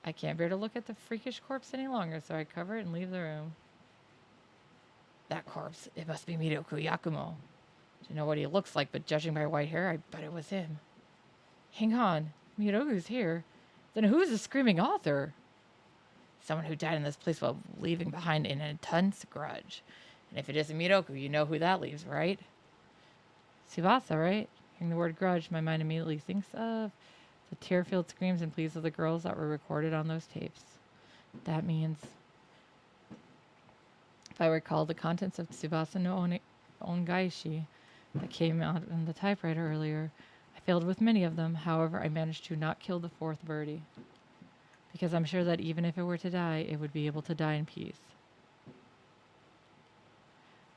I can't bear to look at the freakish corpse any longer, so I cover it and leave the room. That corpse, it must be Miroku Yakumo. Don't know what he looks like, but judging by white hair, I bet it was him. Hang on, Miroku's here. Then who's the screaming author? Someone who died in this place while leaving behind an intense grudge. And if it isn't Miroku, you know who that leaves, right? Tsubasa, right? Hearing the word grudge, my mind immediately thinks of the tear-filled screams and pleas of the girls that were recorded on those tapes. That means, if I recall the contents of Tsubasa no Ongaishi that came out in the typewriter earlier, I failed with many of them. However, I managed to not kill the fourth birdie. Because I'm sure that even if it were to die, it would be able to die in peace.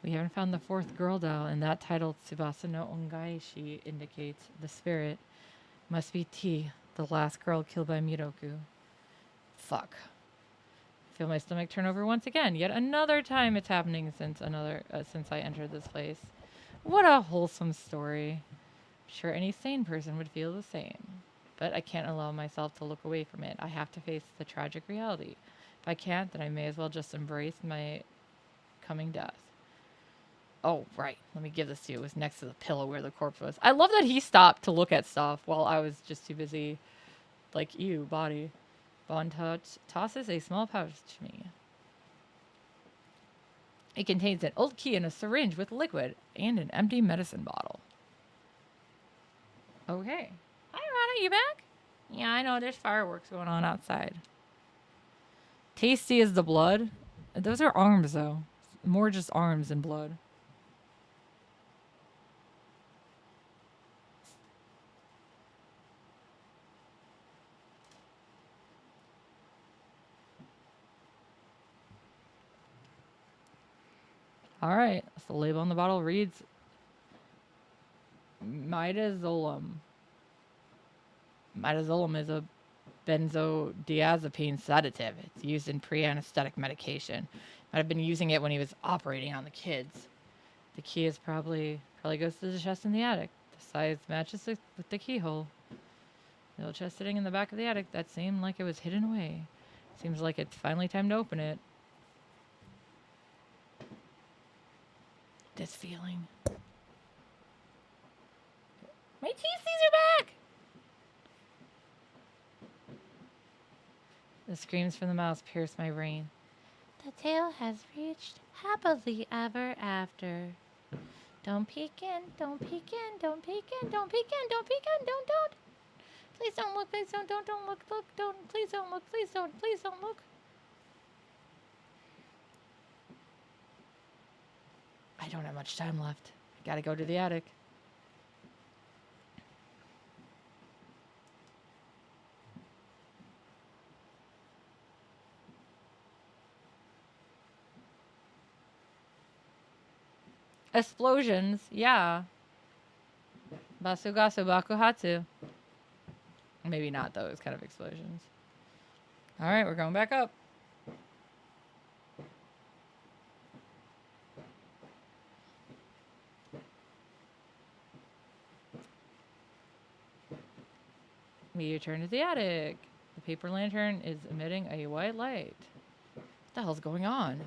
We haven't found the fourth girl doll, and that title, Tsubasa no Ongaishi, indicates the spirit. Must be T, the last girl killed by Miroku. Fuck. I feel my stomach turn over once again. Yet another time it's happening since I entered this place. What a wholesome story. I'm sure any sane person would feel the same. But I can't allow myself to look away from it. I have to face the tragic reality. If I can't, then I may as well just embrace my coming death. Oh, right. Let me give this to you. It was next to the pillow where the corpse was. I love that he stopped to look at stuff while I was just too busy. Like, ew, body. Bond tosses a small pouch to me. It contains an old key and a syringe with liquid and an empty medicine bottle. Okay. Hi, Rana, you back? Yeah, I know. There's fireworks going on outside. Tasty as the blood. Those are arms, though. More just arms and blood. All right. So the label on the bottle reads midazolam. Midazolam is a benzodiazepine sedative. It's used in pre-anesthetic medication. Might have been using it when he was operating on the kids. The key is probably goes to the chest in the attic. The size matches with the keyhole. The old chest sitting in the back of the attic that seemed like it was hidden away. Seems like it's finally time to open it. This feeling. My teeth are back! The screams from the mouse pierce my brain. The tale has reached happily ever after. Don't peek in, don't peek in, don't peek in, don't peek in, don't peek in, don't. Please don't look, please don't look, don't, please don't look, please don't look. I don't have much time left. I gotta go to the attic. Explosions, yeah. Basugasu bakuhatsu. Maybe not those kind of explosions. All right, we're going back up. We return to the attic. The paper lantern is emitting a white light. What the hell's going on?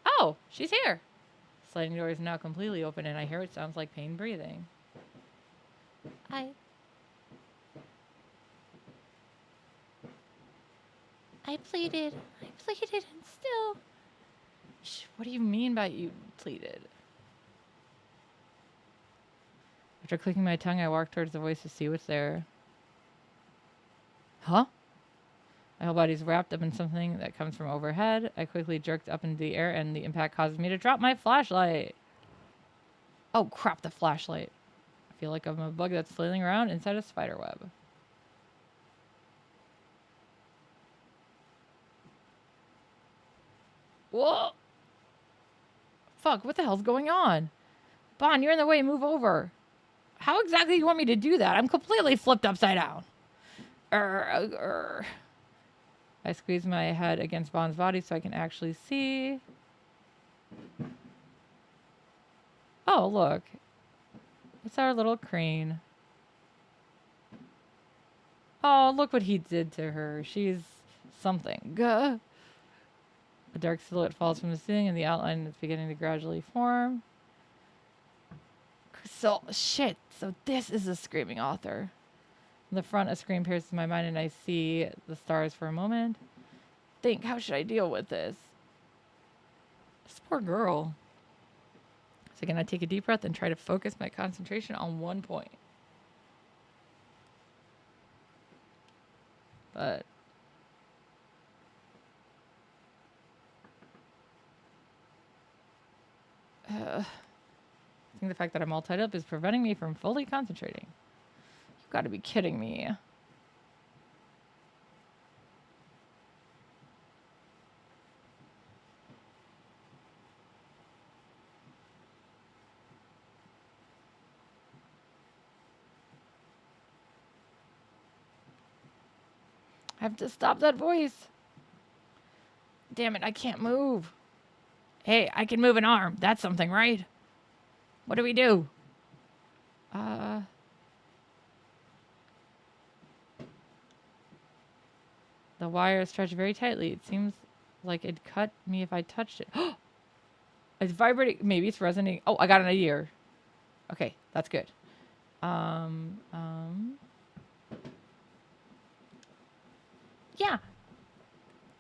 Oh, she's here. Sliding door is now completely open, and I hear it sounds like pain breathing. I pleaded. And still. What do you mean by you pleaded? After clicking my tongue, I walk towards the voice to see what's there. Huh? My whole body's wrapped up in something that comes from overhead. I quickly jerked up into the air, and the impact causes me to drop my flashlight. Oh, crap, the flashlight. I feel like I'm a bug that's flailing around inside a spider web. Whoa! Fuck, what the hell's going on? Bon, you're in the way. Move over. How exactly do you want me to do that? I'm completely flipped upside down. I squeeze my head against Bon's body so I can actually see. Oh, look. It's our little crane. Oh, look what he did to her. She's something. Gah. A dark silhouette falls from the ceiling and the outline is beginning to gradually form. So, shit. So this is the screaming author. In the front, a scream pierces my mind and I see the stars for a moment. Think, how should I deal with this? This poor girl. So again, I take a deep breath and try to focus my concentration on one point. But I think the fact that I'm all tied up is preventing me from fully concentrating. You've got to be kidding me. I have to stop that voice. Damn it, I can't move. Hey, I can move an arm. That's something, right? What do we do? The wire is stretched very tightly. It seems like it'd cut me if I touched it. It's vibrating. Maybe it's resonating. Oh, I got an idea. Okay, that's good. Yeah,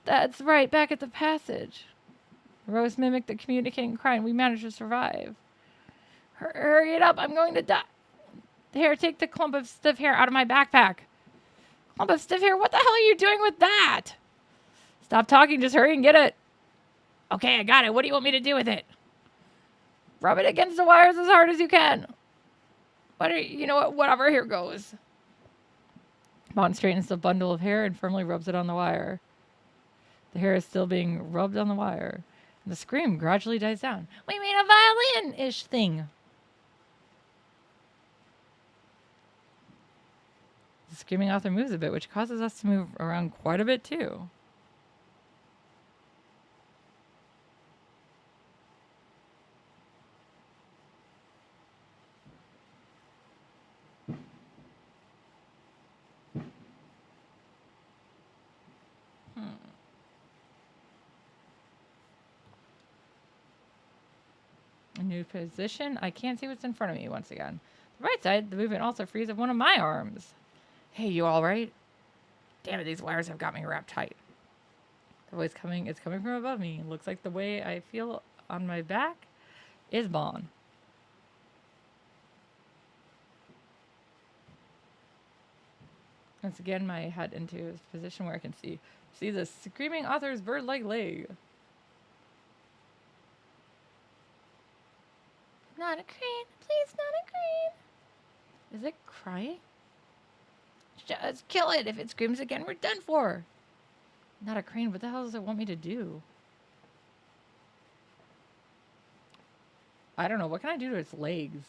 that's right. Back at the passage. Rose mimicked the communicating cry and we managed to survive. Hurry it up. I'm going to die. Here, take the clump of stiff hair out of my backpack. Clump of stiff hair? What the hell are you doing with that? Stop talking. Just hurry and get it. Okay, I got it. What do you want me to do with it? Rub it against the wires as hard as you can. You know what? Whatever. Here goes. Bon straightens the bundle of hair and firmly rubs it on the wire. The hair is still being rubbed on the wire. And the scream gradually dies down. We made a violin-ish thing. The screaming author moves a bit, which causes us to move around quite a bit too. A new position. I can't see what's in front of me once again. The right side, the movement also frees up one of my arms. Hey, you all right? Damn it, these wires have got me wrapped tight. The voice it's coming from above me. It looks like the way I feel on my back is Bon. Once again, my head into a position where I can see the screaming author's bird-like leg. Not a crane. Please, not a crane. Is it crying? Just kill it. If it screams again, we're done for. Not a crane. What the hell does it want me to do? I don't know. What can I do to its legs?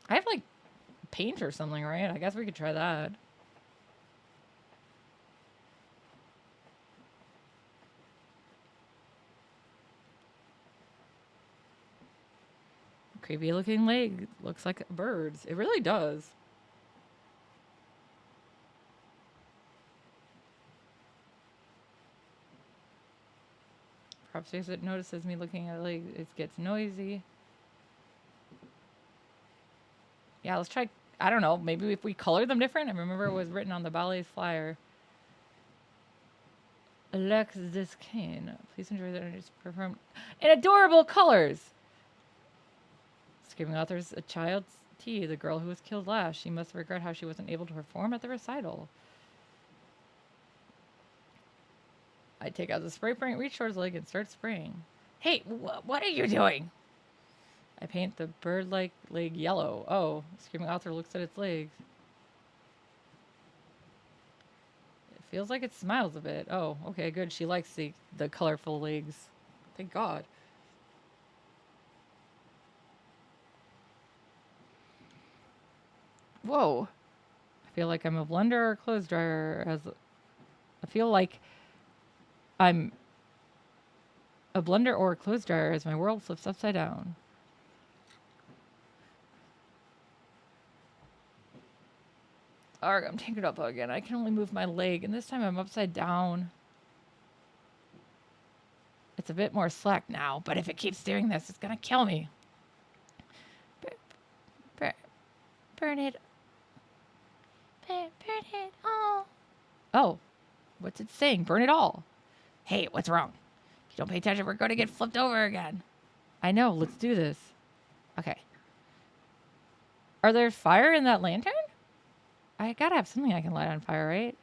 I have, like, paint or something, right? I guess we could try that. Creepy looking leg. Looks like a bird's. It really does. Perhaps because it notices me looking at the leg, it gets noisy. Yeah, let's try. I don't know. Maybe if we color them different. I remember it was written on the ballet's flyer. Alex this cane. Please enjoy the energy performed in adorable colors. Screaming author's a child's tea. The girl who was killed last. She must regret how she wasn't able to perform at the recital. I take out the spray paint, reach towards the leg, and start spraying. Hey, what are you doing? I paint the bird-like leg yellow. Oh, screaming author looks at its legs. It feels like it smiles a bit. Oh, okay, good. She likes the colorful legs. Thank God. Whoa. I feel like I'm a blender or a clothes dryer. I feel like I'm a blender or a clothes dryer as my world flips upside down. Arg, I'm tangled up again. I can only move my leg, and this time I'm upside down. It's a bit more slack now, but if it keeps doing this, it's gonna kill me. Burn it. Burn it all. Oh, what's it saying? Burn it all. Hey, what's wrong? If you don't pay attention, we're going to get flipped over again. I know. Let's do this. Okay. Are there fire in that lantern? I gotta have something I can light on fire, right?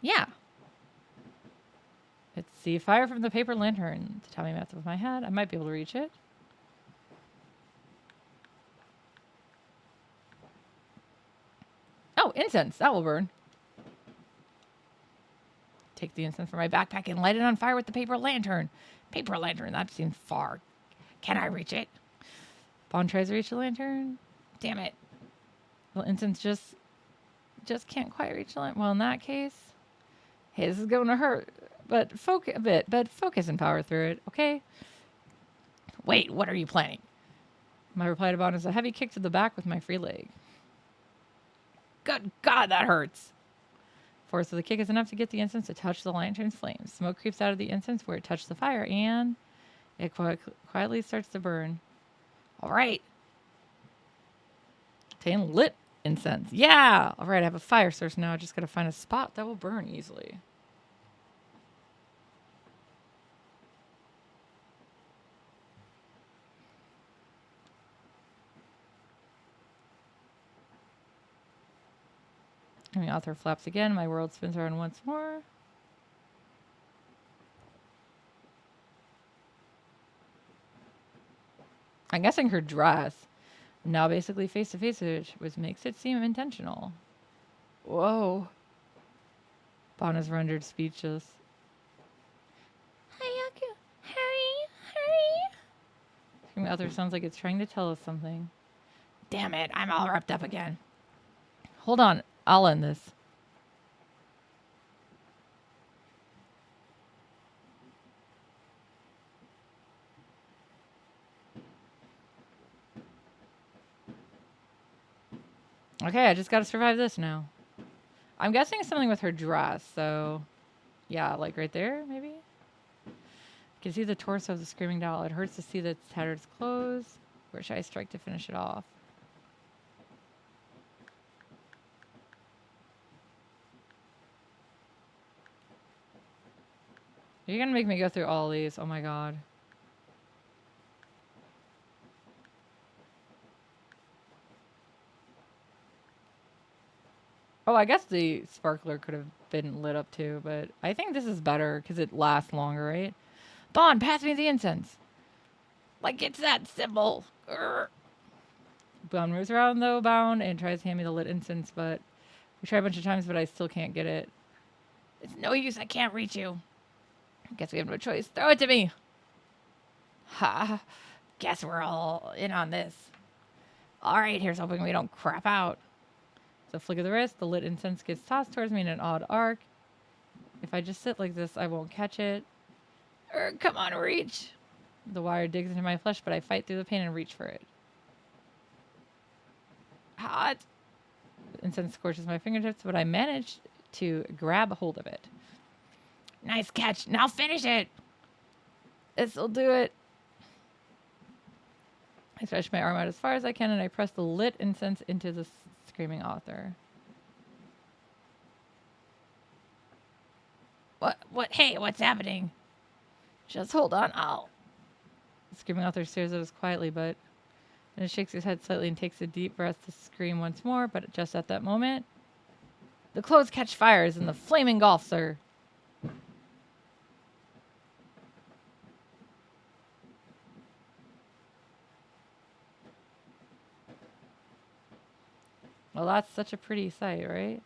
Yeah. Let's see. Fire from the paper lantern. Tell me math of my head. I might be able to reach it. Oh, incense. That will burn. Take the incense from my backpack and light it on fire with the paper lantern. Paper lantern. That seems far. Can I reach it? Bond tries to reach the lantern. Damn it. The incense just can't quite reach the lantern. Well, in that case, hey, this is going to hurt. But focus and power through it, okay? Wait, what are you planning? My reply to Bond is a heavy kick to the back with my free leg. Good God, that hurts. Force of the kick is enough to get the incense to touch the lantern's flames. Smoke creeps out of the incense where it touched the fire, and it quietly starts to burn. All right. Obtain lit incense. Yeah! All right, I have a fire source now. I just got to find a spot that will burn easily. And the author flaps again. My world spins around once more. I'm guessing her dress. Now basically face to face, which makes it seem intentional. Whoa. Bon is rendered speechless. Hayaku, hurry. The author sounds like it's trying to tell us something. Damn it, I'm all wrapped up again. Hold on, I'll end this. Okay, I just gotta survive this now. I'm guessing it's something with her dress, so yeah, like right there, maybe? You can see the torso of the screaming doll. It hurts to see the tattered clothes. Where should I strike to finish it off? You're gonna make me go through all these. Oh my god. Oh, I guess the sparkler could have been lit up too, but I think this is better because it lasts longer, right? Bond, pass me the incense. Like it's that simple. Urgh. Bond moves around though, bound, and tries to hand me the lit incense, but we tried a bunch of times, but I still can't get it. It's no use. I can't reach you. Guess we have no choice. Throw it to me. Ha. Guess we're all in on this. All right, here's hoping we don't crap out. So flick of the wrist, the lit incense gets tossed towards me in an odd arc. If I just sit like this, I won't catch it. Come on, reach. The wire digs into my flesh, but I fight through the pain and reach for it. Hot. The incense scorches my fingertips, but I manage to grab a hold of it. Nice catch. Now finish it. This'll do it. I stretch my arm out as far as I can, and I press the lit incense into the screaming author. What? Hey, what's happening? Just hold on. The screaming author stares at us quietly, but then shakes his head slightly and takes a deep breath to scream once more, but just at that moment, the clothes catch fires and the flame engulfs her. Well, that's such a pretty sight, right?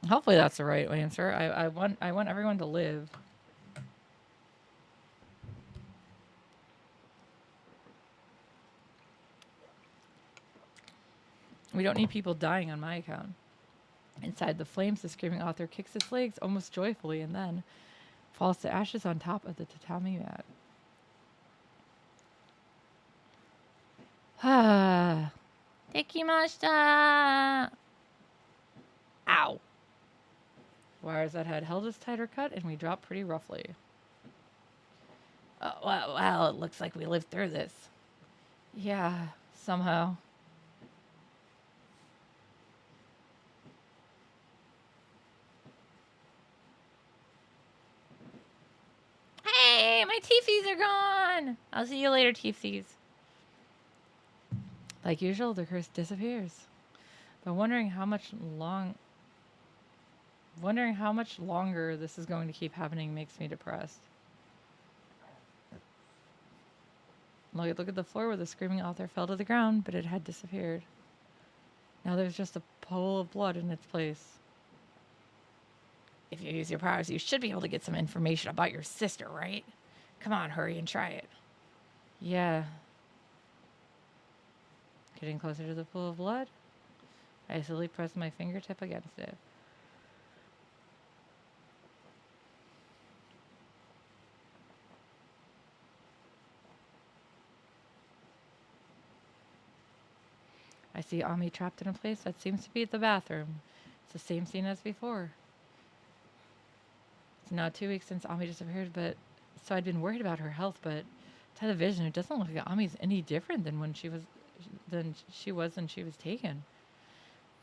Hopefully that's the right answer. I want everyone to live. We don't need people dying on my account. Inside the flames, the screaming author kicks his legs almost joyfully and then falls to ashes on top of the tatami mat. Ah. Dekimashita! Ow. Wires that had held us tight are cut, and we drop pretty roughly. Well, it looks like we lived through this. Yeah, somehow. Hey, my teethies are gone! I'll see you later, teethies. Like usual, the curse disappears. But wondering how much longer this is going to keep happening makes me depressed. Look at the floor where the screaming author fell to the ground, but it had disappeared. Now there's just a pool of blood in its place. If you use your powers, you should be able to get some information about your sister, right? Come on, hurry and try it. Yeah. Getting closer to the pool of blood, I slowly press my fingertip against it. I see Ami trapped in a place that seems to be the bathroom. It's the same scene as before. It's now 2 weeks since Ami disappeared, so I'd been worried about her health, but to the vision, it doesn't look like Ami's any different than when she was taken.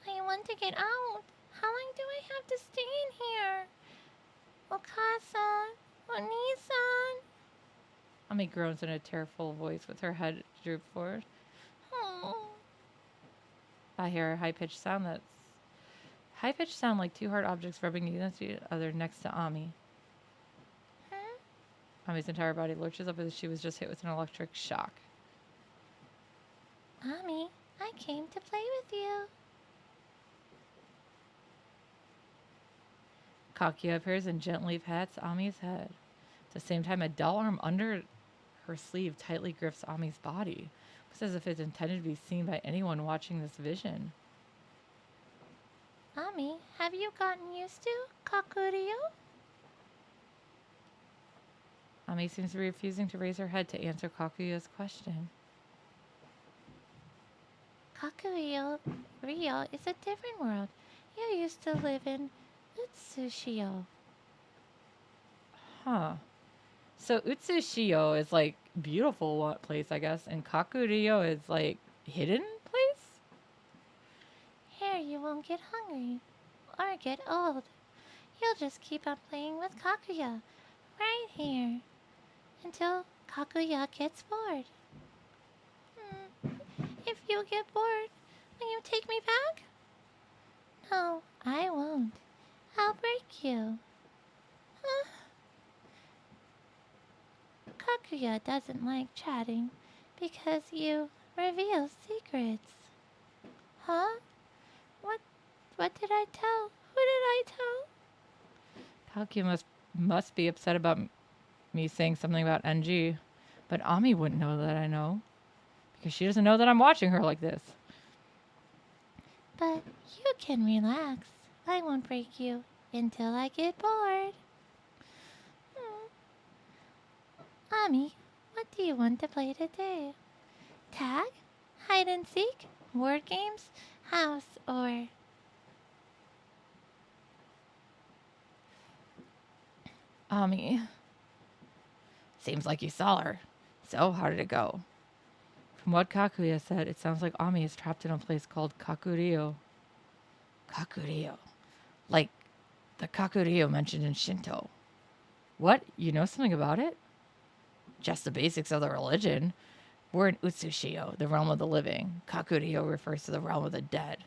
I want to get out. How long do I have to stay in here? Okasan, Onisan. Ami groans in a tearful voice with her head drooped forward. Oh. I hear a high-pitched sound like two hard objects rubbing against each other next to Ami. Huh? Ami's entire body lurches up as if she was just hit with an electric shock. Ami, I came to play with you. Kakia appears and gently pats Ami's head. At the same time, a dull arm under her sleeve tightly grips Ami's body. It's as if it's intended to be seen by anyone watching this vision. Ami, have you gotten used to Kakuryou? Ami seems to be refusing to raise her head to answer Kakuryou's question. Kakuryou is a different world. You used to live in Utsushio. Huh. So Utsushio is like beautiful place, I guess, and Kakuryou is like hidden place? Here you won't get hungry or get old. You'll just keep on playing with Kakuya right here until Kakuya gets bored. If you get bored, will you take me back? No, I won't. I'll break you. Kakuya doesn't like chatting because you reveal secrets. Huh? What did I tell? Who did I tell? Kakuya must be upset about me saying something about NG, but Ami wouldn't know that I know because she doesn't know that I'm watching her like this. But you can relax. I won't break you until I get bored. Ami, what do you want to play today? Tag? Hide and seek? Word games? House or... Ami. Seems like you saw her. So, how did it go? From what Kakuya said, it sounds like Ami is trapped in a place called Kakuryou. Kakuryou. Like the Kakuryou mentioned in Shinto. What? You know something about it? Just the basics of the religion. We're in Utsushio, the realm of the living. Kakuryou refers to the realm of the dead.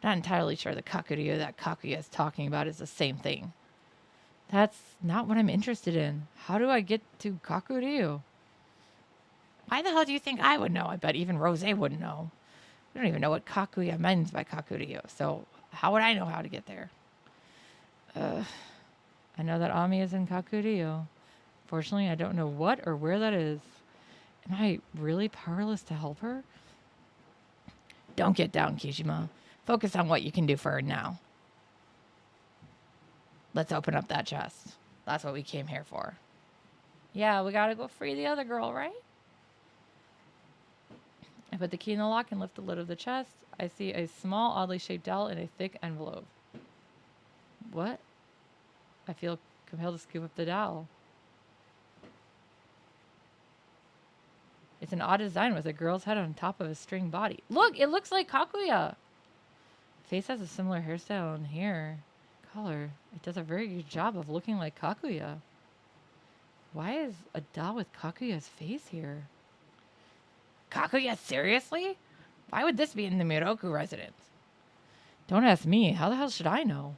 I'm not entirely sure the Kakuryou that Kakuya is talking about is the same thing. That's not what I'm interested in. How do I get to Kakuryou? Why the hell do you think I would know? I bet even Rose wouldn't know. We don't even know what Kakuya means by Kakuryou, so how would I know how to get there? I know that Ami is in Kakurio. Fortunately, I don't know what or where that is. Am I really powerless to help her? Don't get down, Kishima. Focus on what you can do for her now. Let's open up that chest. That's what we came here for. Yeah, we gotta go free the other girl, right? I put the key in the lock and lift the lid of the chest. I see a small, oddly shaped doll in a thick envelope. What? I feel compelled to scoop up the doll. It's an odd design with a girl's head on top of a string body. Look, it looks like Kakuya. Face has a similar hairstyle and hair color. It does a very good job of looking like Kakuya. Why is a doll with Kakuya's face here? Kakuya, seriously? Why would this be in the Miroku residence? Don't ask me. How the hell should I know?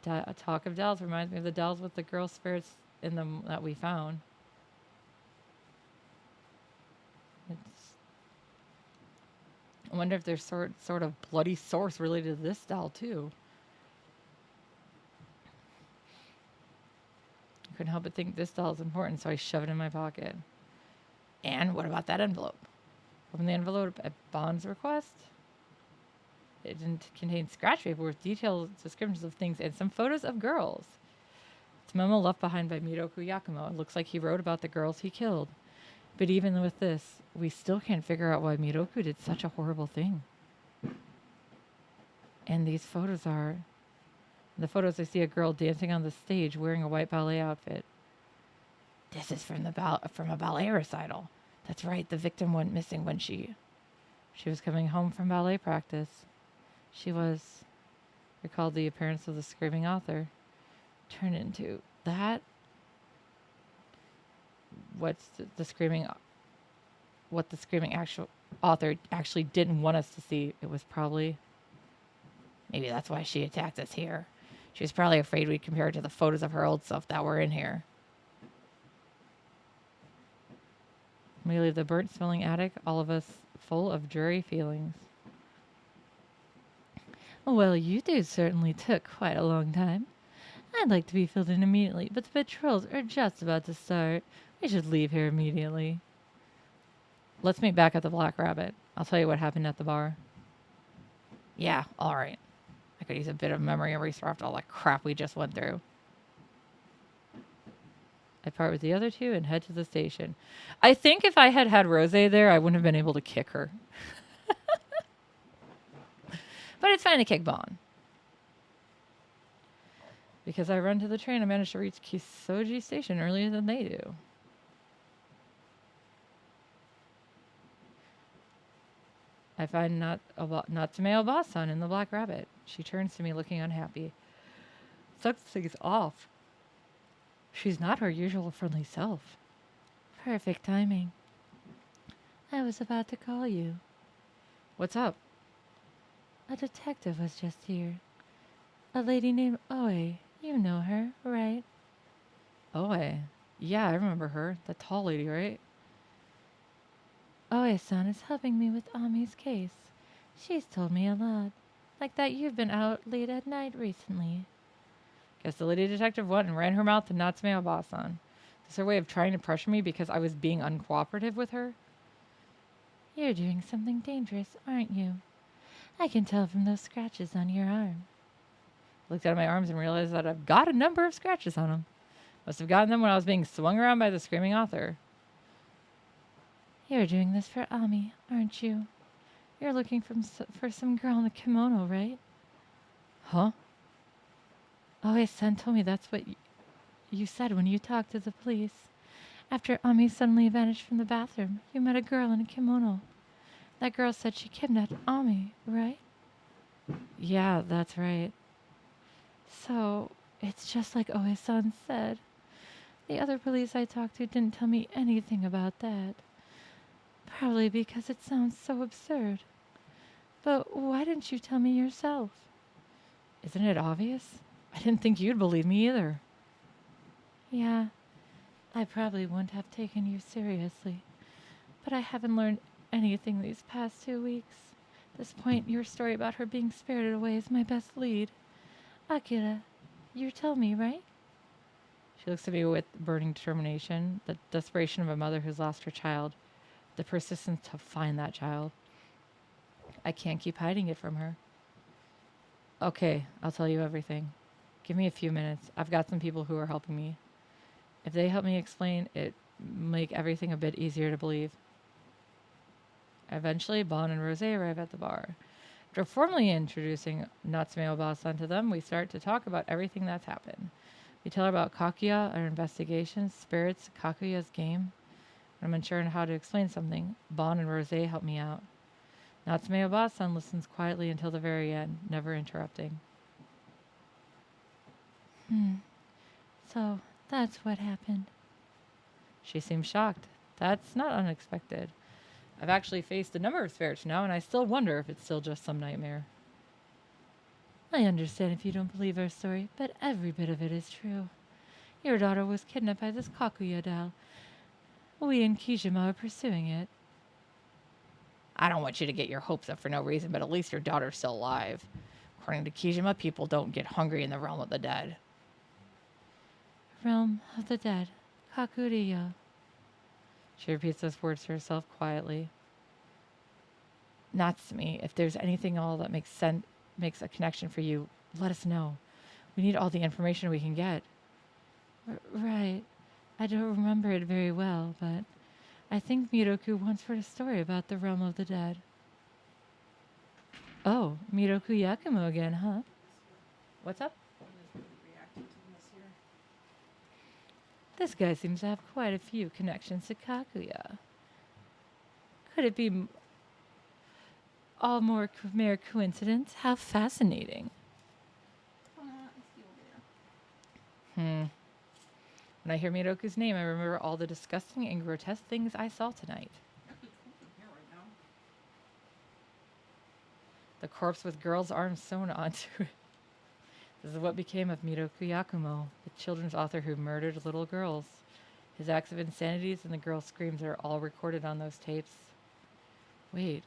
A talk of dolls reminds me of the dolls with the girl spirits in them that we found. I wonder if there's sort of bloody source related to this doll too. I couldn't help but think this doll is important, so I shove it in my pocket. And what about that envelope? Open the envelope at Bond's request. It didn't contain scratch paper with detailed descriptions of things and some photos of girls. It's a memo left behind by Miroku Yakumo. It looks like he wrote about the girls he killed. But even with this, we still can't figure out why Miroku did such a horrible thing. And these photos are... In the photos, I see a girl dancing on the stage wearing a white ballet outfit. This is from a ballet recital. That's right, the victim went missing when she was coming home from ballet practice. She was... recalled the appearance of the screaming author. Turned into that... what the screaming actual author actually didn't want us to see. It was probably... maybe that's why she attacked us here. She was probably afraid we'd compare it to the photos of her old self that were in here. We leave the burnt-smelling attic, all of us full of dreary feelings. Well, you two certainly took quite a long time. I'd like to be filled in immediately, but the patrols are just about to start. We should leave here immediately. Let's meet back at the Black Rabbit. I'll tell you what happened at the bar. Yeah, all right. I could use a bit of memory eraser after all that crap we just went through. I part with the other two and head to the station. I think if I had had Rose there, I wouldn't have been able to kick her. But it's fine to kick Bon. Because I run to the train, I managed to reach Kisoji Station earlier than they do. I find Natsume Obasan in the Black Rabbit. She turns to me looking unhappy. Something's off. She's not her usual friendly self. Perfect timing. I was about to call you. What's up? A detective was just here. A lady named Oe. You know her, right? Oe? Yeah, I remember her. The tall lady, right? Oe-san is helping me with Ami's case. She's told me a lot. Like that you've been out late at night recently. Guess the lady detective went and ran her mouth to Natsume Obasan. Is her way of trying to pressure me because I was being uncooperative with her? You're doing something dangerous, aren't you? I can tell from those scratches on your arm. I looked at my arms and realized that I've got a number of scratches on them. Must have gotten them when I was being swung around by the screaming author. You're doing this for Ami, aren't you? You're looking for some girl in a kimono, right? Huh? Oe-san told me that's what you said when you talked to the police. After Ami suddenly vanished from the bathroom, you met a girl in a kimono. That girl said she kidnapped Ami, right? Yeah, that's right. So, it's just like Oe-san said. The other police I talked to didn't tell me anything about that. Probably because it sounds so absurd. But why didn't you tell me yourself? Isn't it obvious? I didn't think you'd believe me either. Yeah, I probably wouldn't have taken you seriously. But I haven't learned anything these past 2 weeks. At this point, your story about her being spirited away is my best lead. Akira, You tell me, right? She looks at me with burning determination, the desperation of a mother who's lost her child, the persistence to find that child. I can't keep hiding it from her. Okay, I'll tell you everything. Give me a few minutes. I've got some people who are helping me. If they help me explain, it make everything a bit easier to believe. Eventually, Bon and Rose arrive at the bar. After formally introducing Natsume Obasan to them, we start to talk about everything that's happened. We tell her about Kakuya, our investigations, spirits, Kakuya's game. When I'm unsure on how to explain something, Bon and Rose help me out. Natsume Obasan listens quietly until the very end, never interrupting. So, that's what happened. She seems shocked. That's not unexpected. I've actually faced a number of spirits now, and I still wonder if it's still just some nightmare. I understand if you don't believe our story, but every bit of it is true. Your daughter was kidnapped by this Kakuya doll. We and Kijima are pursuing it. I don't want you to get your hopes up for no reason, but at least your daughter's still alive. According to Kijima, people don't get hungry in the realm of the dead. Realm of the dead. Kakuya. She repeats those words to herself quietly. Natsumi, if there's anything all that makes a connection for you, let us know. We need all the information we can get. Right. I don't remember it very well, but I think Miroku once heard a story about the realm of the dead. Oh, Miroku Yakumo again, huh? What's up? This guy seems to have quite a few connections to Kakuya. Could it be all mere coincidence? How fascinating. When I hear Miroku's name, I remember all the disgusting and grotesque things I saw tonight. The corpse with girls' arms sewn onto it. This is what became of Miroku Yakumo, the children's author who murdered little girls. His acts of insanities and the girls' screams are all recorded on those tapes. Wait.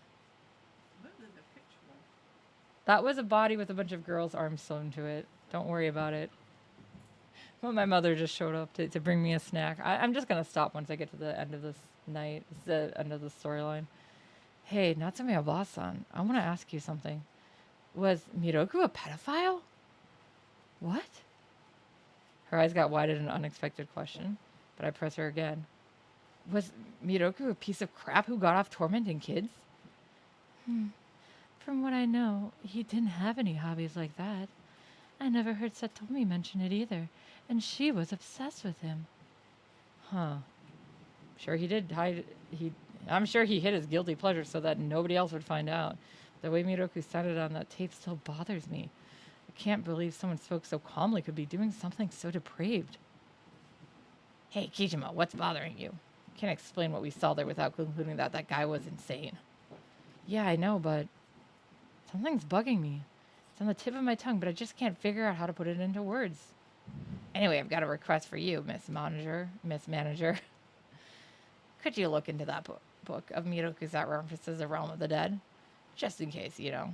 That was a body with a bunch of girls' arms sewn to it. Don't worry about it. Well, my mother just showed up to bring me a snack. I'm just going to stop once I get to the end of this night. It's the end of the storyline. Hey, Natsume Obasan, I want to ask you something. Was Miroku a pedophile? What? Her eyes got wide at an unexpected question, but I press her again. Was Miroku a piece of crap who got off tormenting kids? From what I know, he didn't have any hobbies like that. I never heard Satomi mention it either, and she was obsessed with him. Huh. Sure he did I'm sure he hid his guilty pleasure so that nobody else would find out. The way Miroku sounded on that tape still bothers me. I can't believe someone spoke so calmly could be doing something so depraved. Hey, Kijima, what's bothering you? Can't explain what we saw there without concluding that that guy was insane. Yeah, I know, but something's bugging me. It's on the tip of my tongue, but I just can't figure out how to put it into words. Anyway, I've got a request for you, Miss Manager. Could you look into that book of Miroku's that references the realm of the dead? Just in case, you know.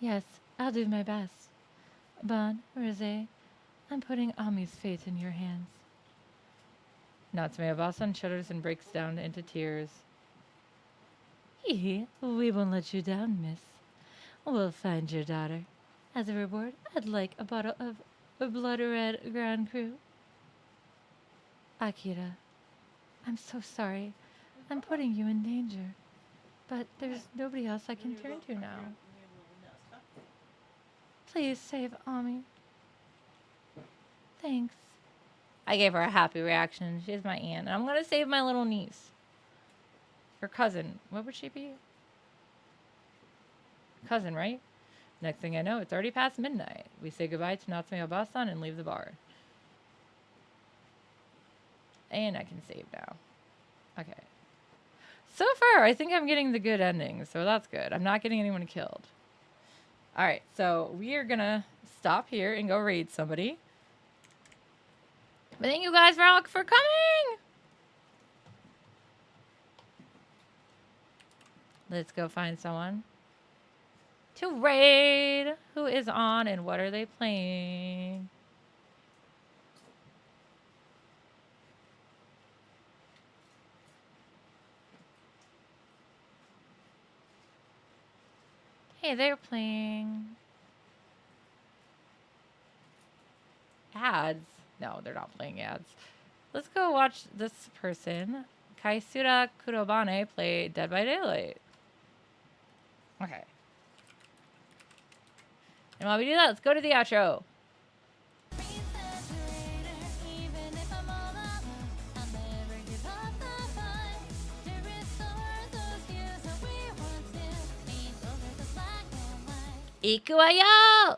Yes, I'll do my best. Bon, Rosé, I'm putting Ami's fate in your hands. Natsume Obasan shudders and breaks down into tears. We won't let you down, miss. We'll find your daughter. As a reward, I'd like a bottle of Blood Red Grand Cru. Akira, I'm so sorry. I'm putting you in danger. But there's nobody else I can turn to now. Please save Ami. Thanks. I gave her a happy reaction. She's my aunt. And I'm going to save my little niece. Her cousin. What would she be? Cousin, right? Next thing I know, it's already past midnight. We say goodbye to Natsume Obasan and leave the bar. And I can save now. Okay. So far, I think I'm getting the good ending, so that's good. I'm not getting anyone killed. Alright, so we are going to stop here and go raid somebody. But thank you guys for coming! Let's go find someone. to raid. Who is on and what are they playing? Hey, they're playing ads. No, they're not playing ads. Let's go watch this person, Kaisura Kurobane, play Dead by Daylight. Okay. And while we do that, let's go to the outro. Ikuwayo!